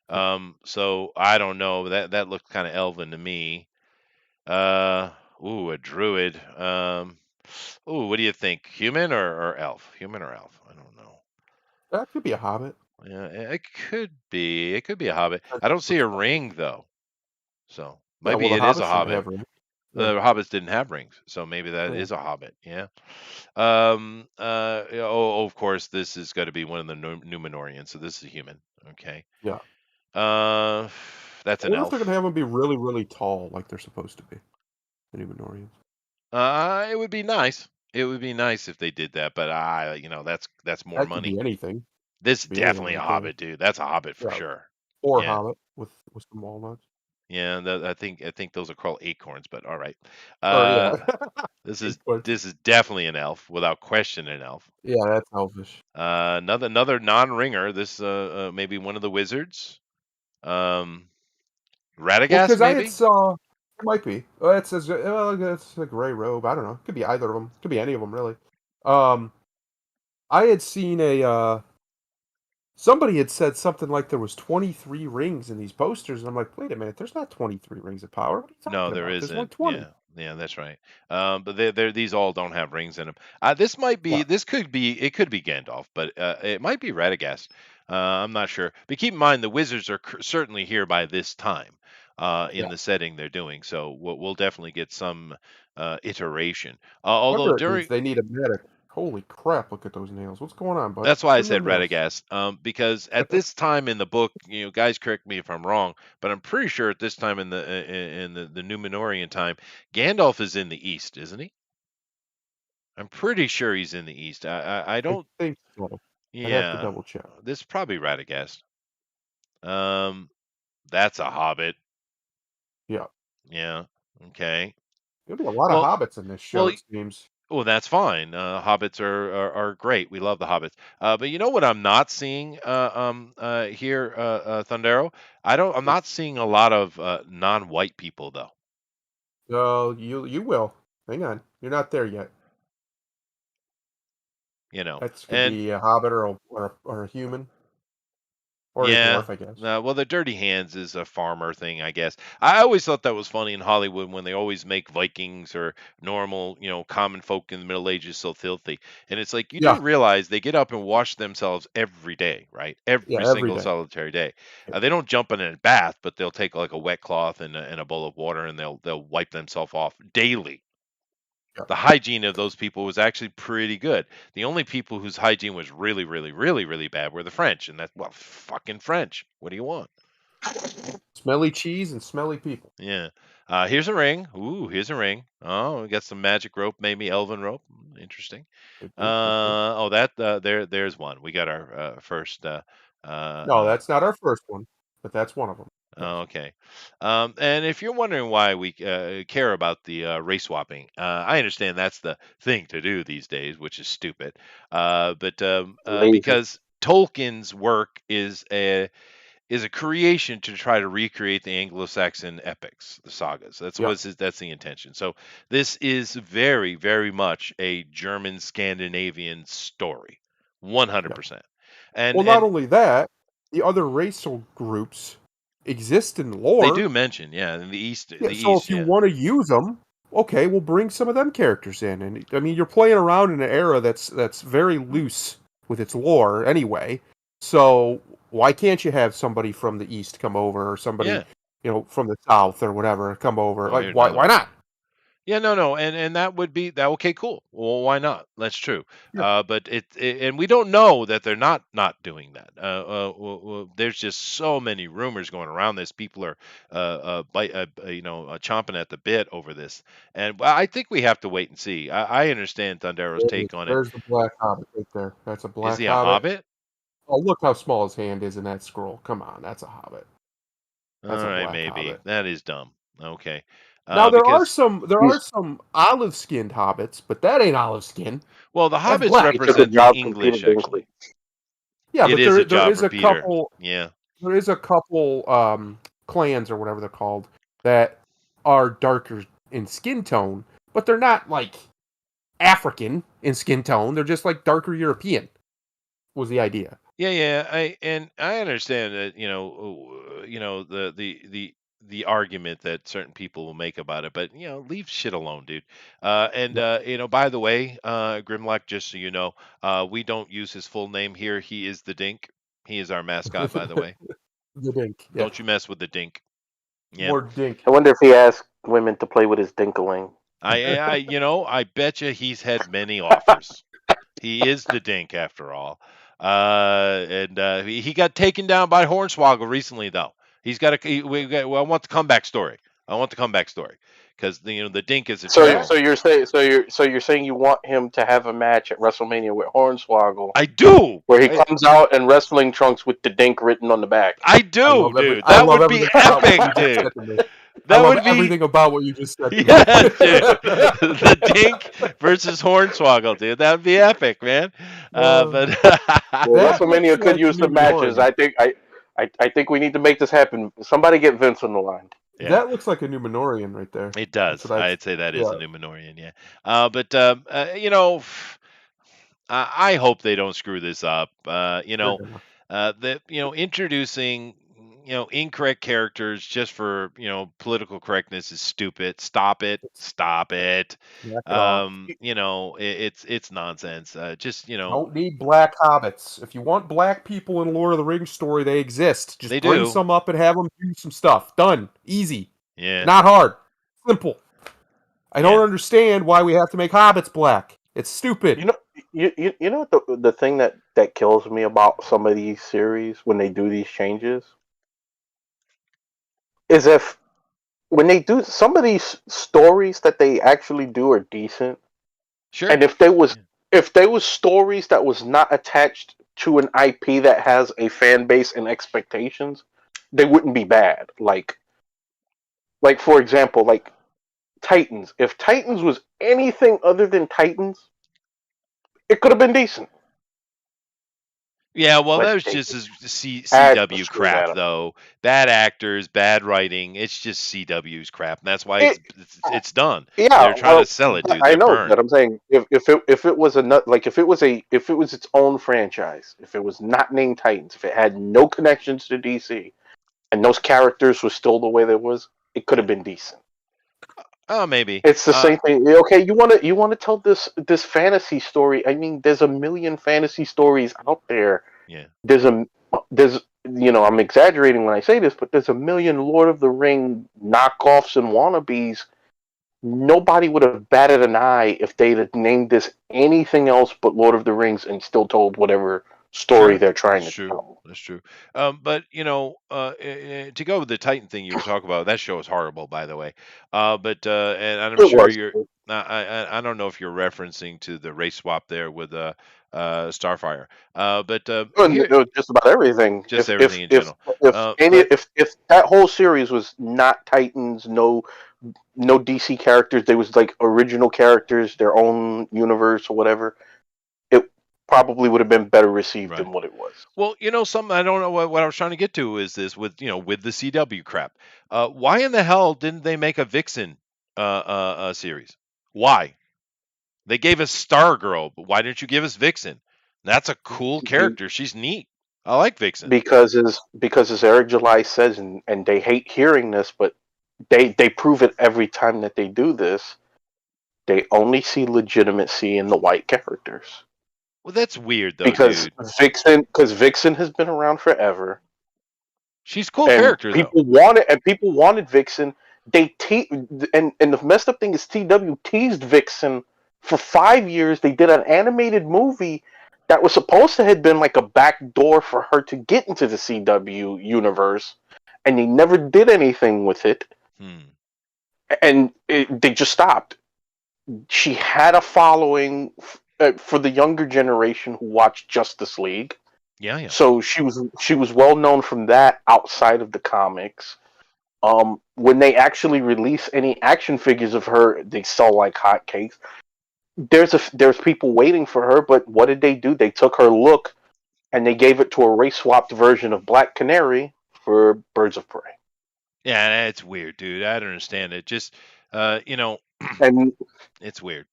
Yeah. So I don't know. That looked kind of elven to me. Uh, a druid. What do you think? Human or elf? Human or elf? I don't know. That could be a hobbit. Yeah, it could be. It could be a hobbit. Depends I on don't see which a one. ring though, so Yeah. Well, maybe the it is a hobbits didn't hobbit. have rings. Yeah. The hobbits didn't have rings, so maybe that Yeah. is a hobbit. Yeah. Yeah, of course, this is going to be one of the Numenorians, so this is a human. Okay. Yeah. Uh, that's I an wonder if they're gonna elf. have them be really, really tall, like they're supposed to be. The Numenorians. It would be nice. It would be nice if they did that, but that's more That could be money. anything. This is Could be anything definitely a right there. hobbit, dude. That's a hobbit for Yeah. sure. Or Yeah. hobbit with some walnuts. Yeah, I think those are called acorns, but all right. Or yeah. Uh, this is Bigfoot. this is definitely an elf, without question, an elf. Yeah, that's elvish. Another non-ringer. This maybe one of the wizards. Um, Well, Radagast, because I had maybe. saw it might be. Well, it says well, it's a gray robe. I don't know. It could be either of them. Could be any of them really. Um, I had seen somebody had said something like there was 23 rings in these posters, and I'm like, wait a minute, there's not 23 rings of power. What are you No, talking there about? There's only isn't. 20. Yeah, yeah, that's right. But these all don't have rings in them. This might Yeah, be. This could be. It could be Gandalf, but it might be Radagast. I'm not sure. But keep in mind, the wizards are certainly here by this time. In yeah. the setting they're doing, so we'll definitely get some iteration. Although Whatever it needs, during they need a medic. Holy crap! Look at those nails. What's going on, bud? That's why I Trim said them nails. Radagast, because at this time in the book, guys, correct me if I'm wrong, but I'm pretty sure at this time in the Numenorian time, Gandalf is in the east, isn't he? I'm pretty sure he's in the east. I I don't. think so. I'd have to Yeah, double check. this is probably Radagast. Um, that's a Hobbit. Yeah, Yeah. Okay. there'll be a lot of Well, hobbits in this show. well, It seems. well, that's fine. Hobbits are great. We love the hobbits. But you know what I'm not seeing here, Thundero? I'm not seeing a lot of non-white people though. Oh, you will. Hang on, you're not there yet. You know, That's could and be a hobbit or a human or a Yeah. dwarf, I guess. No, well, the dirty hands is a farmer thing, I guess. I always thought that was funny in Hollywood when they always make Vikings or normal, common folk in the Middle Ages so filthy. And it's like you Yeah, do realize they get up and wash themselves every day, right? yeah, Every every single day. solitary day. Yeah. They don't jump in a bath, but they'll take like a wet cloth and a bowl of water and they'll wipe themselves off daily. Yeah. The hygiene of those people was actually pretty good. The only people whose hygiene was really, really, really, really bad were the French, and that's well, fucking French. What do you want? Smelly cheese and smelly people. Yeah. Here's a ring. Ooh, here's a ring. Oh, we got some magic rope, maybe elven rope. Interesting. Could be, could be. Oh, that there's one. We got our first. No, that's not our first one, but that's one of them. Yes. Okay. And if you're wondering why we care about the race swapping, I understand that's the thing to do these days, which is stupid. But Lazy. because Tolkien's work is a creation to try to recreate the Anglo-Saxon epics, the sagas. Yeah, That's the intention. So this is very, very much a German Scandinavian story, yeah. 100%. And Well, not and only that, the other racial groups exist in they lore. do mention, yeah, in the East, Yeah, so if you yeah. want to use them, okay, we'll bring some of them characters in. And I mean, you're playing around in an era that's very loose with its lore anyway. So why can't you have somebody from the east come over, or somebody, Yeah. from the south or whatever come over? Oh, Like, here's why another why one. not? Yeah, no, and that would be that. Okay, cool. Well, why not? That's true. Yeah, But and we don't know that they're not doing that. There's just so many rumors going around this. People are chomping at the bit over this, and well, I think we have to wait and see. I understand Thundero's there it is. take on it. There's the black hobbit right there. That's a Is black he a hobbit. hobbit? Oh, look how small his hand is in that scroll. Come on, that's a hobbit. All That's a right, black maybe hobbit. that is dumb. Okay, Now because there are He's, some olive skinned hobbits, but that ain't olive skin. well, the That's hobbits black. he took a represent the job from Peter English Dinklage. actually. Yeah, It but is a there job is for a Peter. couple Yeah. there is a couple clans or whatever they're called that are darker in skin tone, but they're not like African in skin tone. They're just like darker European. Was the idea? Yeah. I understand that the argument that certain people will make about it, but leave shit alone, dude. And Yeah, by the way, Grimlock, just so you know, we don't use his full name here. He is the Dink. He is our mascot, by the way. the dink. Yeah, Don't you mess with the Dink. Yeah. more dink. I wonder if he asked women to play with his dinkaling. I bet you he's had many offers. He is the Dink after all. And he got taken down by Hornswoggle recently, though. He's got well, I want the comeback story. I want the comeback story because the Dink is So, eternal. so you're saying, you're saying you want him to have a match at WrestleMania with Hornswoggle, I do. where he comes out in wrestling trunks with the dink written on the back. I do, dude. I That love would be everything about what you epic, just dude. said to me. I That love would be everything about what you just said to me. yeah, dude. The Dink versus Hornswoggle, dude. That would be epic, man. Uh, But Well, that looks WrestleMania could like a use new some matches. Minoran. I think we need to make this happen. Somebody get Vince on the line. yeah. That looks like a new Minoran right there. It That's does. what I'd. I'd say that is Yeah, a Numenorian, yeah. But I hope they don't screw this up. they're gonna. Introducing incorrect characters just for political correctness is stupid. Stop it. Stop it. Knock it off. It's nonsense. Just Don't need black hobbits. If you want black people in Lord of the Rings story, they exist. Just they bring do. some up and have them do some stuff. Done. Easy. Yeah. Not hard. Simple. I Yeah. don't understand why we have to make hobbits black. It's stupid. You know, you know what the thing that kills me about some of these series when they do these changes is if when they do some of these stories that they actually do are decent, Sure. and if they was stories that was not attached to an IP that has a fan base and expectations, they wouldn't be bad. Like for example, like Titans. If Titans was anything other than Titans, it could have been decent. Yeah, well, but that was they just had to CW screw crap, that up. though. Bad actors, bad writing. It's just CW's crap, and that's why It, it's done. yeah, They're trying to well, sell it, dude. I They're know, burned. but I'm saying if it was like if it was its own franchise, if it was not named Titans, if it had no connections to DC, and those characters were still the way they was, it could have Yeah. been decent. Oh, maybe. It's the same thing. Okay, you want to tell this fantasy story. I mean, there's a million fantasy stories out there. Yeah. There's I'm exaggerating when I say this, but there's a million Lord of the Ring knockoffs and wannabes. Nobody would have batted an eye if they'd have named this anything else but Lord of the Rings and still told whatever story Sure, they're trying that's to true. tell. That's true. But to go with the Titan thing you were talking about, that show is horrible, by the way. And I'm It sure was. you're. I don't know if you're referencing to the race swap there with Starfire. But here, Just about everything. just everything in general. But If that whole series was not Titans, no DC characters, they was like original characters, their own universe or whatever, it probably would have been better received right. than what it was. Well, something I don't know what I was trying to get to is this with with the CW crap. Why in the hell didn't they make a Vixen series? Why? They gave us Stargirl, but why didn't you give us Vixen? That's a cool Be- character. She's neat. I like Vixen. because as Eric July says, and they hate hearing this, but they prove it every time that they do this. They only see legitimacy in the white characters. Well, that's weird though, Because dude. Vixen has been around forever, She's a cool and character though. people wanted Vixen. And the messed up thing is TW teased Vixen for 5 years. They did an animated movie that was supposed to have been like a back door for her to get into the CW universe, and they never did anything with it. Hmm. And they just stopped. She had a following for the younger generation who watched Justice League. Yeah, yeah. So she was well known from that outside of the comics. When they actually release any action figures of her, they sell like hotcakes. There's people waiting for her, but what did they do? They took her look and they gave it to a race swapped version of Black Canary for Birds of Prey. Yeah, it's weird, dude. I don't understand it. Just uh, you know, And it's weird.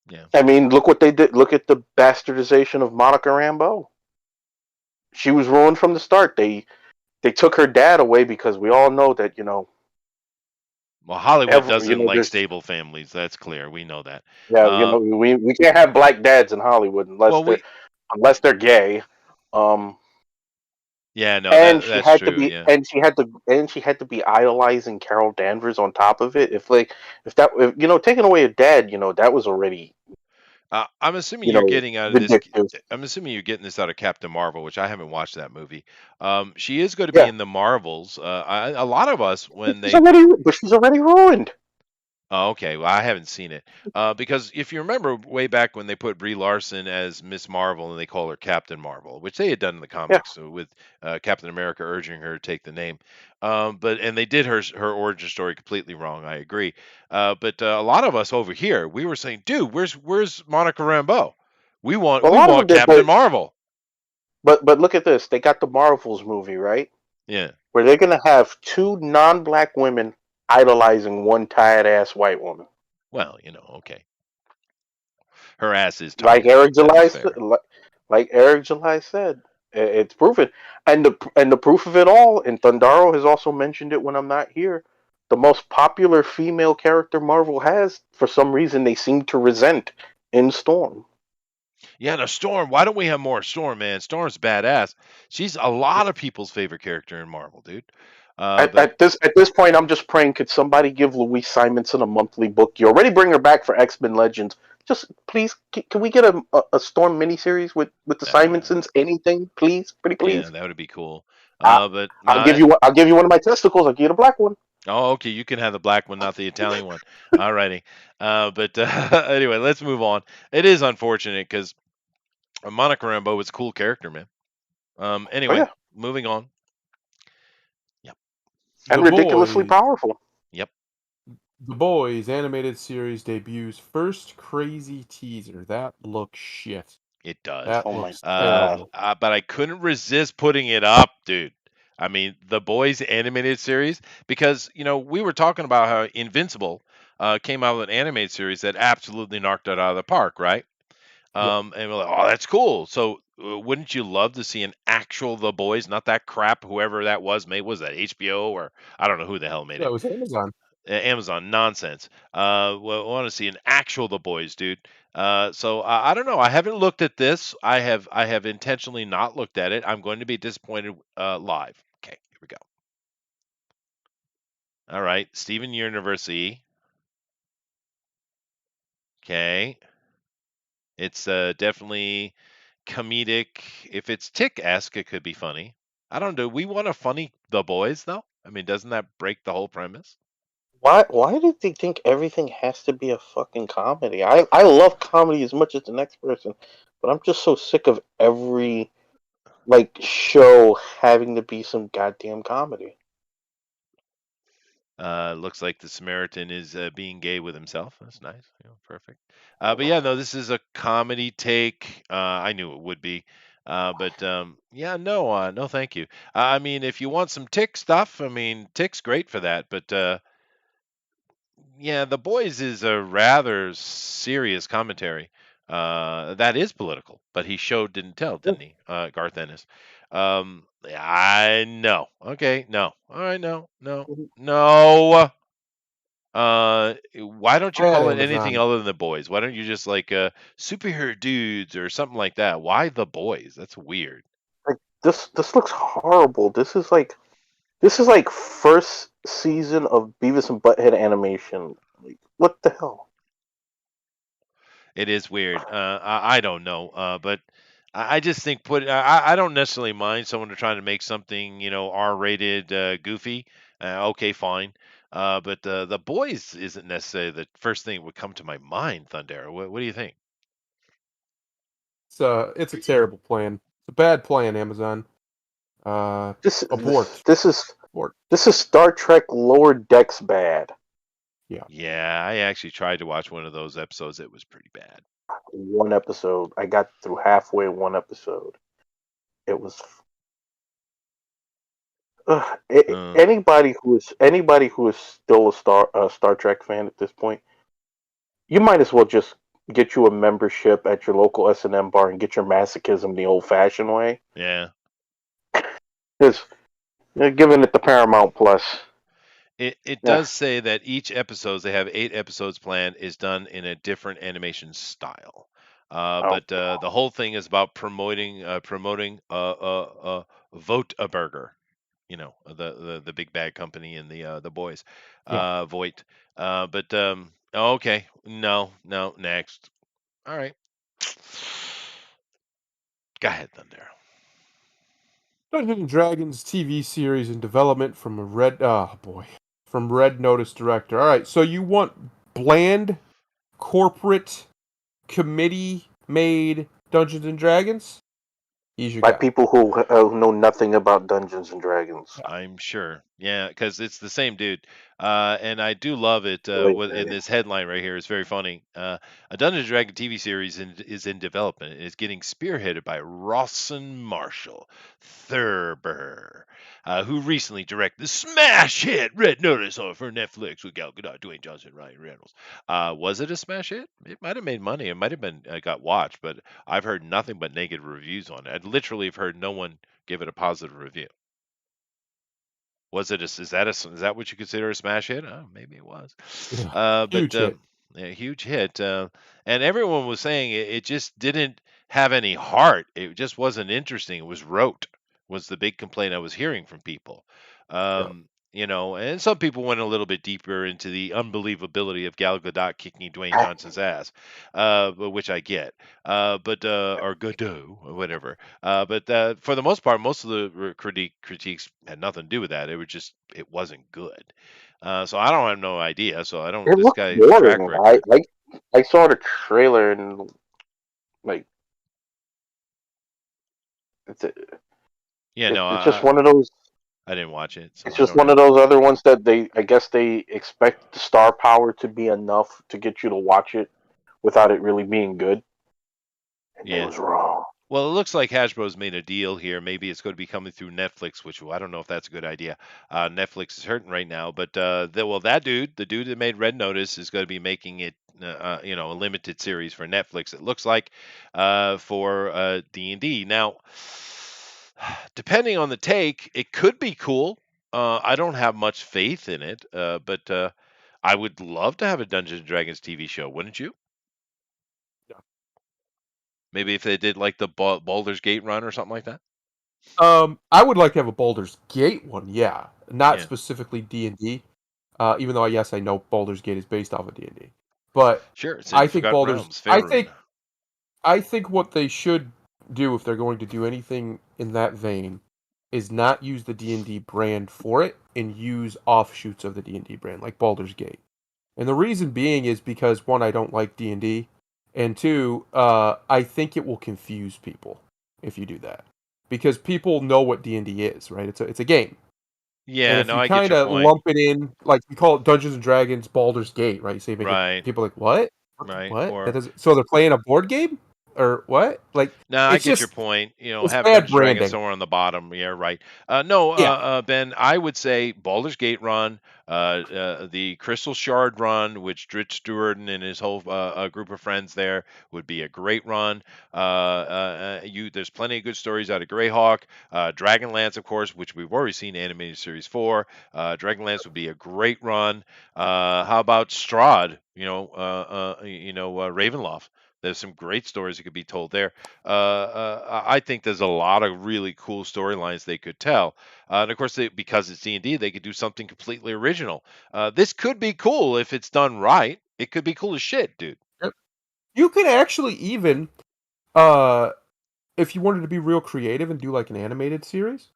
Yeah. I mean, look what they did. Look at the bastardization of Monica Rambeau. She was ruined from the start. They took her dad away because we all know that Well, Hollywood doesn't like there's stable families. That's clear. We know that. yeah, Uh, we can't have black dads in Hollywood well, we unless they're gay. Um, yeah, no, and that's true. Yeah. she had to be idolizing Carol Danvers on top of it. If taking away a dad, that was already I'm assuming you're getting out of this. ridiculous. I'm assuming you're getting this out of Captain Marvel, which I haven't watched that movie. She is going to be Yeah, in the Marvels. A lot of us when she's already ruined. Oh, okay. Well, I haven't seen it. Because if you remember way back when they put Brie Larson as Miss Marvel and they call her Captain Marvel, which they had done in the Yeah, comics with Captain America urging her to take the name. And they did her origin story completely wrong. I agree. But a lot of us over here, we were saying, dude, where's Monica Rambeau? We want a we lot of them want did, Captain Marvel. but look at this. They got the Marvels movie, right? Yeah. Where they're gonna have two non-black women idolizing one tired ass white woman. Well, okay. Her ass is Like tired. Eric That July, is s- fair. like Eric July said, it's proven, and the proof of it all. And Thundaro has also mentioned it when I'm not here. The most popular female character Marvel has, for some reason, they seem to resent in Storm. Yeah, the Storm. Why don't we have more Storm, man? Storm's badass. She's a lot of people's favorite character in Marvel, dude. But At this point, I'm just praying. Could somebody give Louise Simonson a monthly book? You already bring her back for X-Men Legends. Just please, can we get a Storm miniseries with the uh, Simonsons? Anything, please, pretty yeah, please. that would be cool. I, But I'll no. give you one of my testicles. I'll give you the black one. Oh, okay. You can have the black one, not the Italian one. Alrighty. But anyway, let's move on. It is unfortunate because Monica Rambeau was a cool character, man. Oh Anyway, yeah, moving on. Yep. and The ridiculously Boys. powerful. Yep. The Boys animated series debuts first crazy teaser. That looks shit. It does. That Oh my looks god. terrible. But I couldn't resist putting it up, dude. I mean, the Boys animated series, because we were talking about how Invincible came out with an animated series that absolutely knocked it out of the park, right? Yeah. And we're like, oh, that's cool. So wouldn't you love to see an actual The Boys, not that crap, whoever that was made? Was that HBO, or I don't know who the hell made Yeah, it? it was Amazon. Amazon nonsense. Well, want to see an actual The Boys, dude. So I don't know. I haven't looked at this. I have intentionally not looked at it. I'm going to be disappointed live. Okay, here we go. All right, Steven University. Okay, it's definitely comedic. If it's Tick-esque, it could be funny. I don't know. We want a funny The Boys, though. I mean, doesn't that break the whole premise? Why did they think everything has to be a fucking comedy? I love comedy as much as the next person, but I'm just so sick of every like show having to be some goddamn comedy. Looks like the Samaritan is being gay with himself. That's nice. Perfect. But yeah, no, this is a comedy take. I knew it would be. But yeah, no, no, thank you. I mean, if you want some Tick stuff, I mean, Tick's great for that. But yeah, The Boys is a rather serious commentary. That is political, but he showed didn't tell, didn't he? Garth Ennis. I know. Okay, no. All right, no, no, no. Why don't you At call it anything Amazon. other than The Boys? Why don't you just like superhero dudes or something like that? Why The Boys? That's weird. Like this looks horrible. This is like first season of Beavis and Butthead animation. Like what the hell? It is weird. I don't know. But I just think I don't necessarily mind someone trying to make something R-rated, goofy. Okay, fine. But The Boys isn't necessarily the first thing that would come to my mind. Thundera. What do you think? It's a terrible plan. It's a bad plan, Amazon. Uh, This this abort. this is Abort. this is Star Trek Lower Decks bad. Yeah. Yeah, I actually tried to watch one of those episodes. It was pretty bad. One episode. I got through halfway one episode. It was Uh, anybody who is still a Star Trek fan at this point, you might as well just get you a membership at your local S&M bar and get your masochism the old-fashioned way. yeah. Because you're giving it the Paramount Plus. It Yeah. does say that each episodes, they have 8 episodes planned, is done in a different animation style. Oh, But the whole thing is about promoting Vote a Burger. The big bad company and the boys, Yeah. Voight. But okay, no, no, next. All right, go ahead, Thunder. Dungeons and Dragons TV series in development from a from Red Notice director. All right, so you want bland corporate committee made Dungeons and Dragons? He's your by guy. people who know nothing about Dungeons and Dragons. I'm sure. Yeah, because it's the same dude. And I do love it. Wait, In this headline right here is very funny. A Dungeons and Dragon TV series is in development. It's getting spearheaded by Rawson Marshall Thurber, who recently directed the smash hit Red Notice for Netflix with Gal Gadot, Dwayne Johnson, Ryan Reynolds. Was it a smash hit? It might have made money. It might have been got watched, but I've heard nothing but negative reviews on it. I literally have heard no one give it a positive review. Was it is that what you consider a smash hit? Oh, maybe it was. Yeah. But Huge hit. yeah, huge hit. And everyone was saying it just didn't have any heart. It just wasn't interesting. It was rote. Was the big complaint I was hearing from people. Yeah. And some people went a little bit deeper into the unbelievability of Gal Gadot kicking Dwayne I, Johnson's ass, which I get. But or Godot or whatever. But for the most part, most of the critiques had nothing to do with that. It wasn't good. So I don't have no idea. So I don't. it This looked guy's track boring. I record. like. I saw the trailer and like it's Yeah, it, no, it's just one of those. I didn't watch it, so It's I just don't one of know. those other ones that I guess they expect the star power to be enough to get you to watch it without it really being good. and they Yeah. was wrong. Well, it looks like Hasbro's made a deal here. Maybe it's going to be coming through Netflix, which I don't know if that's a good idea. Netflix is hurting right now, but that dude, the dude that made Red Notice, is going to be making it, a limited series for Netflix. It looks like for D&D. Now, depending on the take, it could be cool. I don't have much faith in it, but I would love to have a Dungeons and Dragons TV show, wouldn't you? Maybe if they did like the Baldur's Gate run or something like that. I would like to have a Baldur's Gate one, yeah, not Yeah, specifically D&D. Even though yes, I know Baldur's Gate is based off of D&D, but sure. It's in I the think Forgotten Baldur's. Realms, I Faerun. think I think what they should do if they're going to do anything in that vein is not use the D&D brand for it and use offshoots of the D&D brand like Baldur's Gate. And the reason being is because one, I don't like D&D, and two, I think it will confuse people if you do that. Because people know what D&D is, right? It's a game. And Yeah, if no, you I get kind your of point. lump it in, like you call it Dungeons and Dragons Baldur's Gate, right? So you make it Right, people like, "What? right. What? That Or doesn't so they're playing a board game or what?" Like no, I it's get your just point. it's Have bad Dungeons and Dragons branding. somewhere on the bottom. Yeah, right. No, Yeah. Ben, I would say Baldur's Gate run, the Crystal Shard run, which Dritch Stewart and his whole group of friends there would be a great run. There's plenty of good stories out of Greyhawk, Dragonlance, of course, which we've already seen animated series for. Dragonlance would be a great run. How about Strahd? Ravenloft. There's some great stories that could be told there. I think there's a lot of really cool storylines they could tell, and of course, because it's D&D, they could do something completely original. This could be cool if it's done right. It could be cool as shit, dude. Yep. You could actually even uh if you wanted to be real creative and do like an animated series,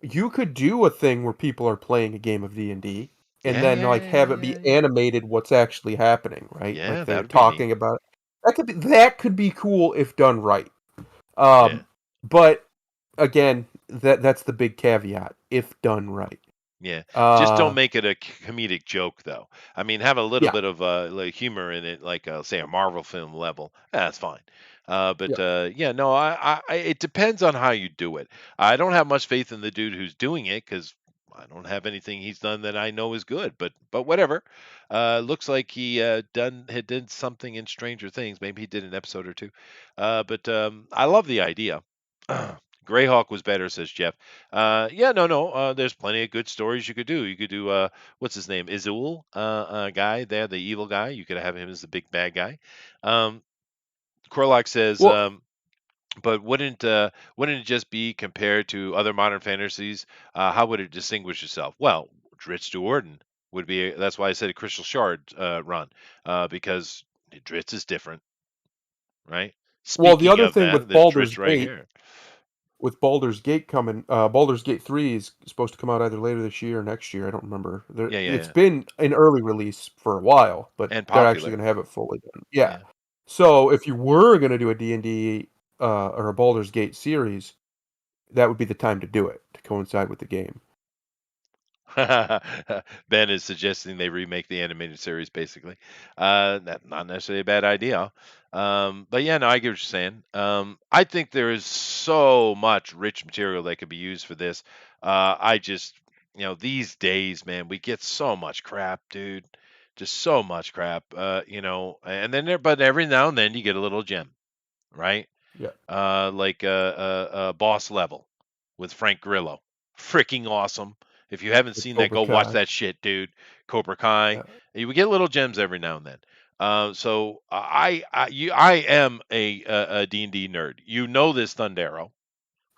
you could do a thing where people are playing a game of D&D and D and Yeah, then, yeah, like, yeah, have yeah, it be yeah, yeah. animated what's actually happening, right? Like, Yeah, that they're would be neat. talking about it. That could be cool if done right. Yeah. But, again, that's the big caveat, if done right. Yeah, just don't Uh, make it a comedic joke, though. I mean, have a little yeah, bit of like humor in it, like say a Marvel film level. That's fine. But yeah, yeah, no, it depends on how you do it. I don't have much faith in the dude who's doing it because I don't have anything he's done that I know is good. But whatever. Looks like he did something in Stranger Things. Maybe he did an episode or two. But I love the idea. Greyhawk was better, says Jeff. Yeah, no. There's plenty of good stories you could do. You could do what's his name, Izul, guy there, the evil guy. You could have him as the big bad guy. Um, Corlock says, well but wouldn't it just be compared to other modern fantasies? How would it distinguish itself? Well, Dritz Duorden would be. That's why I said a Crystal Shard run, because Dritz is different, right? the Speaking other of thing that, there's Dritz right here. With Baldur's Gate coming, Baldur's Gate 3 is supposed to come out either later this year or next year. I don't remember. Yeah, yeah, It's yeah. been an early release for a while, but And they're actually popular. going to have it fully done. Yeah. Yeah. So if you were going to do a D&D or a Baldur's Gate series, that would be the time to do it to coincide with the game. Ben is suggesting they remake the animated series, basically. Not necessarily a bad idea. But yeah, no, I get what you're saying. I think there is so much rich material that could be used for this. I just, these days, man, we get so much crap, dude. Just so much crap. And then but every now and then you get a little gem, right? Yeah. Like Boss Level with Frank Grillo. Freaking awesome. If you haven't With seen that, Cobra go watch Kai. that shit, dude. Cobra Kai. Yeah, You would get little gems every now and then. So I am a D&D nerd. You know this, Thundero.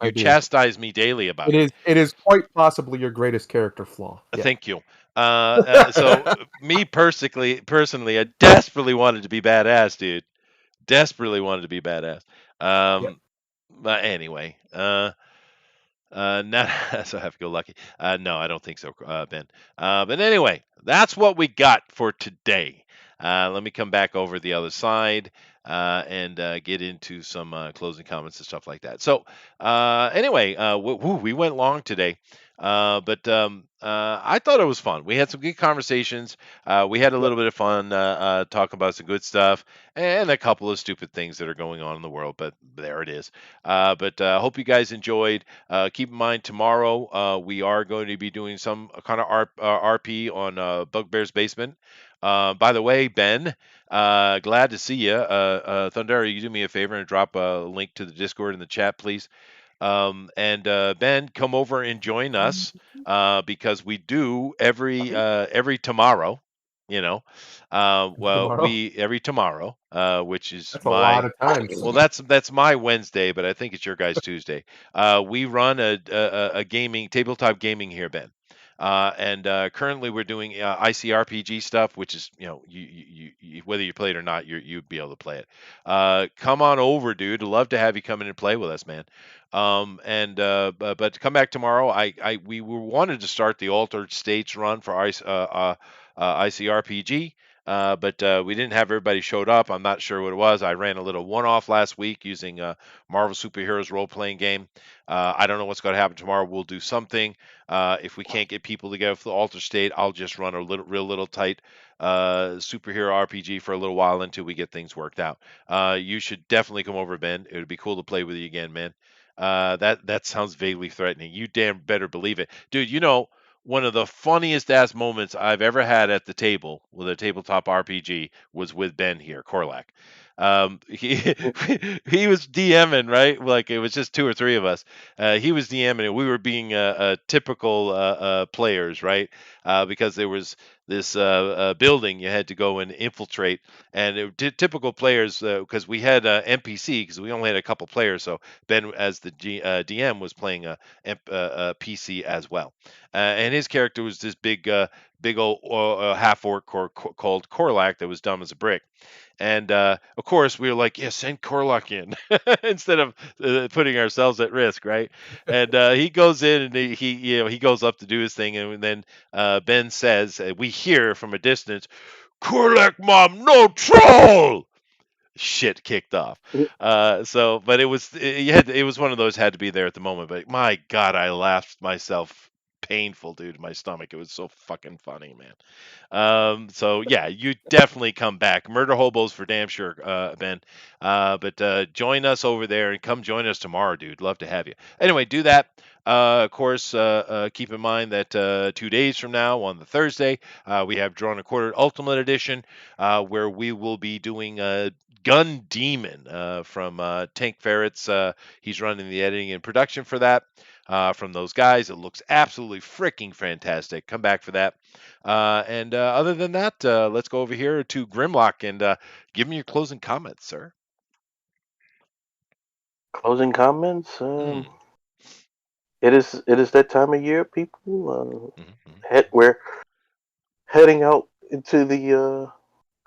I You do. chastise me daily It about it. is it is quite possibly your greatest character flaw. Yeah. Thank you. So me personally, I desperately wanted to be badass, dude. Desperately wanted to be badass. Yeah. But anyway, not so happy-go-lucky. No, I don't think so, Ben. But anyway, that's what we got for today. Let me come back over the other side and get into some closing comments and stuff like that. So, anyway, we went long today. But I thought it was fun. We had some good conversations. We had a Yep. little bit of fun talking about some good stuff and a couple of stupid things that are going on in the world. But there it is. But hope you guys enjoyed. Keep in mind tomorrow we are going to be doing some kind of RP on Bugbear's Basement. By the way, Ben, glad to see you. Thundera, you do me a favor and drop a link to the Discord in the chat, please. And Ben, come over and join us because we do every tomorrow. You know, well, Tomorrow. we every tomorrow, which is That's a lot my of times. well, that's my Wednesday, but I think it's your guys' Tuesday. We run a gaming tabletop gaming here, Ben. And currently we're doing ICRPG stuff, which is you whether you play it or not, you'd be able to play it. Come on over, dude. Love to have you come in and play with us, man. But come back tomorrow. We wanted to start the Altered States run for ICRPG. But we didn't have everybody showed up. I'm not sure what it was. I ran a little one-off last week using Marvel Superheroes role-playing game. I don't know what's going to happen tomorrow. We'll do something. If we can't get people together for the Alter State, I'll just run a real little tight superhero RPG for a little while until we get things worked out. You should definitely come over, Ben. It would be cool to play with you again, man. That sounds vaguely threatening. You damn better believe it, dude. One of the funniest ass moments I've ever had at the table with a tabletop RPG was with Ben here, Corlac. He he was DMing, right? Like it was just two or three of us. He was DMing it. We were being typical players, right? Because there was this building you had to go and infiltrate, and typical players because we had NPC because we only had a couple players. So Ben, as the DM, was playing a PC as well, and his character was this big old half orc called Corlac that was dumb as a brick. And of course, we were like, "Yeah, send Corlock in," instead of putting ourselves at risk, right? And he goes in and he goes up to do his thing, and then Ben says, "We hear from a distance, Corlac, mom, no troll." Shit kicked off. But it was one of those had to be there at the moment. But my God, I laughed myself painful, dude, in my stomach. It was so fucking funny, man. So yeah, you definitely come back. Murder hobos for damn sure, Ben. But join us over there and come join us tomorrow, dude. Love to have you. Anyway, do that. Of course, keep in mind that 2 days from now, on the Thursday, we have Drawn and Quartered Ultimate Edition, where we will be doing Gun Demon from Tank Ferrets. He's running the editing and production for that. From those guys, it looks absolutely freaking fantastic. Come back for that. And other than that, let's go over here to Grimlock and give me your closing comments, sir. Closing comments. Mm. It is that time of year, people. Mm-hmm. We're heading out into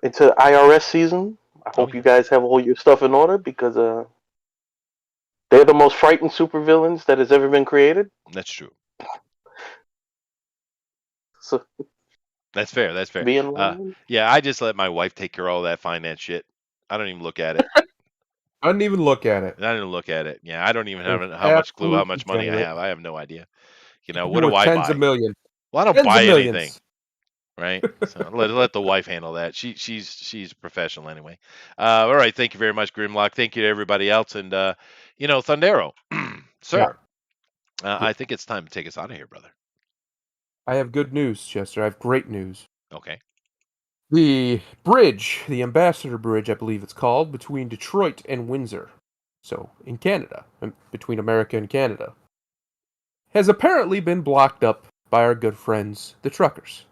IRS season. I Oh hope you yeah, guys have all your stuff in order because they're the most frightened supervillains that has ever been created. that's true. So That's fair. That's fair. be in line. Yeah, I just let my wife take care of all that finance shit. I don't even look at it. I didn't even look at it. I didn't look at it. Yeah, I don't even have It's how much clue how absolutely much money I degenerate. have. I have no idea. It could be What do worth I tens of buy? millions. Well, I don't Tens of buy anything, millions. right? So let the wife handle that. She's professional anyway. All right, thank you very much, Grimlock. Thank you to everybody else, and Thundero, sir. Yeah. I think it's time to take us out of here, brother. I have good news, Chester. I have great news. Okay. The bridge, the Ambassador Bridge, I believe it's called, between Detroit and Windsor, so in Canada, between America and Canada, has apparently been blocked up by our good friends, the truckers.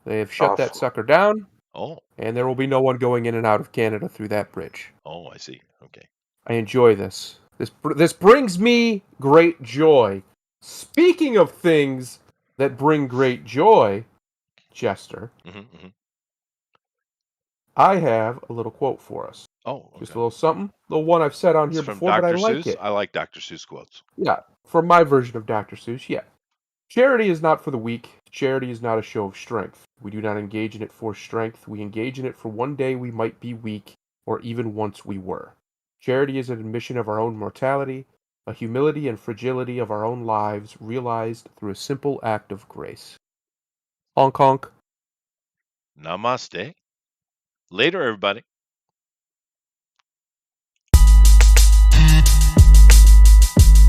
They have shut that Awesome. sucker down, Oh, and there will be no one going in and out of Canada through that bridge. oh, I see. Okay. I enjoy this. This brings me great joy. Speaking of things that bring great joy, Chester, Mm-hmm, mm-hmm. I have a little quote for us. Oh, Just okay. a little something. The one I've said on It's here from before, but I Dr. like Seuss. it. I like Dr. Seuss quotes. Yeah, from my version of Dr. Seuss, yeah. Charity is not for the weak. Charity is not a show of strength. We do not engage in it for strength. We engage in it for one day we might be weak, or even once we were. Charity is an admission of our own mortality. a humility and fragility of our own lives realized through a simple act of grace. Honk honk. Namaste. Later, everybody.